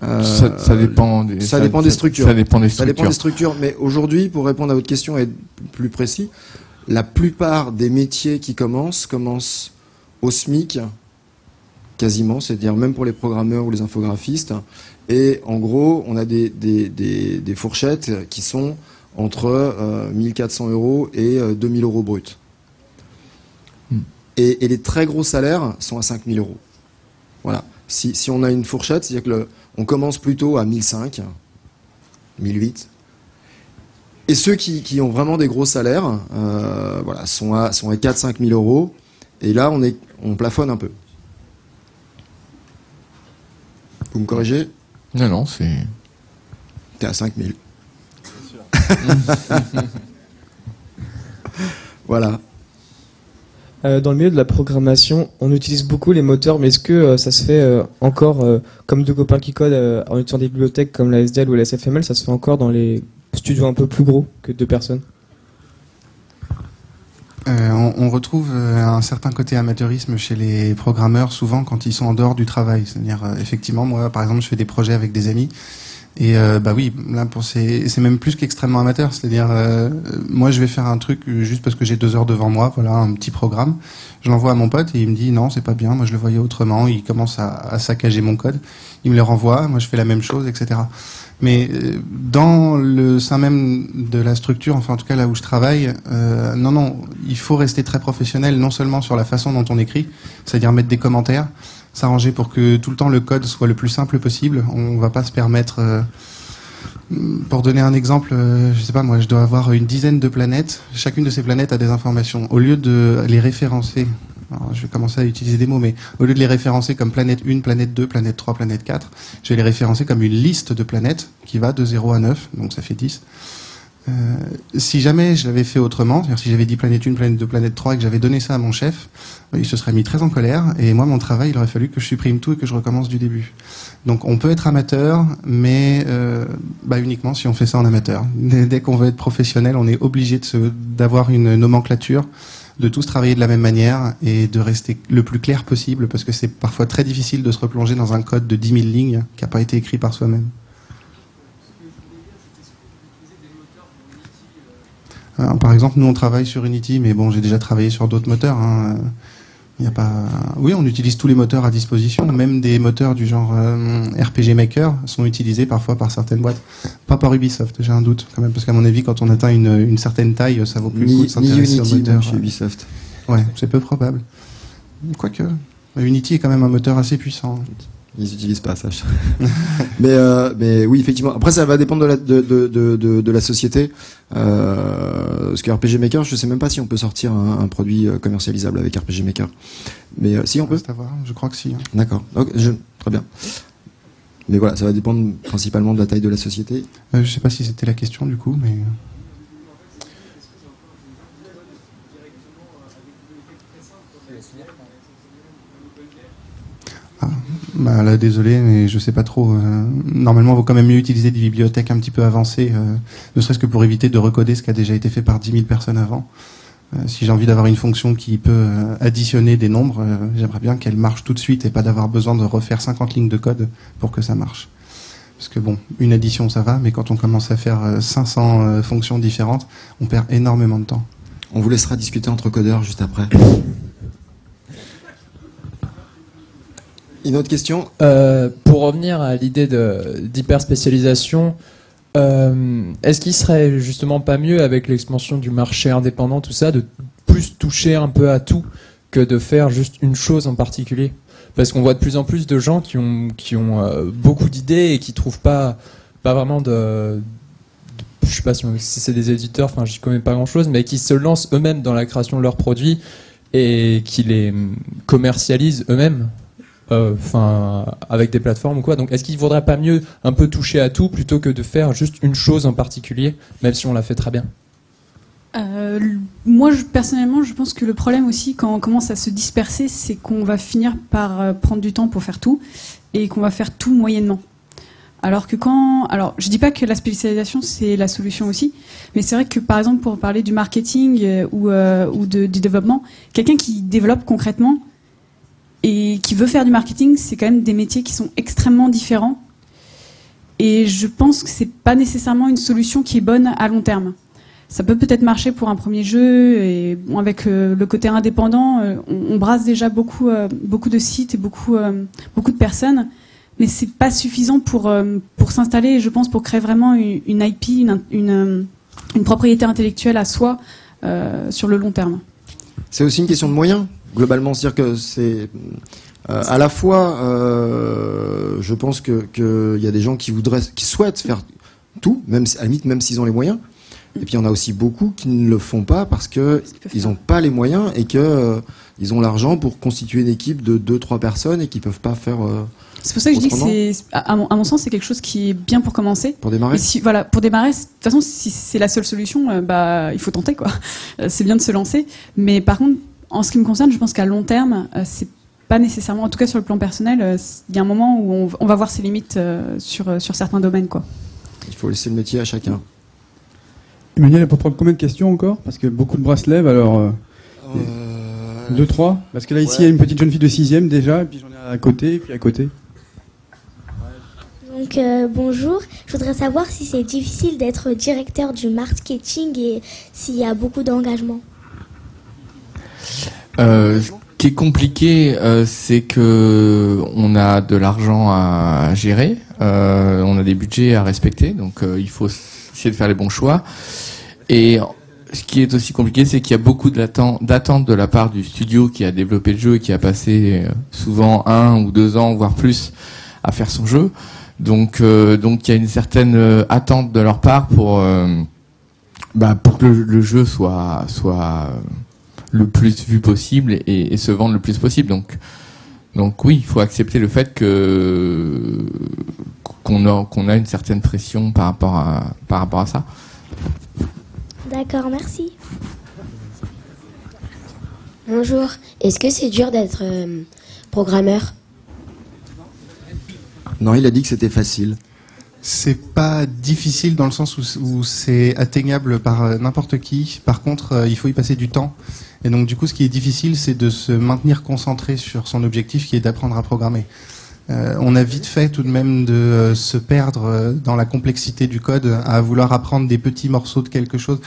Ça dépend des structures. Ça dépend des structures. Mais aujourd'hui, pour répondre à votre question et être plus précis, la plupart des métiers qui commencent au SMIC, quasiment, c'est-à-dire même pour les programmeurs ou les infographistes. Et en gros, on a des fourchettes qui sont entre 1400 euros et 2000 euros bruts. Et les très gros salaires sont à 5000 euros. Voilà. Si on a une fourchette, c'est-à-dire que on commence plutôt à 1005, 1008. Et ceux qui ont vraiment des gros salaires, sont à 4-5 000 euros. Et là, on plafonne un peu. Vous me corrigez? Non, non, c'est... T'es à 5000. Voilà. Dans le milieu de la programmation, on utilise beaucoup les moteurs, mais est-ce que ça se fait encore, comme deux copains qui codent en utilisant des bibliothèques comme la SDL ou la SFML, ça se fait encore dans les studios un peu plus gros que 2 personnes? On retrouve un certain côté amateurisme chez les programmeurs, souvent quand ils sont en dehors du travail. C'est-à-dire, effectivement, moi, par exemple, je fais des projets avec des amis. Et bah oui, là c'est même plus qu'extrêmement amateur. C'est-à-dire, moi je vais faire un truc juste parce que j'ai 2 heures devant moi, voilà, un petit programme. Je l'envoie à mon pote et il me dit non, c'est pas bien. Moi je le voyais autrement. Il commence à saccager mon code. Il me le renvoie. Moi je fais la même chose, etc. Mais dans le sein même de la structure, enfin en tout cas là où je travaille, non, il faut rester très professionnel, non seulement sur la façon dont on écrit, c'est-à-dire mettre des commentaires, s'arranger pour que tout le temps le code soit le plus simple possible. On va pas se permettre, pour donner un exemple, je sais pas moi, je dois avoir une dizaine de planètes. Chacune de ces planètes a des informations. Au lieu de les référencer, alors je vais commencer à utiliser des mots, mais au lieu de les référencer comme planète 1, planète 2, planète 3, planète 4, je vais les référencer comme une liste de planètes qui va de 0 à 9, donc ça fait 10. Si jamais je l'avais fait autrement, c'est-à-dire si j'avais dit planète 1, planète 2, planète 3 et que j'avais donné ça à mon chef, il se serait mis très en colère et moi mon travail il aurait fallu que je supprime tout et que je recommence du début. Donc on peut être amateur, mais uniquement si on fait ça en amateur. Dès qu'on veut être professionnel, on est obligé d'avoir une nomenclature, de tous travailler de la même manière et de rester le plus clair possible parce que c'est parfois très difficile de se replonger dans un code de 10 000 lignes qui n'a pas été écrit par soi-même. Par exemple, nous on travaille sur Unity, mais bon, j'ai déjà travaillé sur d'autres moteurs. Hein. Il y a pas. Oui, on utilise tous les moteurs à disposition, même des moteurs du genre RPG Maker sont utilisés parfois par certaines boîtes. Pas par Ubisoft, j'ai un doute quand même, parce qu'à mon avis, quand on atteint une certaine taille, ça vaut plus le coup de s'intéresser au moteur. Chez Ubisoft. Ouais, c'est peu probable. Quoique, Unity est quand même un moteur assez puissant. Ils n'utilisent pas ça. mais oui, effectivement. Après, ça va dépendre de la société. Parce que RPG Maker, je sais même pas si on peut sortir un produit commercialisable avec RPG Maker. Mais si on peut. Je crois que si. Hein. D'accord. Très bien. Mais voilà, ça va dépendre principalement de la taille de la société. Je sais pas si c'était la question du coup, mais. Là, désolé, mais je sais pas trop. Normalement, il vaut quand même mieux utiliser des bibliothèques un petit peu avancées, ne serait-ce que pour éviter de recoder ce qui a déjà été fait par 10 000 personnes avant. Si j'ai envie d'avoir une fonction qui peut additionner des nombres, j'aimerais bien qu'elle marche tout de suite et pas d'avoir besoin de refaire 50 lignes de code pour que ça marche. Parce que bon, une addition ça va, mais quand on commence à faire 500 fonctions différentes, on perd énormément de temps. On vous laissera discuter entre codeurs juste après. Une autre question? Pour revenir à l'idée d'hyper-spécialisation, est-ce qu'il serait justement pas mieux, avec l'expansion du marché indépendant, tout ça, de plus toucher un peu à tout que de faire juste une chose en particulier? Parce qu'on voit de plus en plus de gens qui ont beaucoup d'idées et qui trouvent pas vraiment je sais pas si c'est des éditeurs, enfin j'y connais pas grand-chose, mais qui se lancent eux-mêmes dans la création de leurs produits et qui les commercialisent eux-mêmes. Avec des plateformes ou quoi. Donc est-ce qu'il ne vaudrait pas mieux un peu toucher à tout plutôt que de faire juste une chose en particulier, même si on la fait très bien? Moi, personnellement, je pense que le problème aussi, quand on commence à se disperser, c'est qu'on va finir par prendre du temps pour faire tout et qu'on va faire tout moyennement. Alors je dis pas que la spécialisation c'est la solution aussi, mais c'est vrai que par exemple pour parler du marketing ou du développement, quelqu'un qui développe concrètement et qui veut faire du marketing, c'est quand même des métiers qui sont extrêmement différents. Et je pense que c'est pas nécessairement une solution qui est bonne à long terme. Ça peut peut-être marcher pour un premier jeu, et bon, avec le côté indépendant, on brasse déjà beaucoup de sites et beaucoup de personnes, mais c'est pas suffisant pour s'installer, je pense, pour créer vraiment une IP, une propriété intellectuelle à soi sur le long terme. C'est aussi une question de moyens. Globalement, c'est-à-dire que c'est à la fois, je pense que y a des gens qui souhaitent faire tout, même à la limite, même s'ils ont les moyens. Et puis il y en a aussi beaucoup qui ne le font pas parce que ils n'ont pas les moyens et que ils ont l'argent pour constituer une équipe de 2-3 personnes et qui peuvent pas faire. C'est pour ça que je dis que c'est, à mon sens, c'est quelque chose qui est bien pour commencer. Pour démarrer. Voilà, pour démarrer. De toute façon, si c'est la seule solution, il faut tenter, quoi. C'est bien de se lancer. Mais par contre, en ce qui me concerne, je pense qu'à long terme, c'est pas nécessairement, en tout cas sur le plan personnel, il y a un moment où on va voir ses limites sur certains domaines, quoi. Il faut laisser le métier à chacun. Emmanuel, pour prendre combien de questions encore? Parce que beaucoup de bras se lèvent, alors 2, 3. Parce que là, ici, il y a une petite jeune fille de 6e déjà, et puis j'en ai à côté, et puis à côté. Donc bonjour, je voudrais savoir si c'est difficile d'être directeur du marketing et s'il y a beaucoup d'engagement. Ce qui est compliqué, c'est que on a de l'argent à gérer, on a des budgets à respecter, donc il faut essayer de faire les bons choix. Et ce qui est aussi compliqué, c'est qu'il y a beaucoup d'attentes de la part du studio qui a développé le jeu et qui a passé souvent 1 ou 2 ans, voire plus, à faire son jeu. Donc il y a une certaine attente de leur part pour que le jeu soit le plus vu possible et se vendre le plus possible. Donc oui, il faut accepter le fait qu'on a une certaine pression par rapport à ça. D'accord, merci. Bonjour, est-ce que c'est dur d'être programmeur ? Non, il a dit que c'était facile. C'est pas difficile dans le sens où c'est atteignable par n'importe qui. Par contre, il faut y passer du temps. Et donc, du coup, ce qui est difficile, c'est de se maintenir concentré sur son objectif qui est d'apprendre à programmer. On a vite fait tout de même de se perdre dans la complexité du code, à vouloir apprendre des petits morceaux de quelque chose.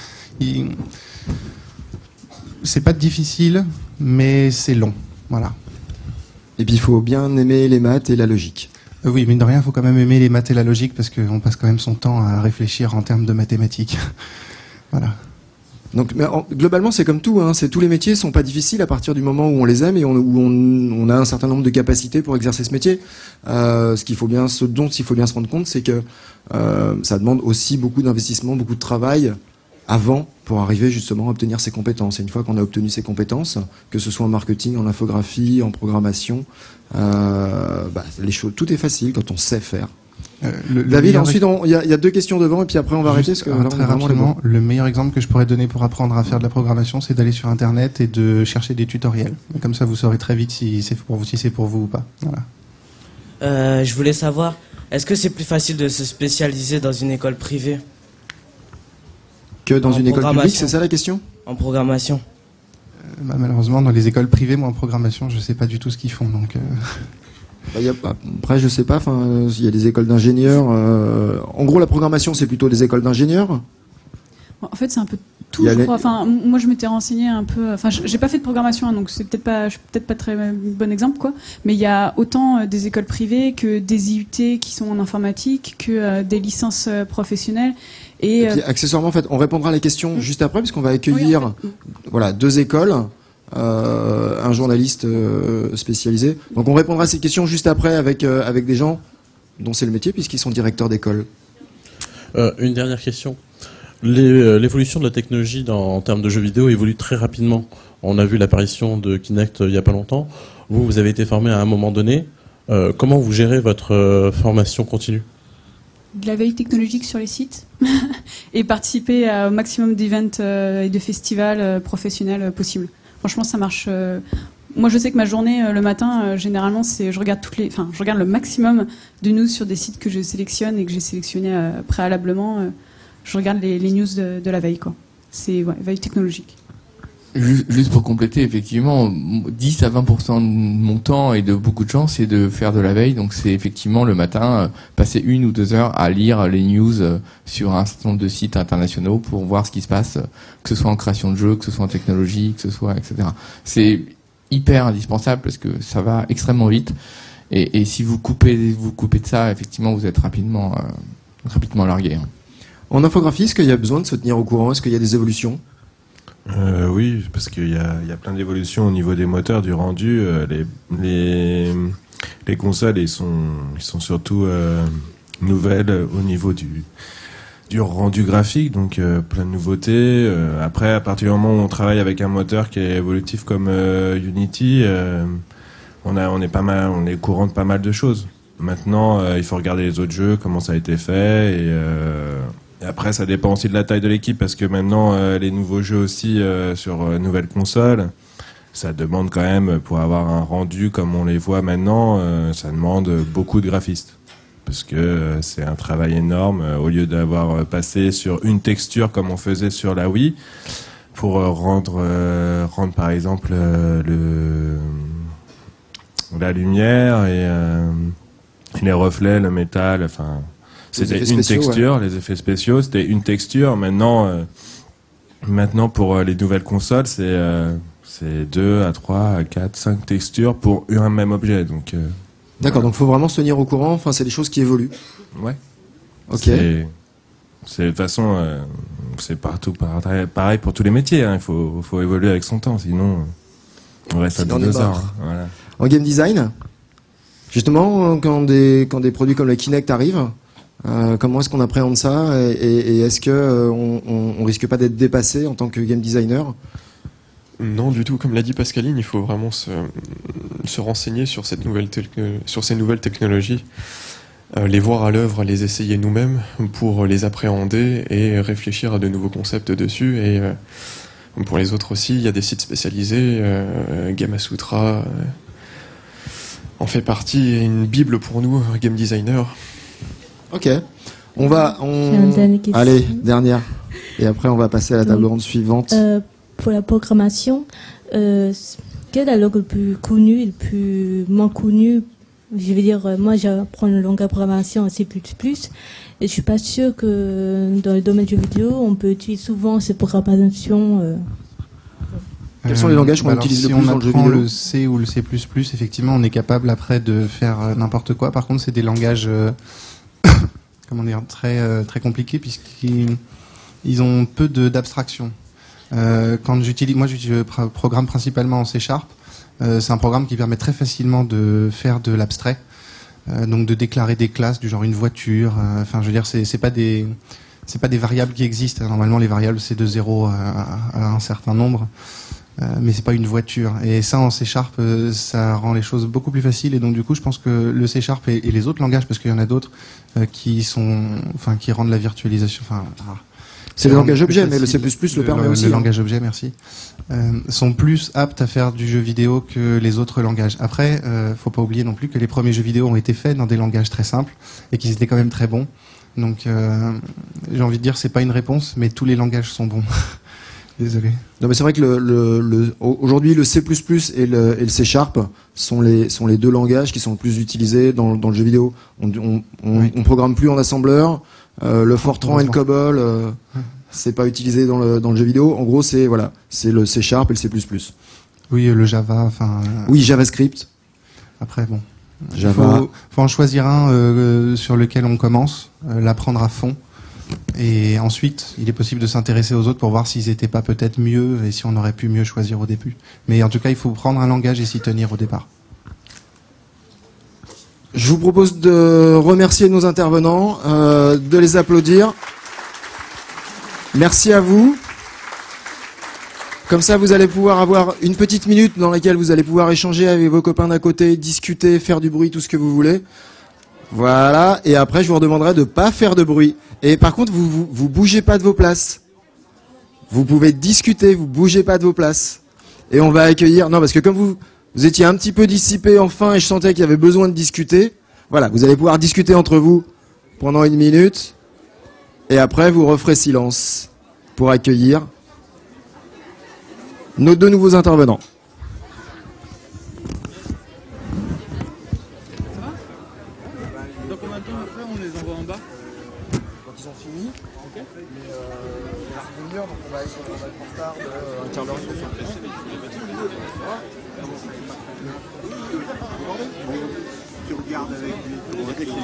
C'est pas difficile, mais c'est long. Voilà. Et puis, il faut bien aimer les maths et la logique. Oui, mine de rien, il faut quand même aimer les maths et la logique parce qu'on passe quand même son temps à réfléchir en termes de mathématiques. Voilà. Donc, globalement, c'est comme tout. Tous les métiers sont pas difficiles à partir du moment où on les aime et où on a un certain nombre de capacités pour exercer ce métier. Ce dont il faut bien se rendre compte, c'est que ça demande aussi beaucoup d'investissement, beaucoup de travail avant pour arriver justement à obtenir ces compétences. Et une fois qu'on a obtenu ces compétences, que ce soit en marketing, en infographie, en programmation, les choses, tout est facile quand on sait faire. David, ensuite, il y a 2 questions devant et puis après on va arrêter. Très rapidement, le meilleur exemple que je pourrais donner pour apprendre à faire de la programmation, c'est d'aller sur Internet et de chercher des tutoriels. Comme ça, vous saurez très vite si c'est pour vous ou pas. Voilà. Je voulais savoir, est-ce que c'est plus facile de se spécialiser dans une école privée que dans une école publique, c'est ça la question? En programmation. Malheureusement, dans les écoles privées, moi en programmation, je sais pas du tout ce qu'ils font. Donc, après, je sais pas. Il y a des écoles d'ingénieurs. En gros, la programmation, c'est plutôt des écoles d'ingénieurs. En fait, c'est un peu tout. Je crois. Moi, je m'étais renseigné un peu. J'ai pas fait de programmation, donc c'est je suis peut-être pas très bon exemple, quoi. Mais il y a autant des écoles privées que des IUT qui sont en informatique, que des licences professionnelles. Et puis, accessoirement, en fait, on répondra à la question juste après, puisqu'on va accueillir, 2 écoles. Un journaliste spécialisé. Donc on répondra à ces questions juste après avec des gens dont c'est le métier puisqu'ils sont directeurs d'école. Une dernière question. L'évolution de la technologie en termes de jeux vidéo évolue très rapidement. On a vu l'apparition de Kinect il n'y a pas longtemps. Vous avez été formé à un moment donné. Comment vous gérez votre formation continue ? De la veille technologique sur les sites et participer au maximum d'événements et de festivals professionnels possibles. Franchement, ça marche. Moi, je sais que ma journée, le matin, généralement, je regarde je regarde le maximum de news sur des sites que je sélectionne et que j'ai sélectionnés préalablement. Je regarde les news de la veille, quoi. C'est veille technologique. Juste pour compléter, effectivement, 10 à 20% de mon temps et de beaucoup de gens, c'est de faire de la veille. Donc c'est effectivement le matin, passer 1 ou 2 heures à lire les news sur un certain nombre de sites internationaux pour voir ce qui se passe, que ce soit en création de jeux, que ce soit en technologie, que ce soit, etc. C'est hyper indispensable parce que ça va extrêmement vite. Et si vous coupez de ça, effectivement, vous êtes rapidement largué. En infographie, est-ce qu'il y a besoin de se tenir au courant? Est-ce qu'il y a des évolutions? Oui, parce qu'il y a plein d'évolutions au niveau des moteurs, du rendu. Les consoles, ils sont surtout nouvelles au niveau du rendu graphique, donc plein de nouveautés. Après, à partir du moment où on travaille avec un moteur qui est évolutif comme Unity, on est courant de pas mal de choses. Maintenant, il faut regarder les autres jeux, comment ça a été fait, et après, ça dépend aussi de la taille de l'équipe, parce que maintenant, les nouveaux jeux aussi sur nouvelles consoles, ça demande quand même, pour avoir un rendu comme on les voit maintenant, ça demande beaucoup de graphistes. Parce que c'est un travail énorme, au lieu d'avoir passé sur une texture comme on faisait sur la Wii, pour rendre par exemple la lumière et les reflets, le métal, enfin c'était une texture, les effets spéciaux, c'était une texture. Maintenant pour les nouvelles consoles, c'est 2 à 3 à 4, 5 textures pour un même objet, donc d'accord, donc il faut vraiment se tenir au courant, enfin c'est des choses qui évoluent. Ouais. Ok. C'est de toute façon, c'est partout pareil pour tous les métiers, hein. Il faut évoluer avec son temps, sinon on reste à dinosaure. Hein. Voilà. En game design, justement, quand des produits comme la Kinect arrivent, comment est-ce qu'on appréhende ça et est-ce que on risque pas d'être dépassé en tant que game designer? Non, du tout. Comme l'a dit Pascaline, il faut vraiment se renseigner sur ces nouvelles technologies, les voir à l'œuvre, les essayer nous-mêmes pour les appréhender et réfléchir à de nouveaux concepts dessus. Et pour les autres aussi, il y a des sites spécialisés, Gamasutra en fait partie, une bible pour nous, game designers. Ok. Allez, dernière. Et après, on va passer à la table ronde suivante. Pour la programmation, quel est la langue le plus connue et le plus moins connue? Je veux dire, moi j'apprends le langage de programmation en C++, et je suis pas sûre que dans le domaine du jeu vidéo, on peut utiliser souvent ces programmations. Quels sont les langages qu'on utilise le plus dans le jeu vidéo? Si on apprend le C ou le C++, effectivement, on est capable après de faire n'importe quoi. Par contre, c'est des langages comment dire, très compliqués, puisqu'ils ont peu d'abstraction. Quand je programme principalement en C#. C'est un programme qui permet très facilement de faire de l'abstrait, donc de déclarer des classes du genre une voiture. Enfin, je veux dire, c'est pas des variables qui existent. Normalement, les variables c'est de 0 à un certain nombre, mais c'est pas une voiture. Et ça, en C#, ça rend les choses beaucoup plus faciles. Et donc, du coup, je pense que le C# et les autres langages, parce qu'il y en a d'autres qui rendent la virtualisation. C'est le langage objet, mais le C++ le permet aussi. Le langage objet, merci. Sont plus aptes à faire du jeu vidéo que les autres langages. Après, faut pas oublier non plus que les premiers jeux vidéo ont été faits dans des langages très simples et qu'ils étaient quand même très bons. Donc, j'ai envie de dire, c'est pas une réponse, mais tous les langages sont bons. Désolé. Non, mais c'est vrai que aujourd'hui, le C++ et le C# sont les deux langages qui sont le plus utilisés dans le jeu vidéo. On programme plus en assembleur. Le Fortran et le COBOL, c'est pas utilisé dans le jeu vidéo. En gros, c'est le C# et le C++. Oui, le Java, oui, JavaScript. Après, bon. Java. Faut en choisir un sur lequel on commence, l'apprendre à fond. Et ensuite, il est possible de s'intéresser aux autres pour voir s'ils étaient pas peut-être mieux et si on aurait pu mieux choisir au début. Mais en tout cas, il faut prendre un langage et s'y tenir au départ. Je vous propose de remercier nos intervenants, de les applaudir. Merci à vous. Comme ça, vous allez pouvoir avoir une petite minute dans laquelle vous allez pouvoir échanger avec vos copains d'à côté, discuter, faire du bruit, tout ce que vous voulez. Voilà. Et après, je vous redemanderai de pas faire de bruit. Et par contre, vous bougez pas de vos places. Vous pouvez discuter, vous bougez pas de vos places. Et on va accueillir... Non, parce que comme vous étiez un petit peu dissipé enfin et je sentais qu'il y avait besoin de discuter. Voilà, vous allez pouvoir discuter entre vous pendant une minute et après vous referez silence pour accueillir nos deux nouveaux intervenants. Donc combien de temps après on les envoie en bas? Quand ils ont fini, ok. Mais la revenir, donc on va être en retard d'un quart d'heure. Tu regardes avec lui.